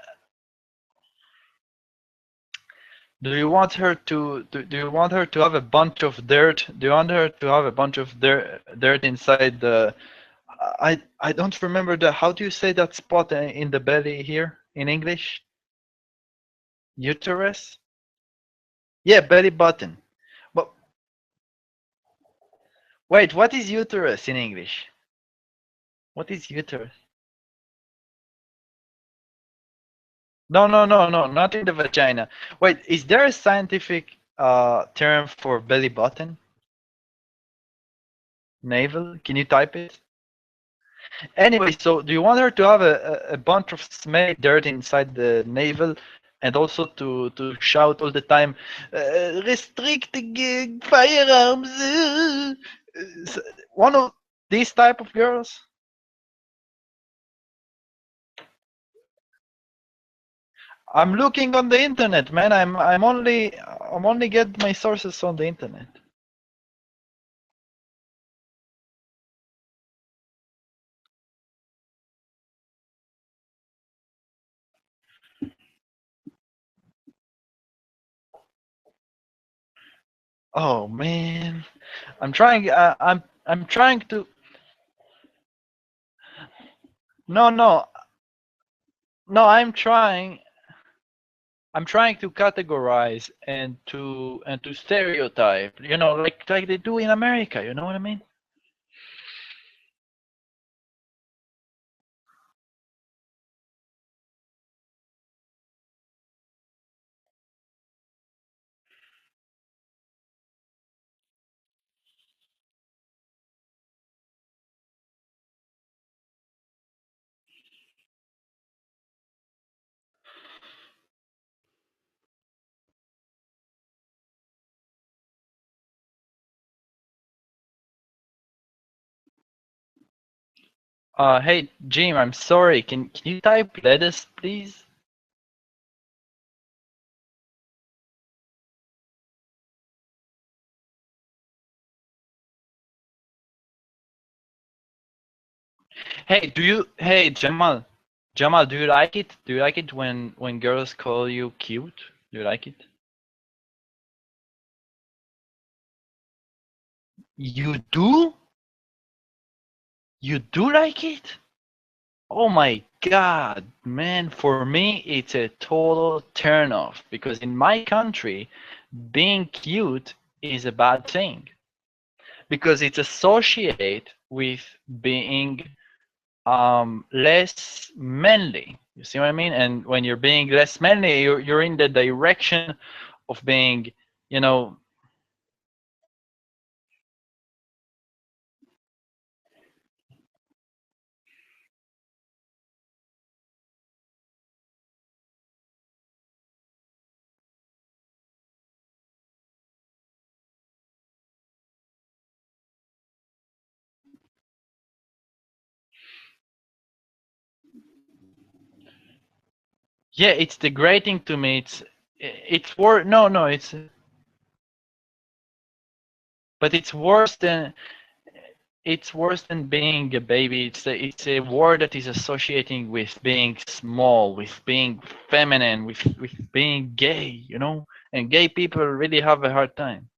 Do you want her to have a bunch of dirt? Do you want her to have a bunch of dirt inside the? I don't remember the. How do you say that spot in the belly here in English? Uterus? Yeah, belly button. But wait, what is uterus in English? What is uterus? No, no, no, no, not in the vagina. Wait, is there a scientific term for belly button? Navel? Can you type it? Anyway, so do you want her to have a bunch of smelly dirt inside the navel and also to shout all the time, restricting firearms? One of these type of girls? I'm looking on the internet, man. I'm only get my sources on the internet. Oh man, I'm trying. I'm trying to. No, no, no. I'm trying to categorize and to stereotype. Like they do in America. You know what I mean? Hey Jim, I'm sorry. Can you type lettuce, please? Hey Jamal, Jamal, do you like it? Do you like it when girls call you cute? Do you like it? You do? You do like it? Oh my God, man, for me it's a total turn off because in my country, being cute is a bad thing because it's associated with being less manly. You see what I mean? And when you're being less manly, you're in the direction of being, you know, yeah, it's degrading to me. It's worse. No, it's but it's worse than being a baby. It's a word that is associating with being small, with being feminine, with being gay, and gay people really have a hard time.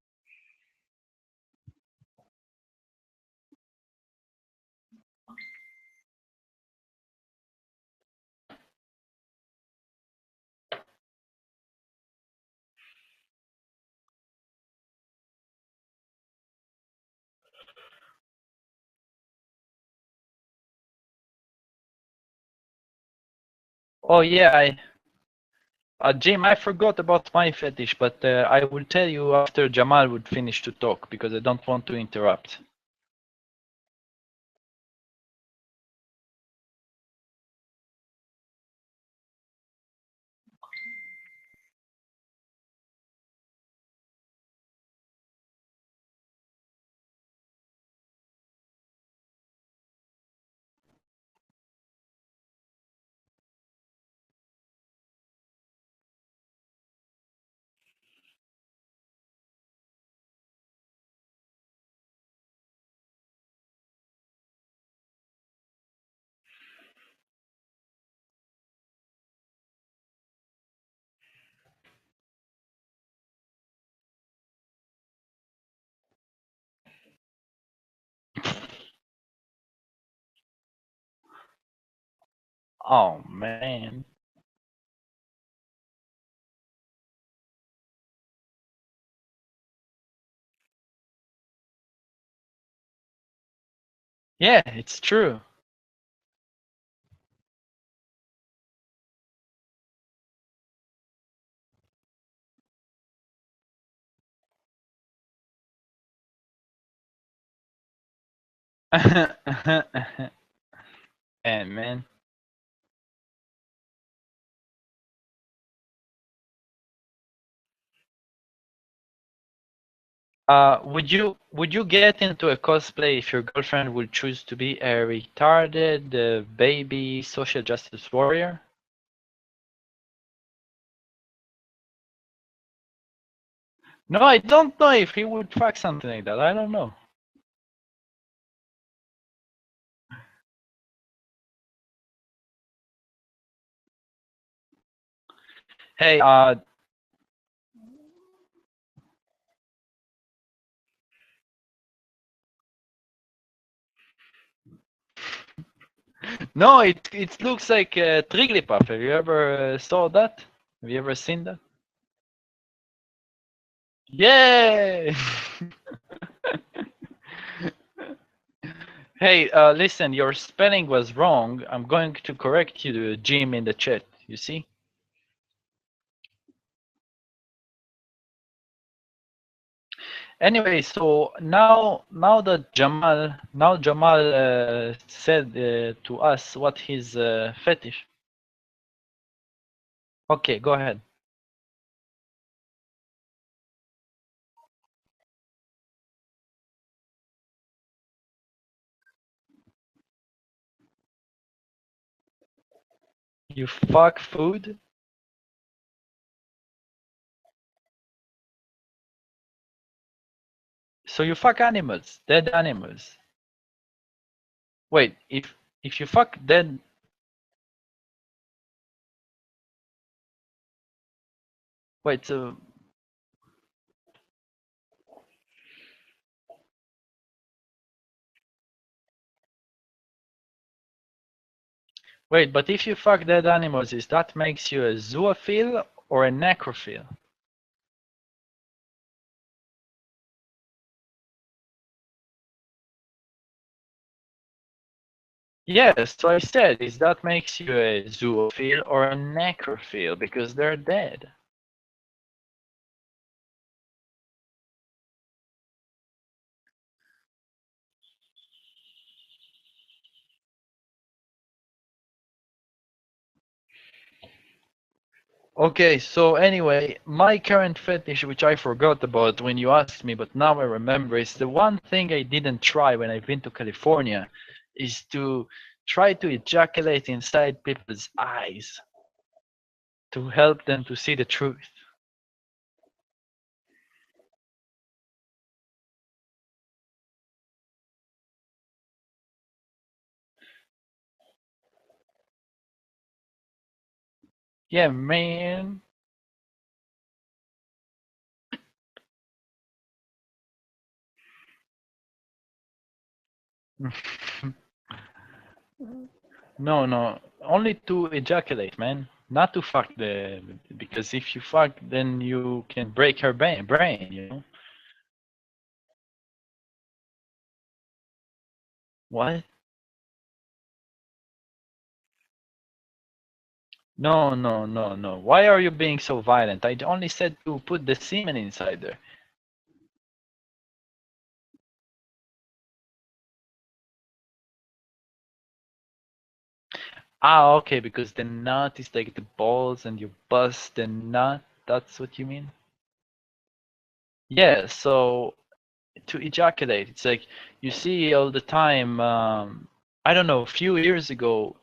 Oh yeah, Jim, I forgot about my fetish, but I will tell you after Jamal would finish to talk because I don't want to interrupt. Oh man. Yeah, it's true. And man, would you get into a cosplay if your girlfriend would choose to be a retarded baby social justice warrior? No, I don't know if he would fuck something like that. I don't know. Hey, no, it looks like Triglipuff. Have you ever saw that? Have you ever seen that? Yay! Hey, listen, your spelling was wrong. I'm going to correct you, Jim, in the chat. You see? Anyway, so now Jamal said to us what his fetish. Okay, go ahead. You fuck food? So you fuck animals, dead animals. Wait, if you fuck dead, wait, so wait, but if you fuck dead animals, is that makes you a zoophile or a necrophile? Yes, so I said, is that makes you a zoophile or a necrophile because they're dead? Okay, so anyway, my current fetish, which I forgot about when you asked me, but now I remember, is the one thing I didn't try when I've been to California, is to try to ejaculate inside people's eyes to help them to see the truth. Yeah, man. No, no, only to ejaculate, man. Not to fuck the, because if you fuck, then you can break her brain, you know? What? No, no, no, no. Why are you being so violent? I only said to put the semen inside there. Ah, okay, because the nut is like the balls and you bust the nut. That's what you mean? Yeah, so to ejaculate, it's like you see all the time. I don't know, a few years ago,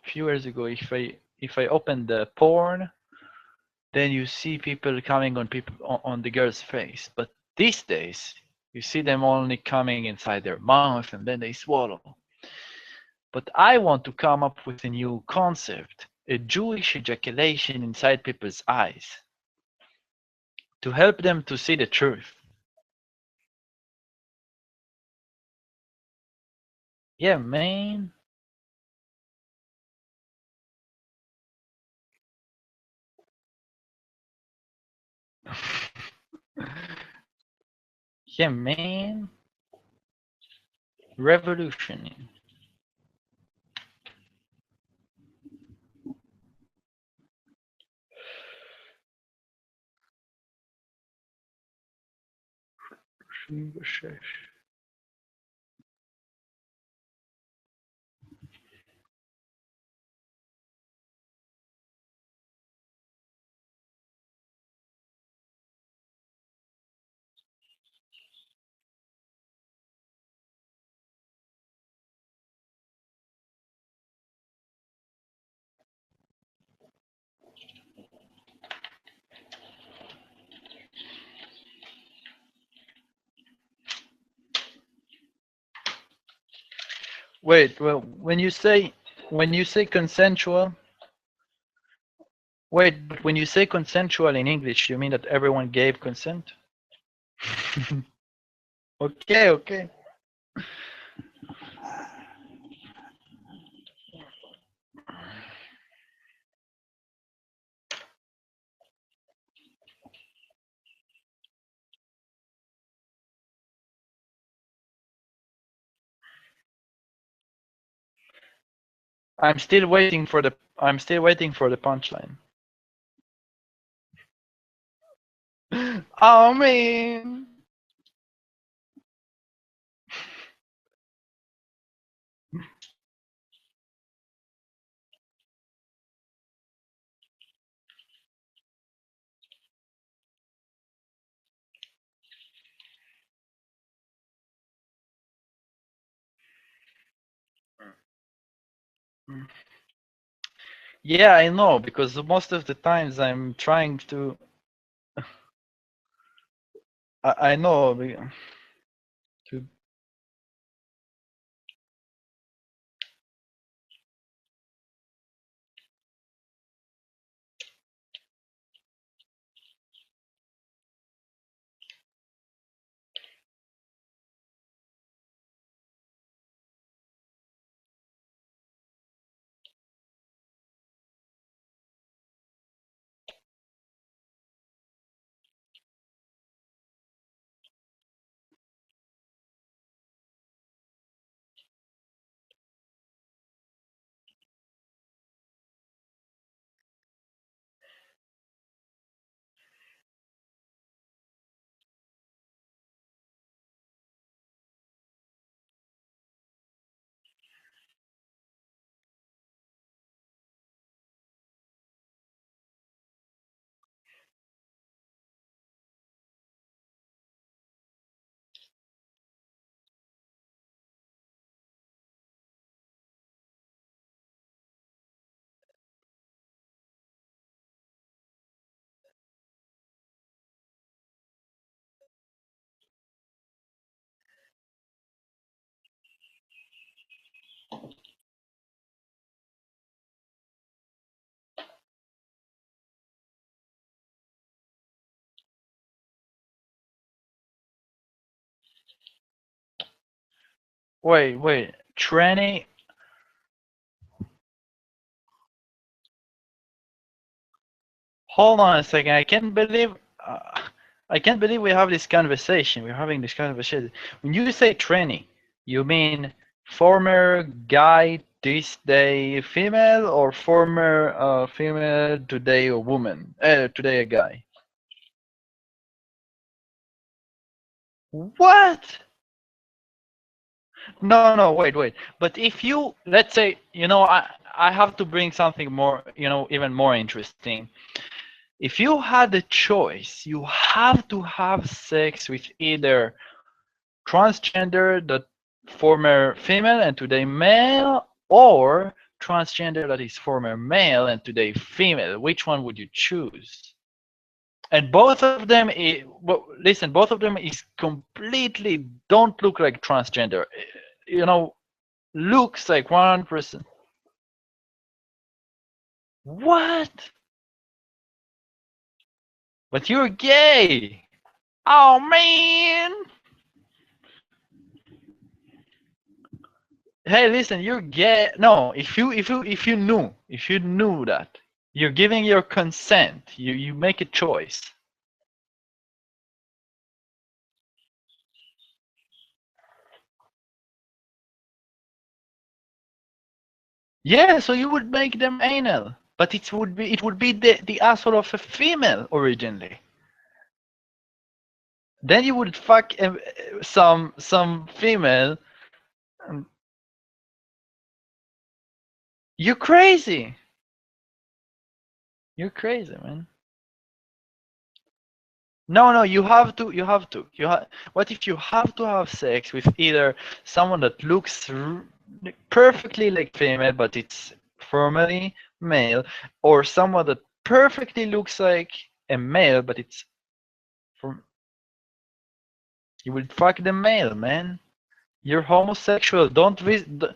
if I opened the porn, then you see people coming on people on the girl's face. But these days, you see them only coming inside their mouth and then they swallow. But I want to come up with a new concept, a Jewish ejaculation inside people's eyes, to help them to see the truth. Yeah, man. Yeah, man. Revolution. Wait, well, when you say consensual, wait, but when you say consensual in English, you mean that everyone gave consent? Okay, okay. I'm still waiting for the punchline. Oh man. Yeah, I know, because most of the times I'm trying to. I know. To, wait. Tranny. Hold on a second. I can't believe. I can't believe we have this conversation. We're having this conversation. When you say tranny, you mean former guy this day female, or former female today a woman? Today a guy. What? No, no, wait. But if you, let's say, I have to bring something more, even more interesting. If you had a choice, you have to have sex with either transgender, the former female and today male, or transgender that is former male and today female. Which one would you choose? And both of them, well, listen, both of them is completely don't look like transgender. You know, looks like 100%. What? But you're gay. Oh man. Hey, listen, you're gay. No, if you knew that, you're giving your consent. You make a choice. Yeah, so you would make them anal, but it would be the asshole of a female originally. Then you would fuck some female. You're crazy. You're crazy, man. No, no, you have to. You have to. What if you have to have sex with either someone that looks perfectly like female, but it's formally male, or someone that perfectly looks like a male, but it's from. You would fuck the male, man. You're homosexual. Don't visit.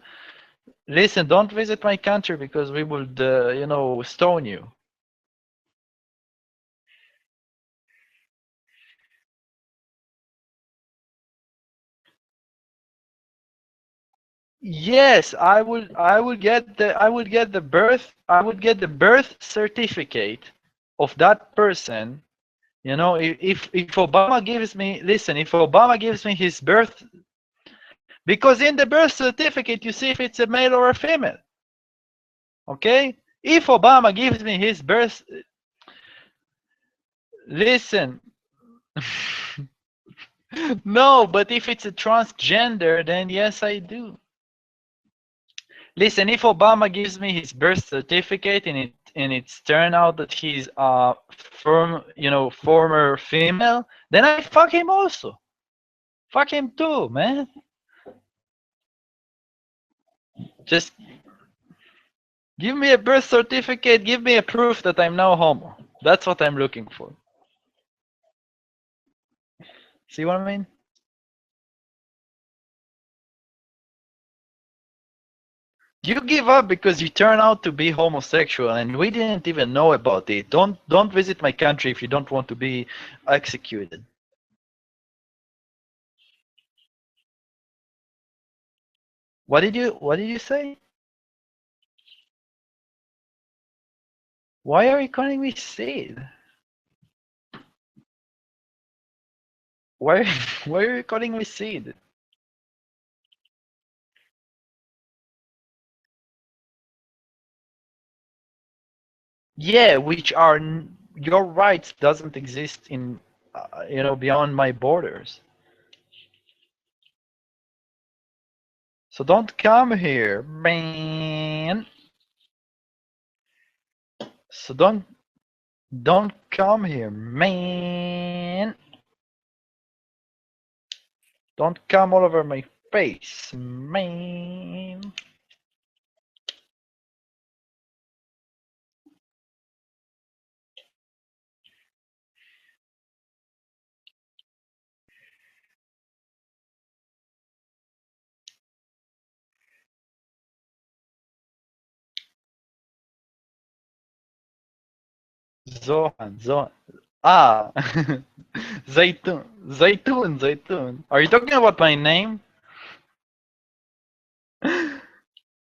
Listen, don't visit my country because we would, stone you. Yes, I would get the birth certificate of that person. If Obama gives me, listen, if Obama gives me his birth, because in the birth certificate you see if it's a male or a female. Okay? If Obama gives me his birth, listen. No, but if it's a transgender, then yes, I do. Listen, if Obama gives me his birth certificate and it's turned out that he's former female, then I fuck him also. Fuck him too, man. Just Give me a birth certificate. Give me a proof that I'm now homo. That's what I'm looking for. See what I mean? You give up because you turn out to be homosexual and we didn't even know about it. Don't visit my country if you don't want to be executed. What did you say? Why are you calling me Sid? Why why are you calling me Sid? Yeah, which are your rights doesn't exist in beyond my borders. So don't come here, man. So don't come here, man. Don't come all over my face, man. Zohan. Ah, Zaytun. Are you talking about my name?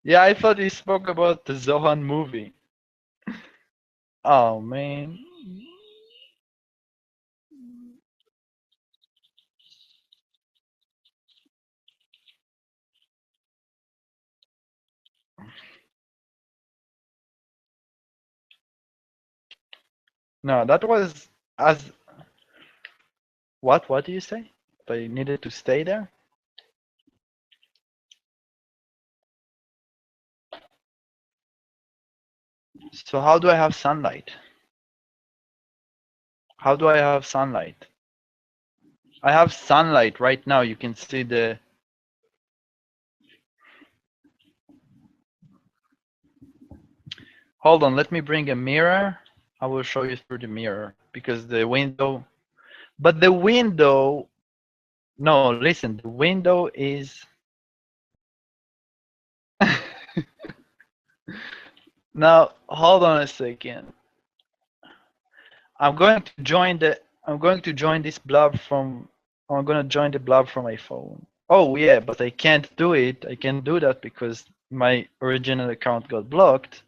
Yeah, I thought you spoke about the Zohan movie. Oh man. No, that was as what? What do you say? I needed to stay there. So how do I have sunlight? How do I have sunlight? I have sunlight right now. You can see the. Hold on, let me bring a mirror. I will show you through the mirror because the window. But the window. No, listen. The window is. Now hold on a second. I'm going to join the. I'm going to join this blob from. I'm going to join the blob from my phone. Oh yeah, but I can't do it. I can't do that because my original account got blocked.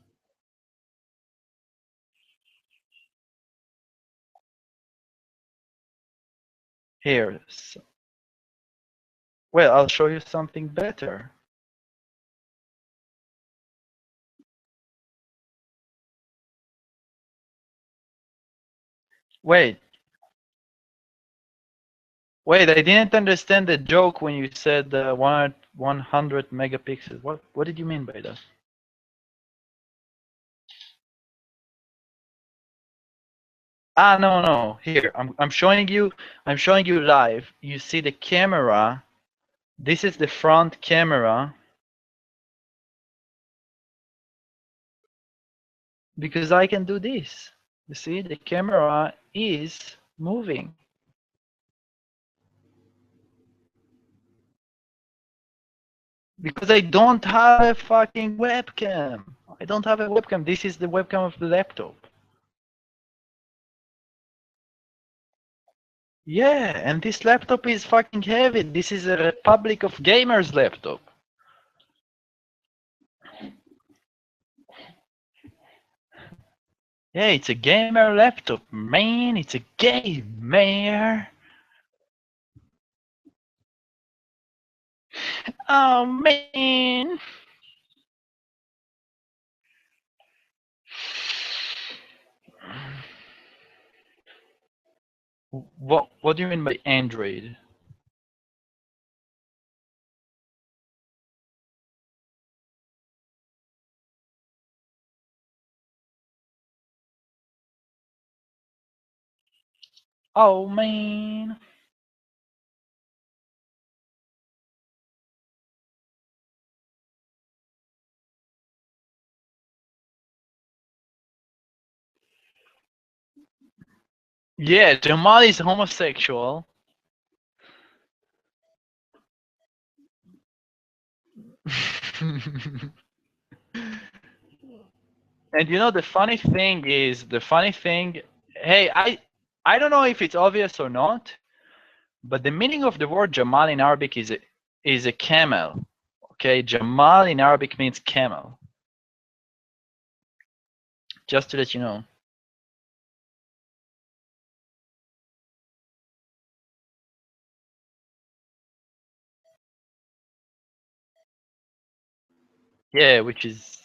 Here. So, well, I'll show you something better. Wait, wait, I didn't understand the joke when you said 100 megapixels. What did you mean by that? Ah, no, no. Here, I'm showing you live. You see the camera. This is the front camera because I can do this. You see, the camera is moving. Because I don't have a fucking webcam. I don't have a webcam. This is the webcam of the laptop. Yeah, and this laptop is fucking heavy. This is a Republic of Gamers laptop. Yeah, it's a gamer laptop, man. It's a gamer. Oh, man. What do you mean by Android? Oh, man. Yeah, Jamal is homosexual. And you know the funny thing, hey, I don't know if it's obvious or not, but the meaning of the word Jamal in Arabic is a camel. Okay, Jamal in Arabic means camel. Just to let you know. Yeah, which is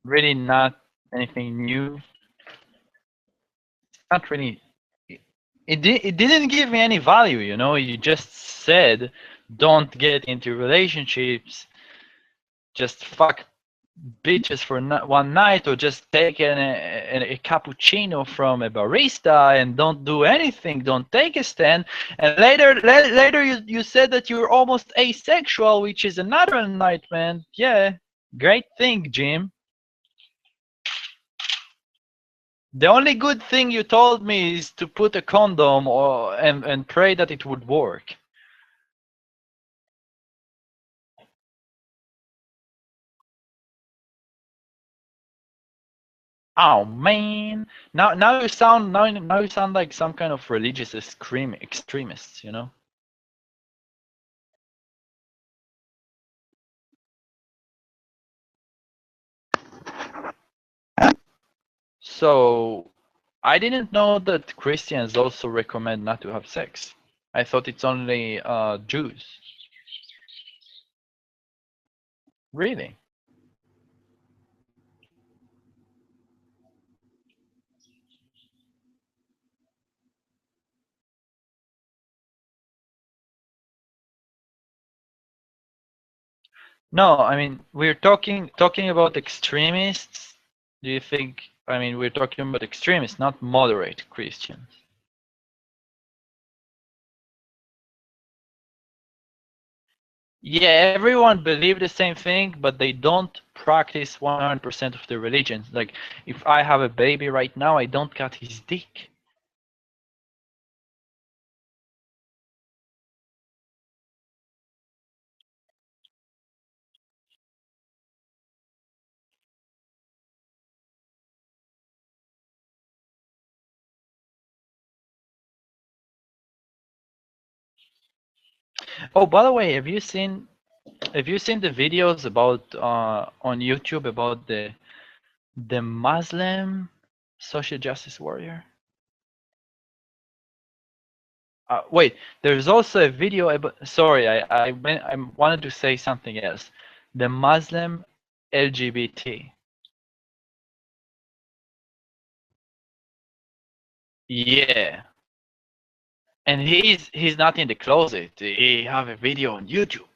really not anything new. Not really. It didn't give me any value, you know. You just said don't get into relationships, just fuck bitches for one night, or just take a cappuccino from a barista and don't do anything, don't take a stand. And later you said that you're almost asexual, which is another enlightenment. Yeah, great thing, Jim. The only good thing you told me is to put a condom and pray that it would work. Oh man! Now you sound like some kind of religious extremist, you know. So I didn't know that Christians also recommend not to have sex. I thought it's only Jews. Really? No, I mean we're talking about extremists. Do you think? I mean we're talking about extremists, not moderate Christians. Yeah, everyone believe the same thing, but they don't practice 100% of the religions. Like, if I have a baby right now, I don't cut his dick. Oh, by the way, have you seen the videos about on YouTube about the Muslim social justice warrior? Wait, there's also a video about. Sorry, I wanted to say something else. The Muslim LGBT. Yeah. And he's not in the closet. He have a video on YouTube.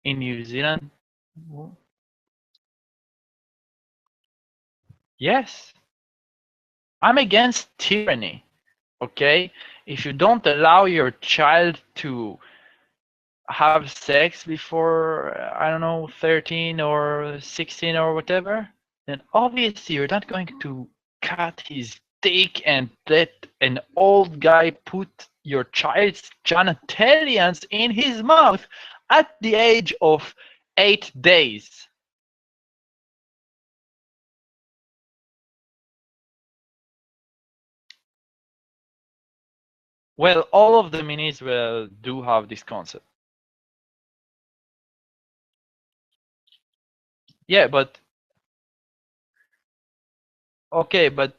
In New Zealand. Yes, I'm against tyranny. Okay, if you don't allow your child to have sex before I don't know 13 or 16 or whatever, then obviously you're not going to cut his dick and let an old guy put your child's genitalians in his mouth at the age of 8 days. Well, all of them in Israel do have this concept. Yeah, but okay, but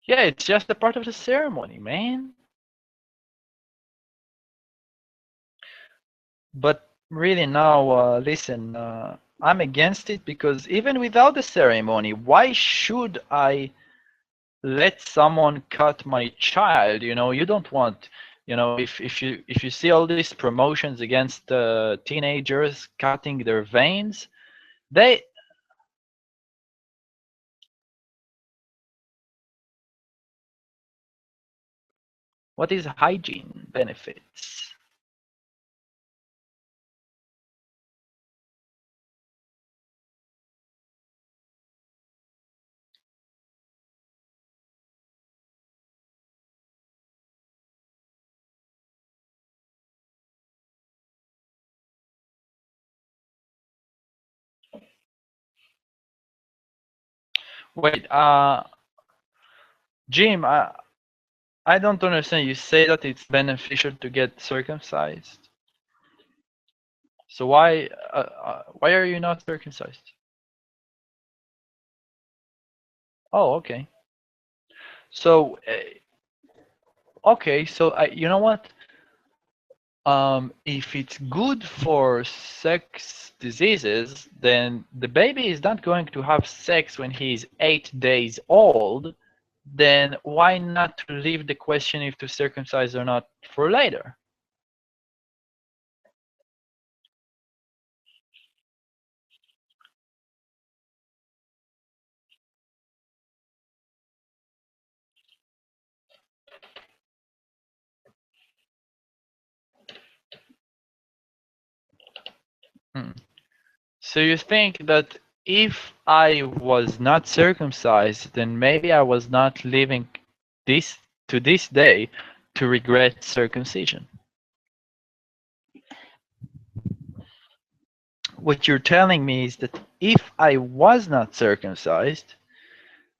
yeah, it's just a part of the ceremony, man. But really now, listen, I'm against it because even without the ceremony, why should I let someone cut my child? You know, you don't want, If you see all these promotions against teenagers cutting their veins, they what is hygiene benefits? Wait, Jim, I don't understand. You say that it's beneficial to get circumcised. So why are you not circumcised? Oh, okay. So okay, so you know what? If it's good for sex diseases, then the baby is not going to have sex when he's 8 days old. Then why not to leave the question if to circumcise or not for later? Hmm. So you think that if I was not circumcised, then maybe I was not living this to this day to regret circumcision. What you're telling me is that if I was not circumcised,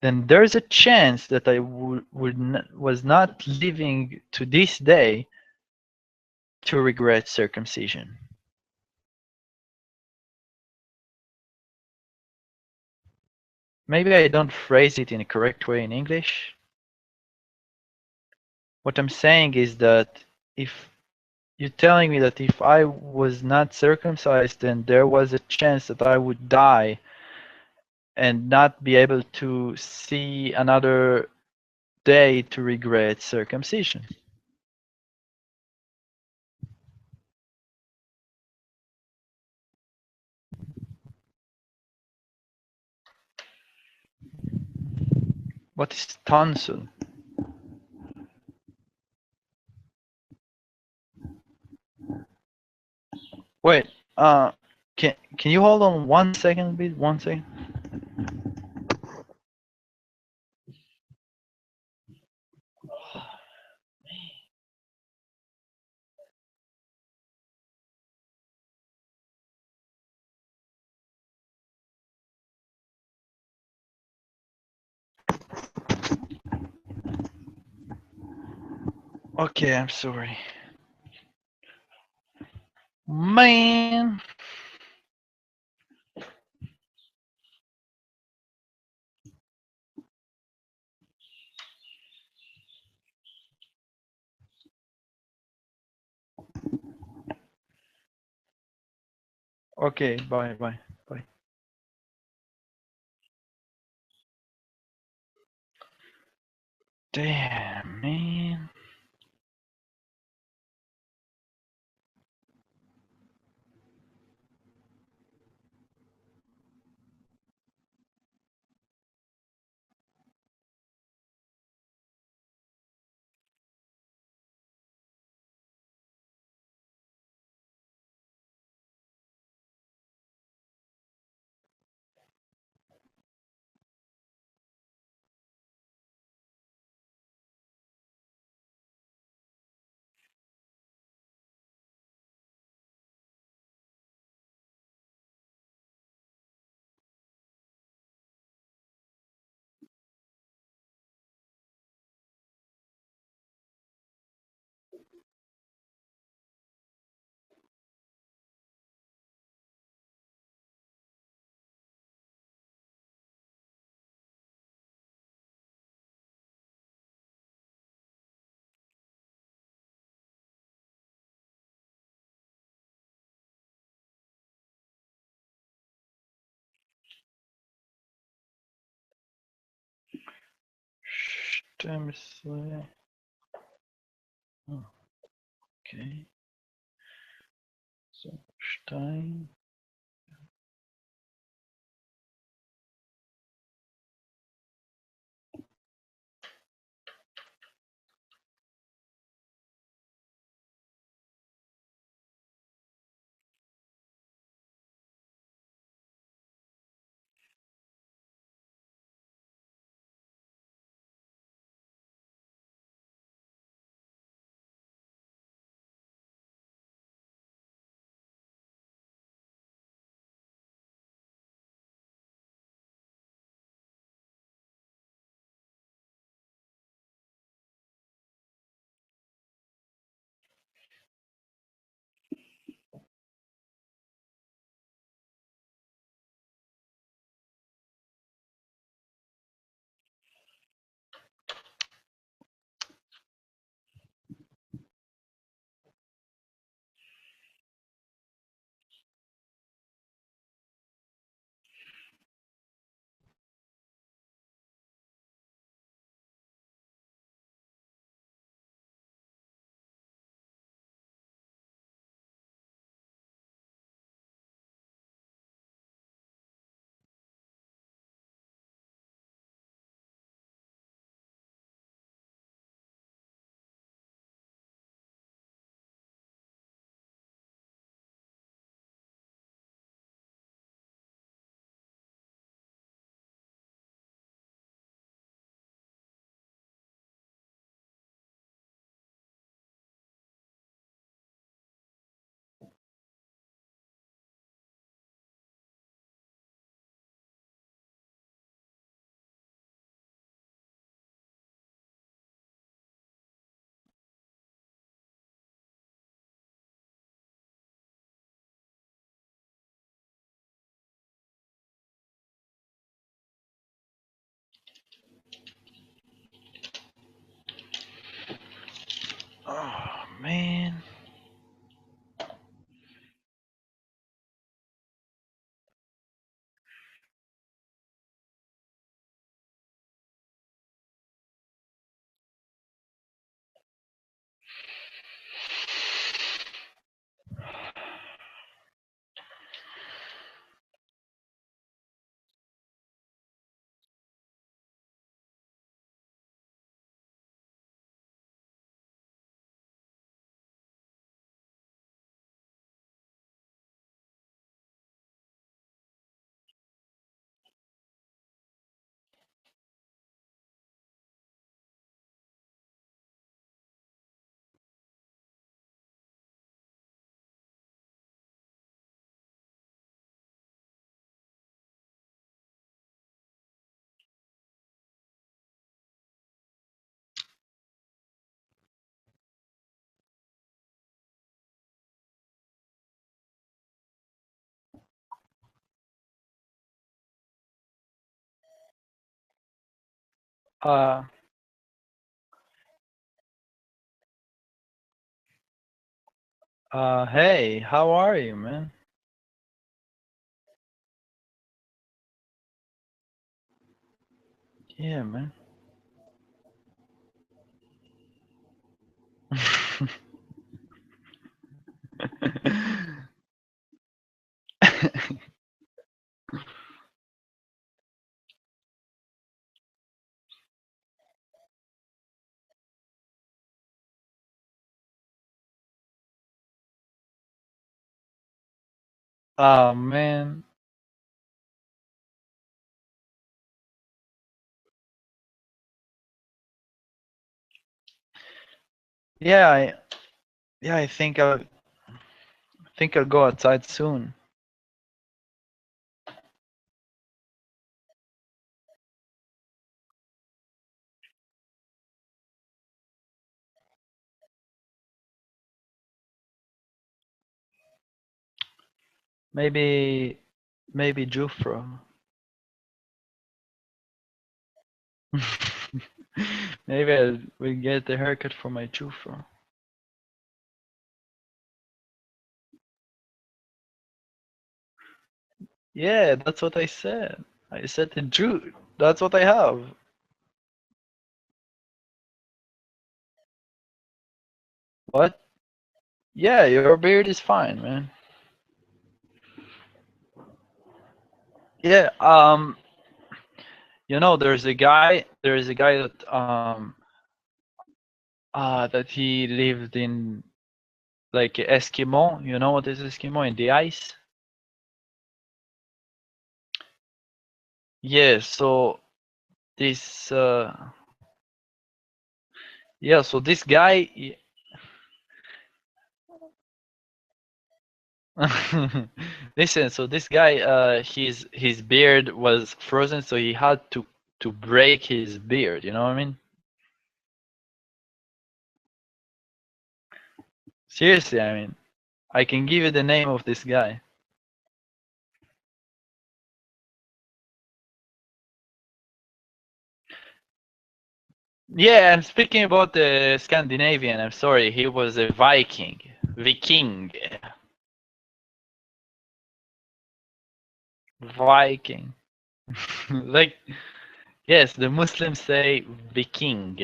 then there's a chance that I was not living to this day to regret circumcision. Maybe I don't phrase it in a correct way in English. What I'm saying is that if you're telling me that if I was not circumcised, then there was a chance that I would die and not be able to see another day to regret circumcision. What is tonsil? Wait, can you hold on 1 second, please? 1 second. Okay, I'm sorry. Man. Okay, bye, bye, bye. Damn, man. Stemsle. Okay. So, Stein. Oh man. Uh hey, how are you, man? Yeah, man. Oh man. Yeah, I think I'll go outside soon. Maybe Jufro. Maybe I will get the haircut for my Jufro. Yeah, that's what I said. I said the Jew. That's what I have. What? Yeah, your beard is fine, man. Yeah. There's a guy that he lived in like Eskimo. You know what is Eskimo in the ice? Yeah. So this yeah. So this guy. Listen. So this guy, his beard was frozen, so he had to break his beard. You know what I mean? Seriously, I mean, I can give you the name of this guy. Yeah, I'm speaking about the Scandinavian. I'm sorry, he was a Viking. Viking. Viking. Like, yes, the Muslims say Viking.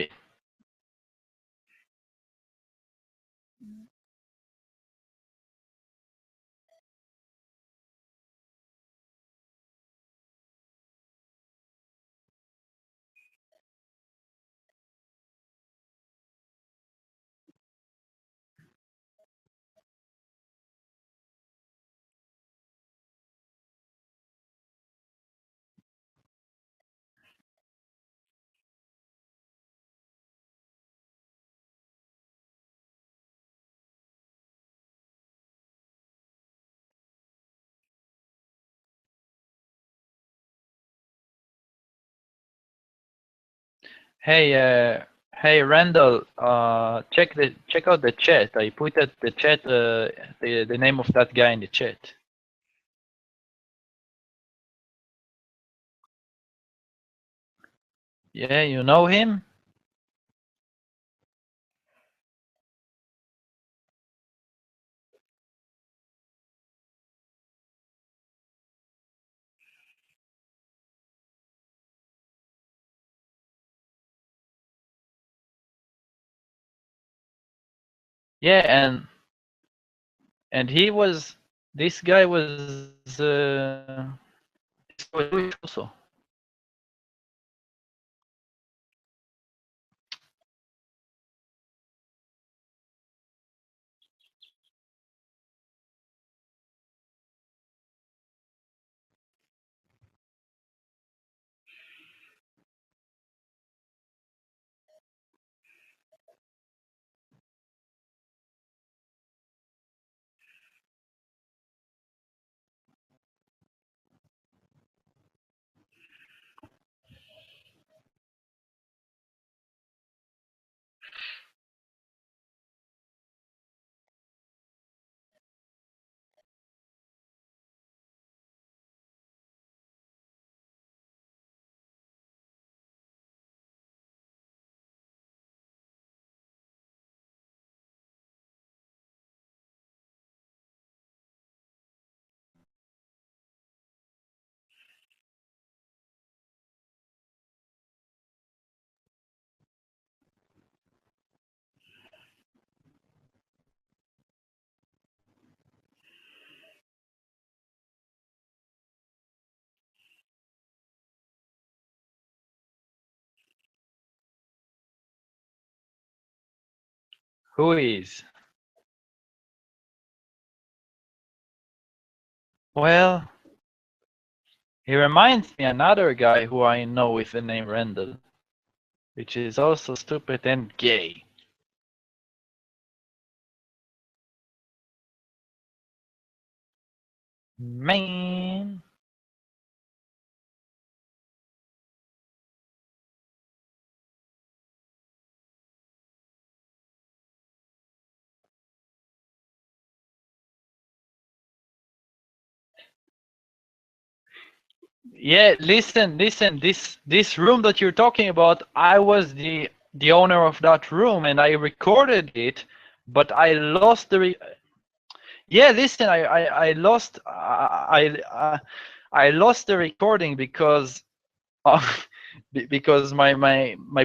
Hey, hey, Randall. Check out the chat. I put at the chat the name of that guy in the chat. Yeah, you know him? Yeah, and he was this guy was Jewish also. Who is? Well, he reminds me another guy who I know with the name Randall, which is also stupid and gay. Man. Yeah, listen. This room that you're talking about, I was the owner of that room, and I recorded it, but I lost the. Yeah, listen, I lost I lost the recording because uh, because my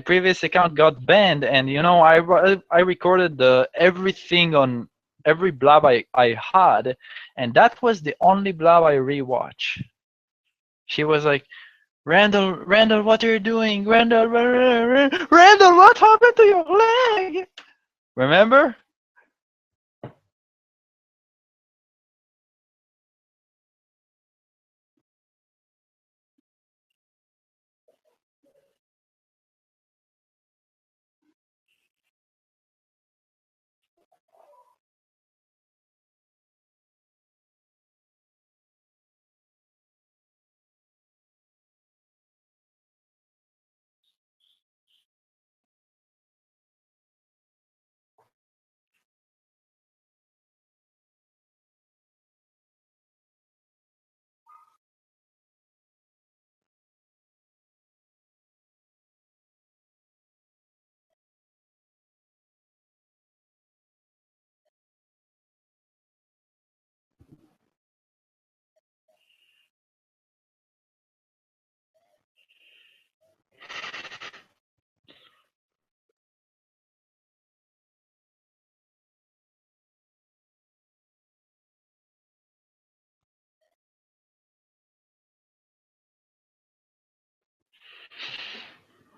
previous account got banned, and I recorded the everything on every blob I had, and that was the only blob I rewatch. She was like, Randall, what are you doing? Randall, what happened to your leg? Remember?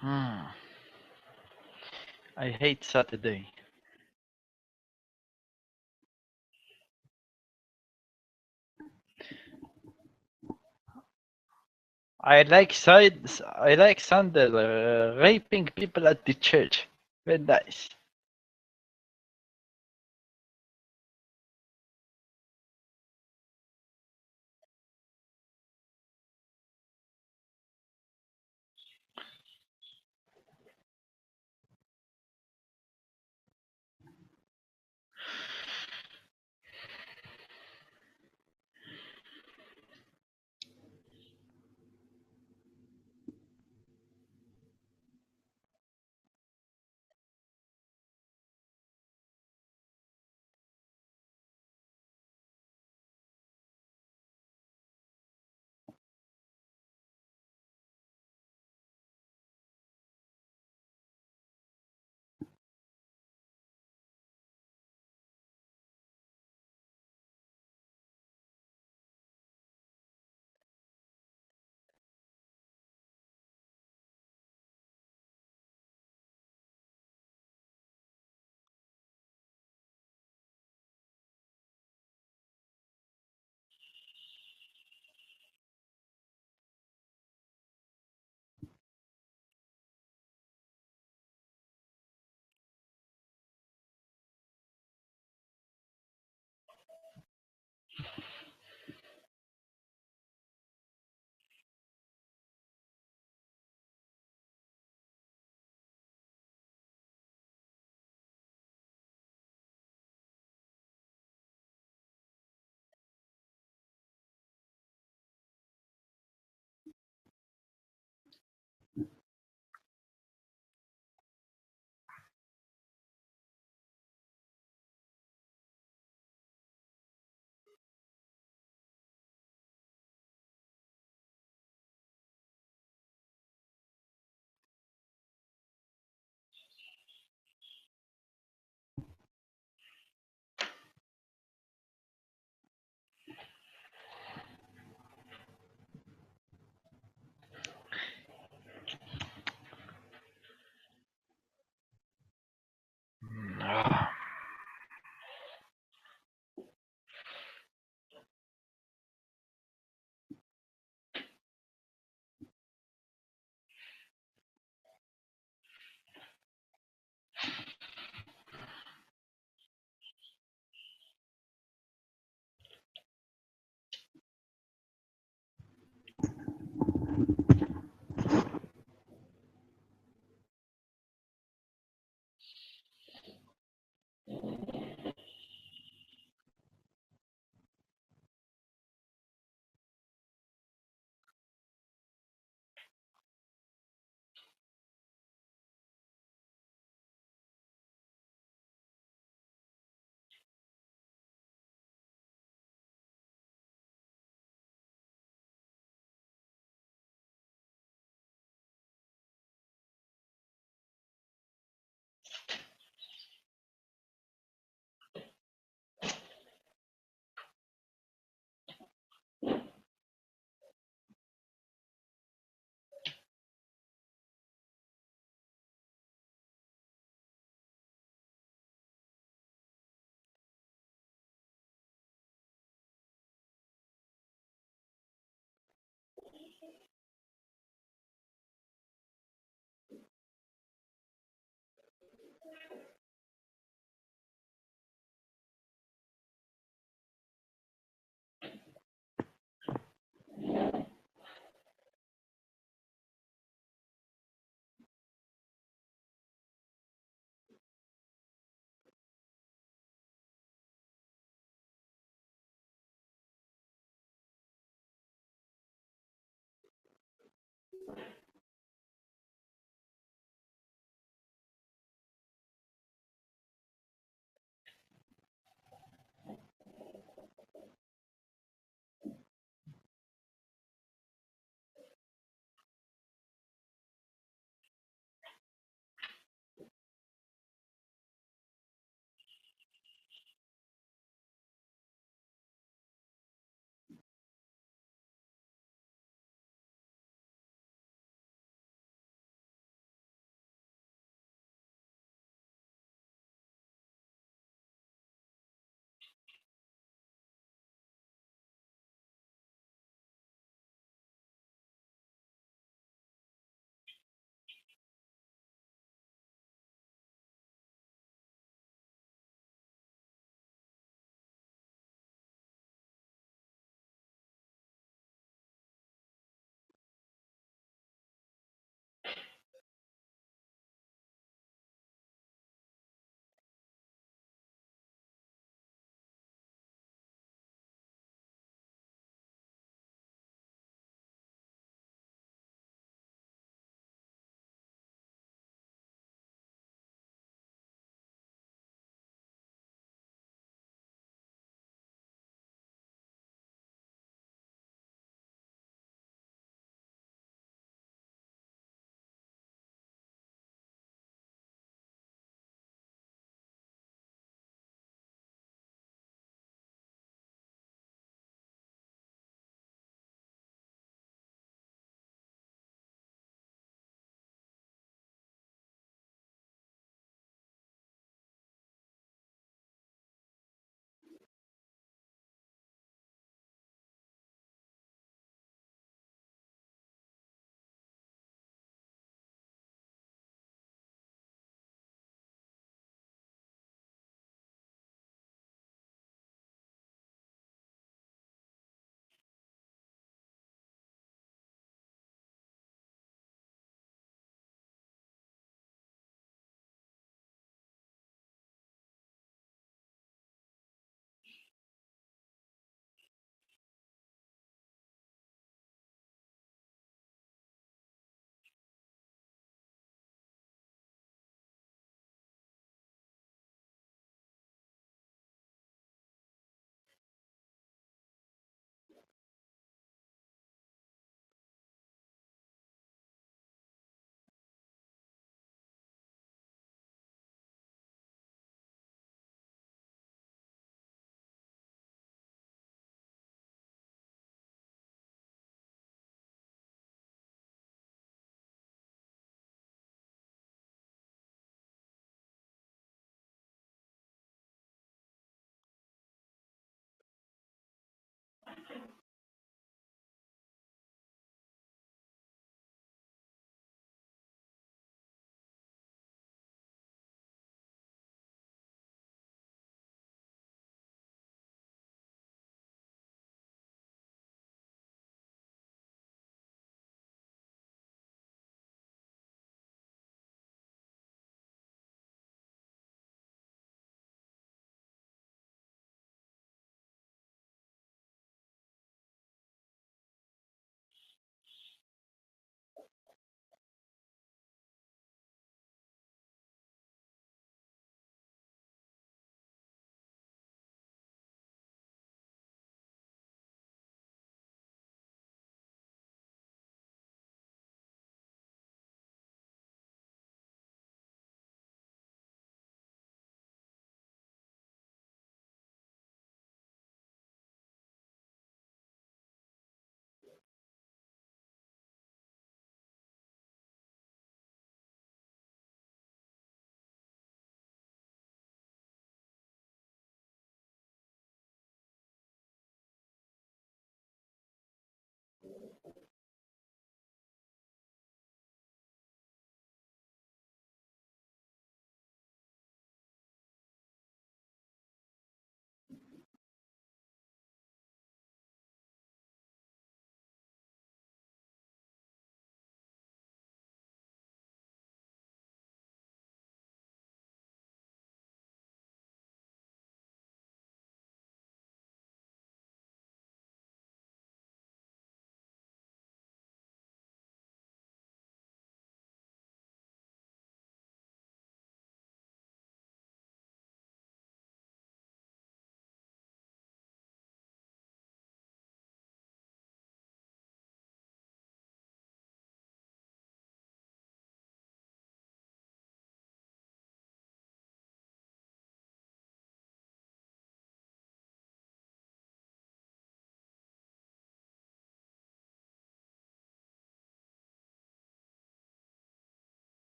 Hmm. I hate Saturday. I like Sandel raping people at the church. Very nice.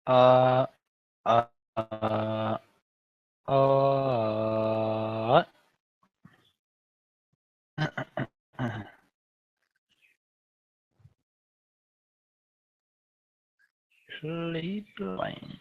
uh, uh, uh, Cleveland.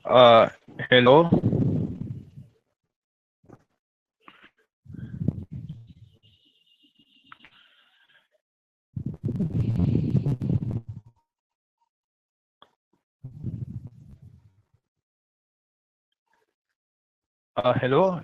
Uh, Hello. Hello.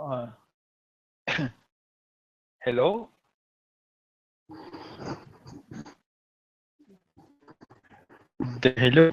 Uh, hello? Hello? Hello? Hello?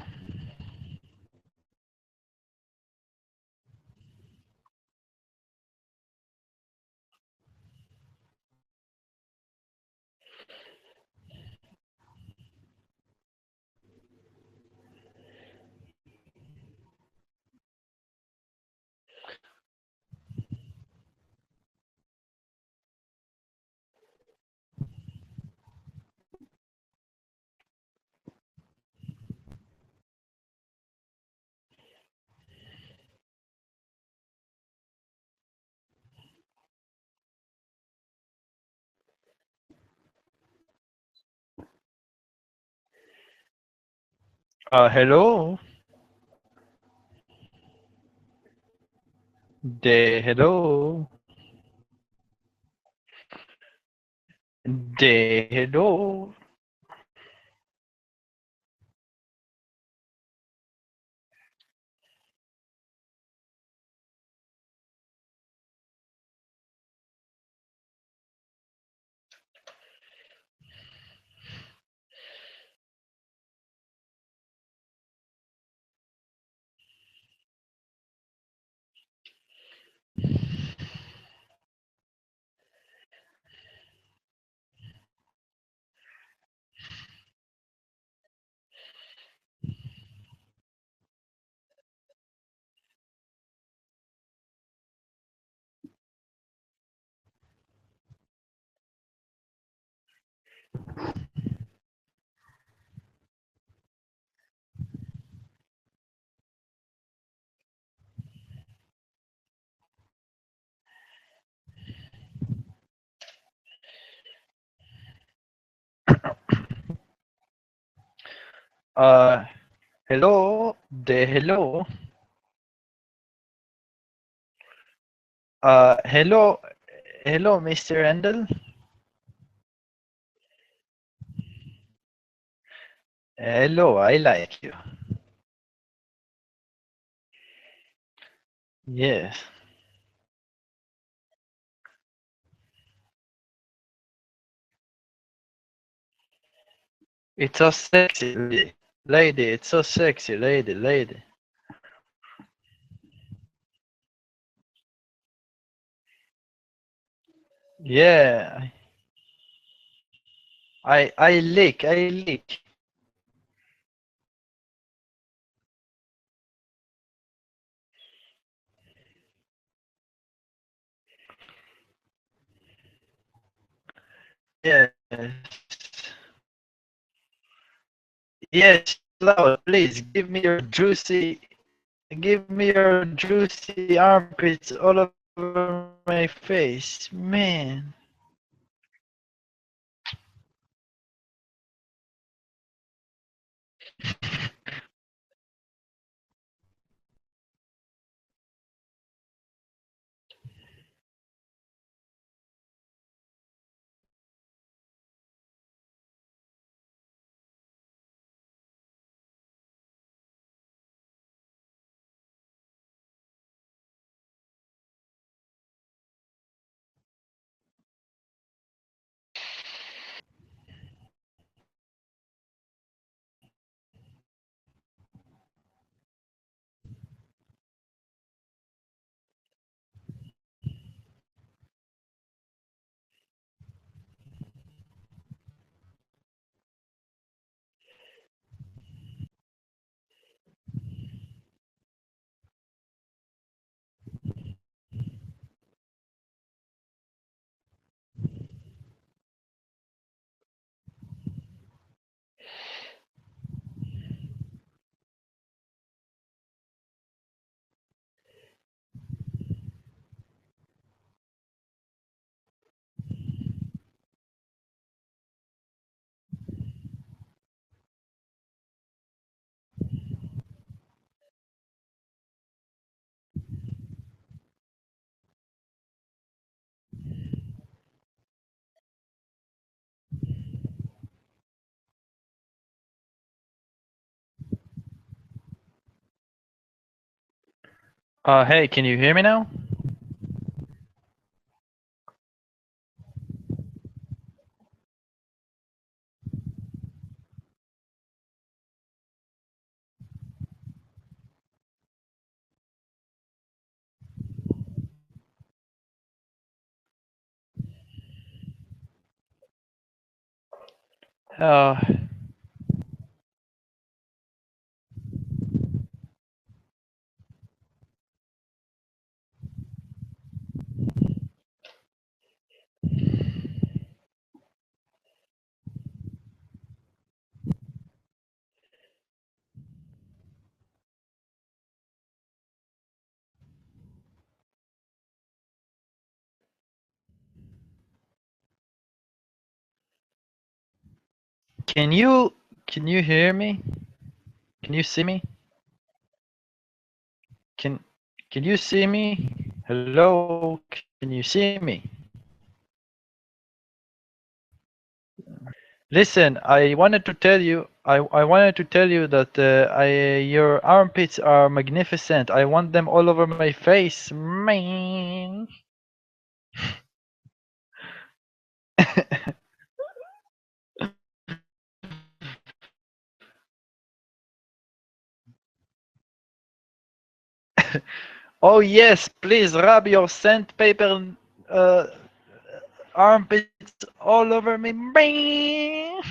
Hello? Uh, hello? Hello? Hello? Hello, Mr. Endel? Hello, I like you. Yes. It's so sexy, lady. Lady, it's so sexy, lady. Yeah, I lick. Yes, yes, loud, please. Give me your juicy armpits all over my face, man. Hey, can you hear me now? Uh, can you hear me? Can you see me? Can can you see me? Hello, can you see me? Listen, I wanted to tell you that your armpits are magnificent. I want them all over my face. Man. Oh yes, please rub your sandpaper uh, armpits all over me. Man.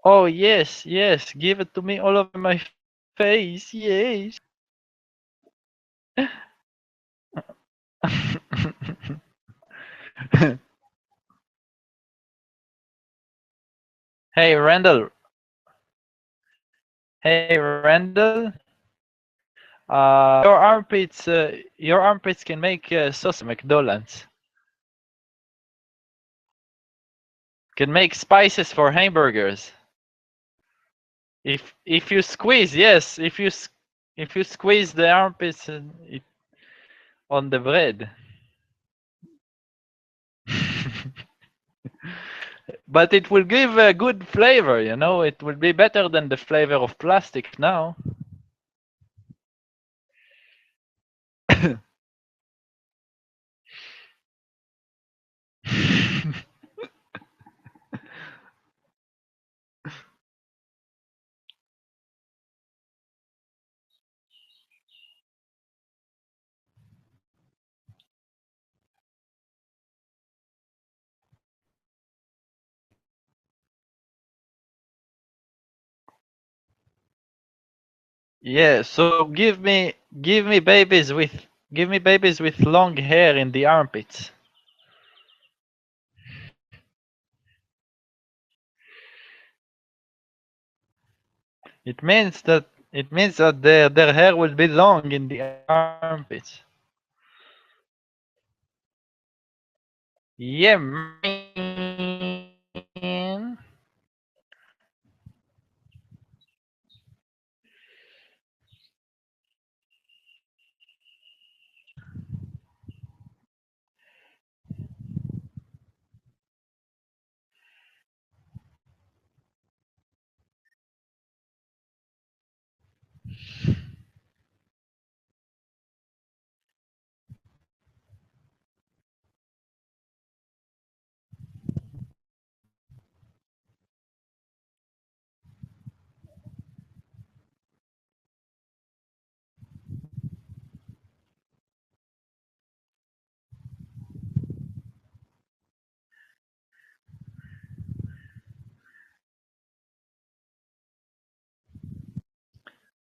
Oh yes, yes, give it to me all over my face. Yes. Hey Randall, hey Randall. Your armpits can make sauce at McDonald's. Can make spices for hamburgers. If you squeeze, yes, if you squeeze the armpits on the bread. But it will give a good flavor, you know. It will be better than the flavor of plastic now. Yeah, so give me babies with long hair in the armpits. It means that their hair will be long in the armpits. Yeah, man.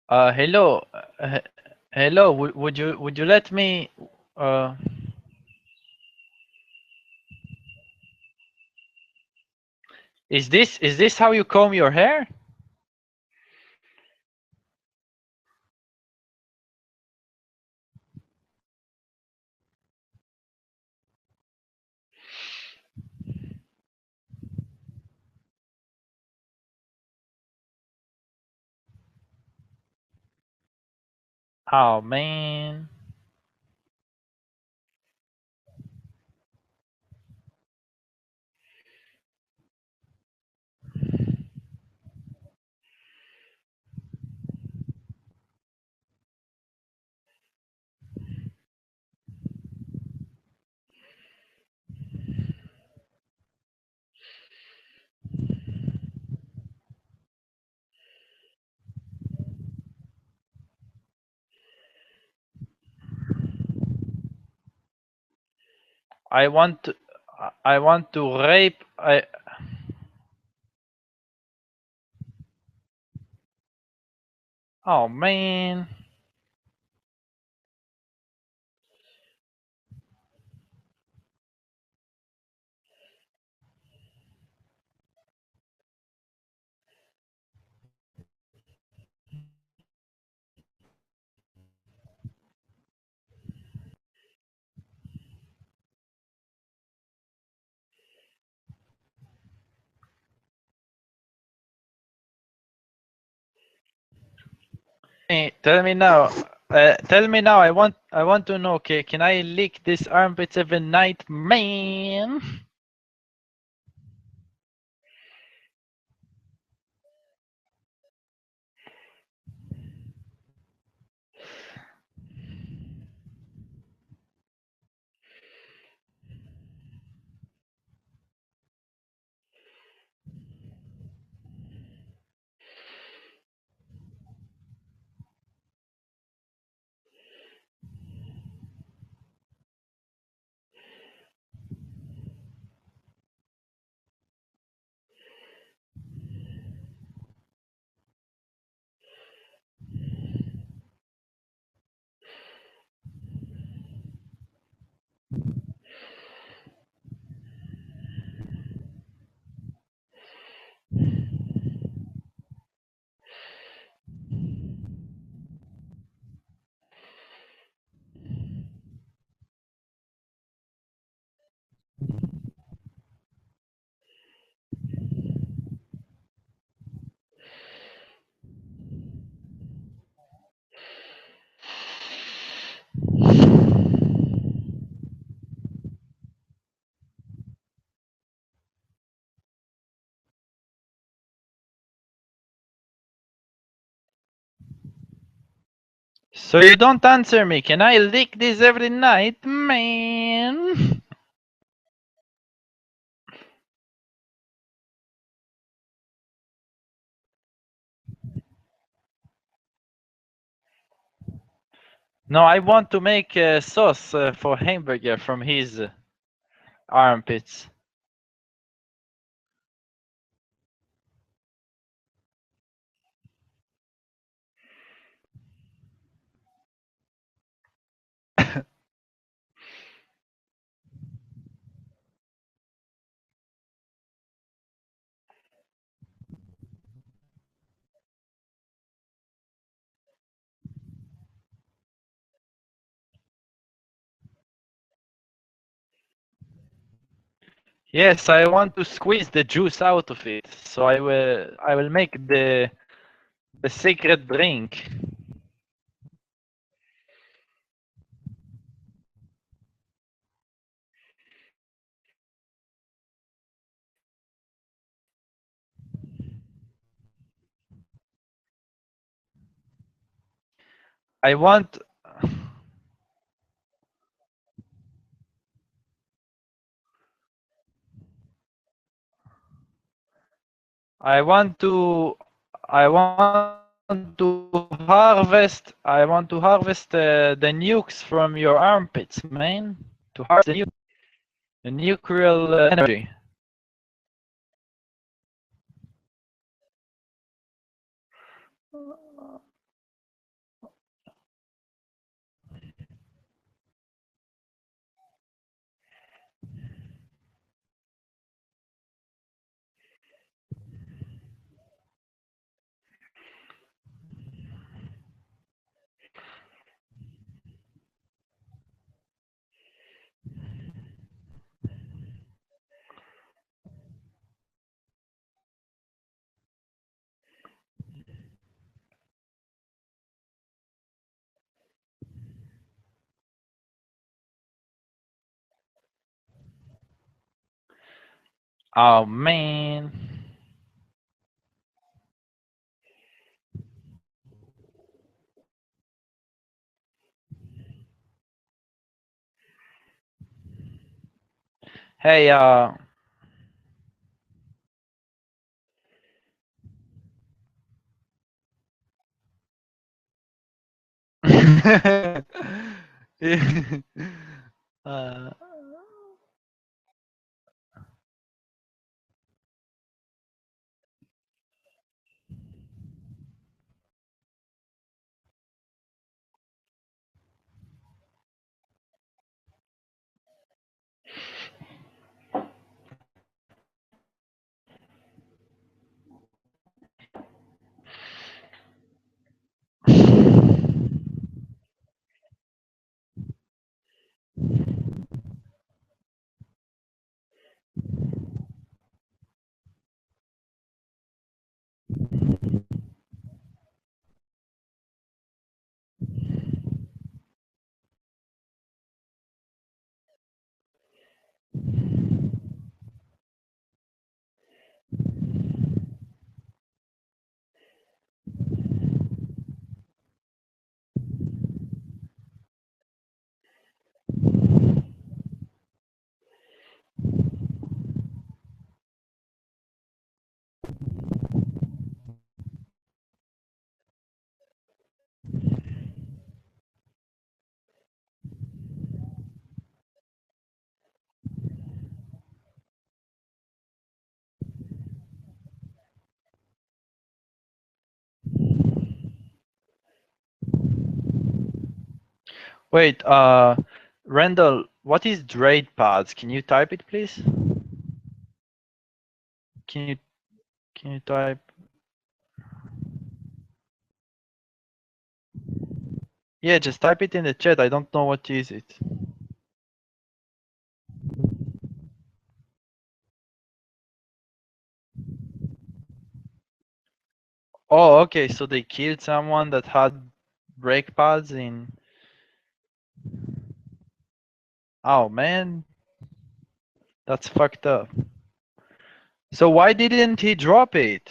Hello, hello. Would you let me? Uh, is this how you comb your hair? Oh man. I want to I want to rape I Oh man. Tell me now. Tell me now. I want to know. Okay, can I lick this armpits every night, man? So you don't answer me. Can I lick this every night, man? No, I want to make sauce for hamburger from his armpits. Yes, I want to squeeze the juice out of it. So I will make the secret drink. I want I want to I want to I want to harvest the nukes from your armpits, man. To harvest the nuclear energy. Oh man. Hey, uh, wait, Randall, what is Draid Pads? Can you type it, please? Can you can you type? Yeah, just type it in the chat. I don't know what is it. Oh, okay. So they killed someone that had brake pads in. Oh man, that's fucked up. So why didn't he drop it?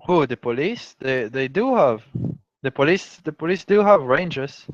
Who, the police? They do have the police do have ranges.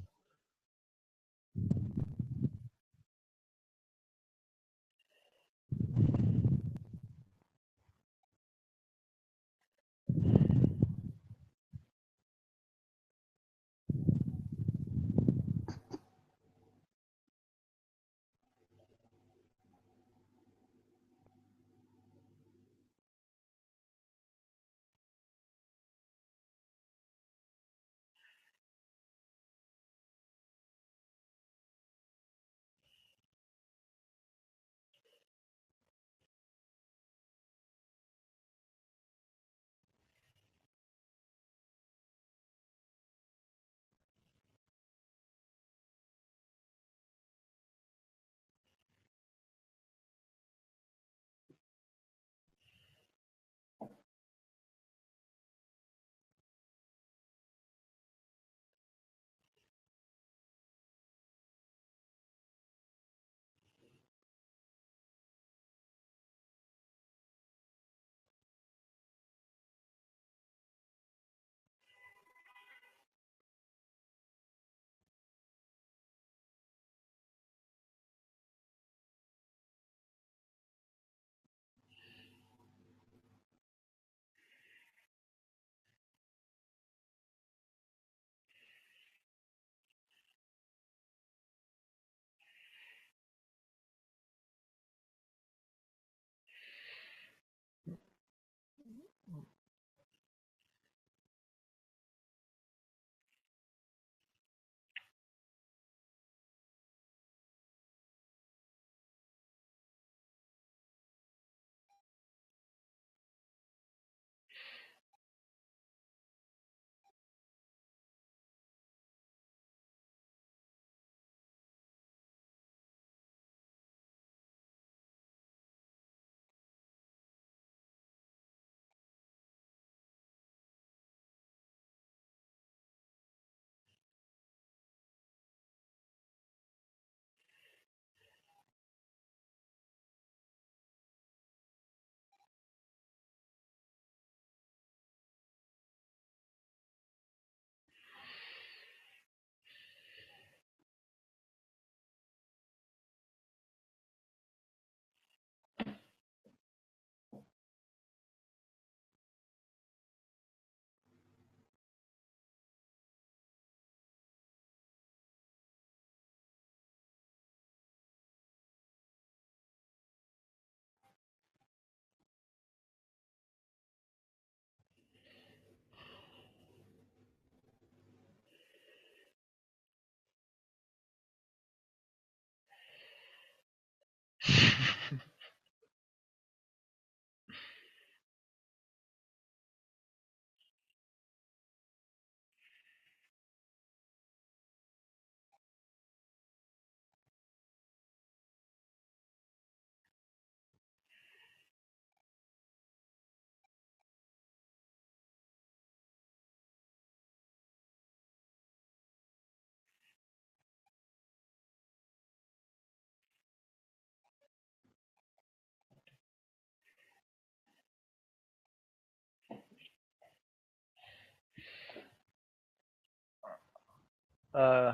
Uh,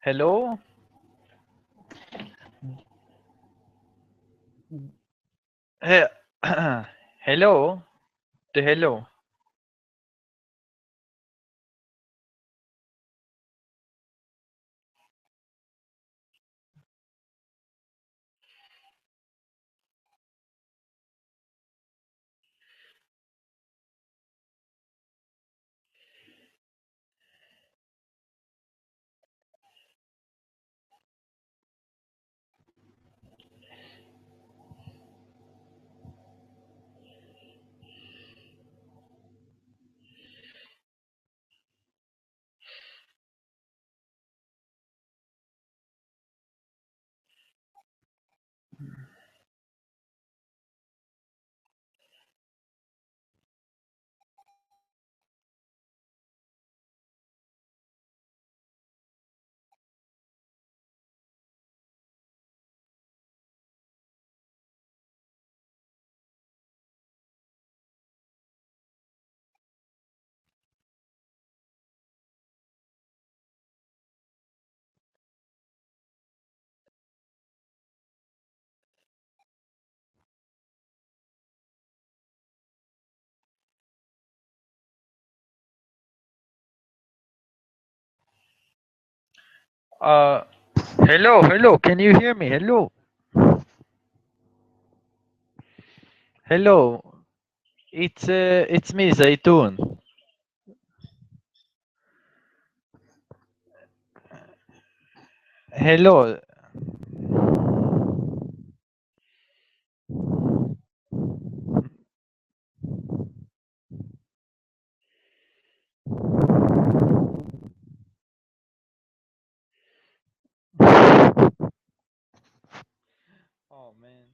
hello? Hey, hello? The hello. Uh, hello. Can you hear me? Hello, hello. It's me, Zaytun. Hello. Oh man.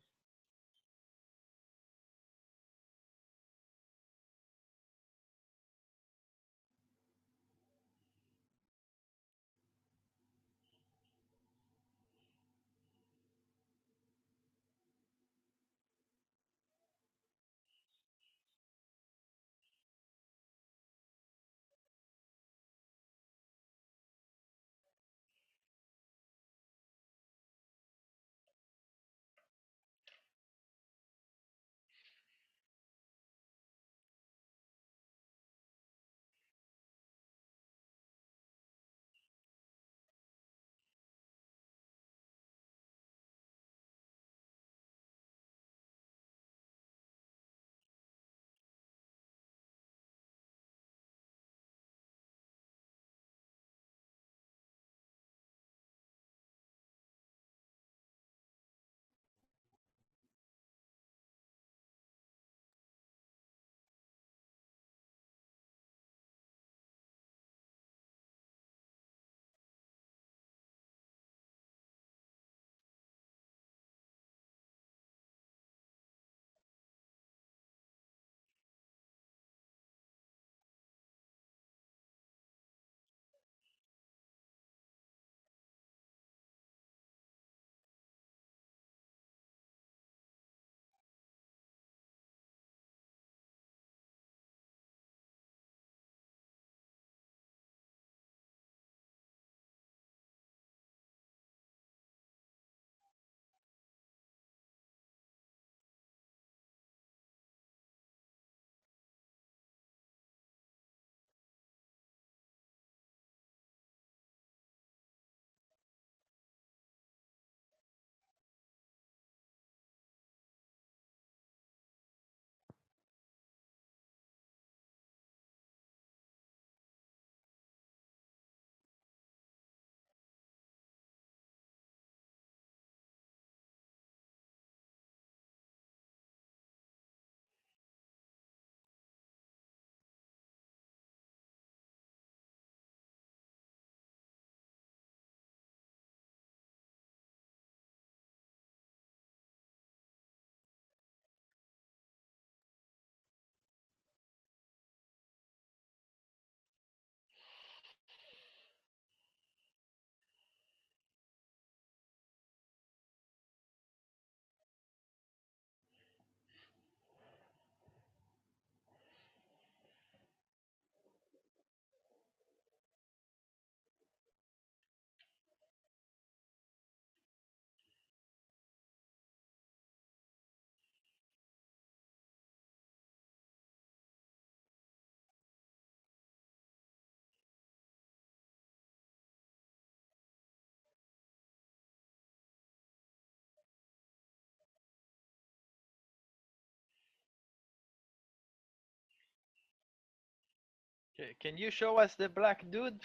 Can you show us the black dude?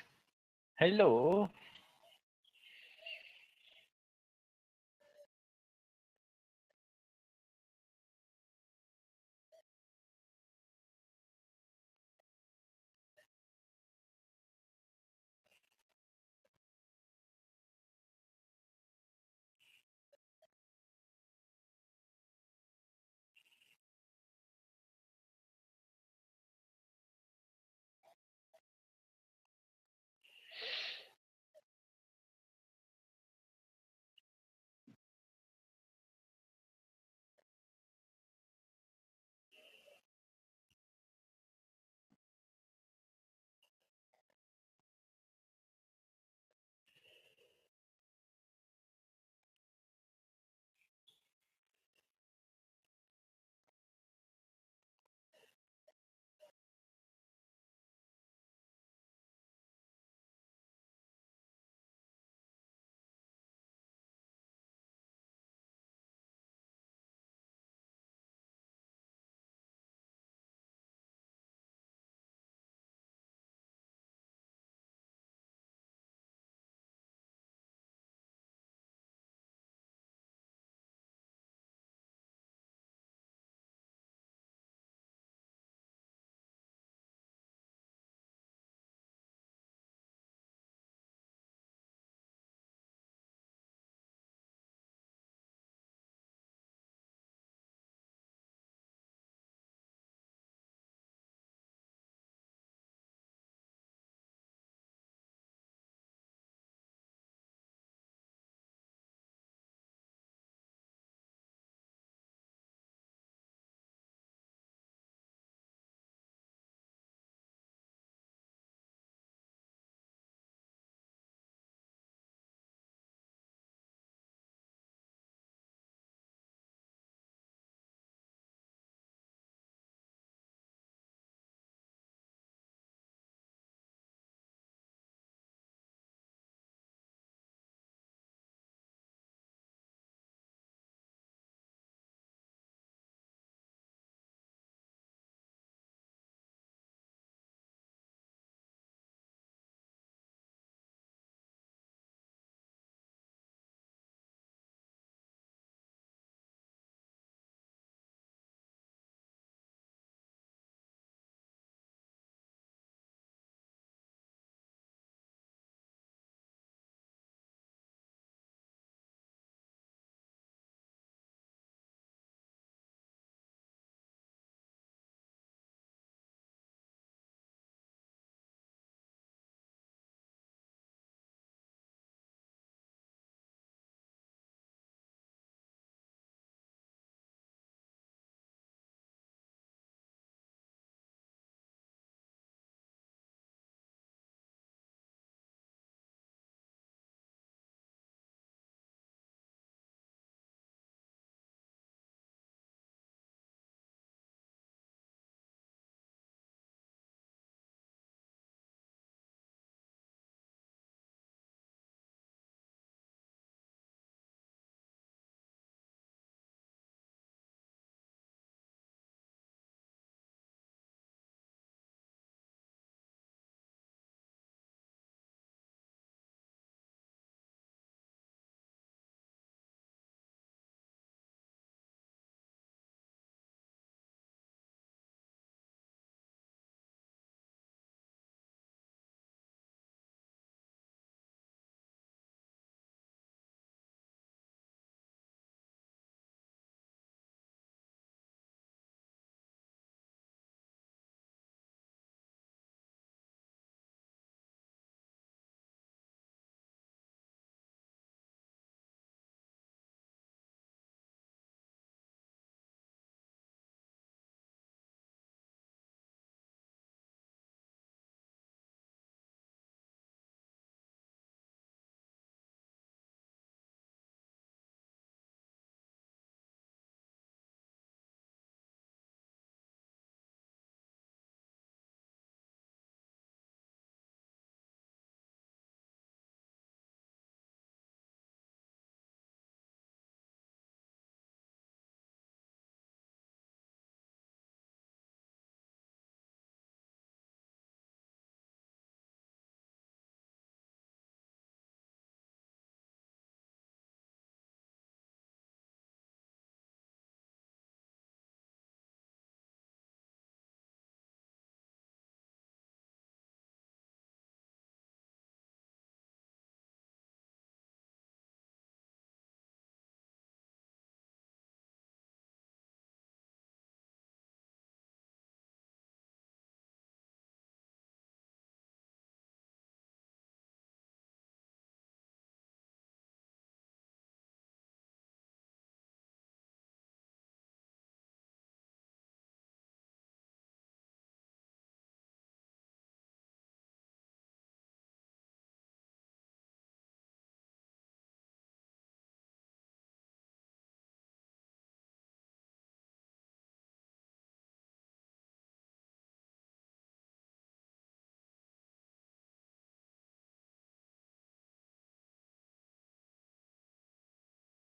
Hello.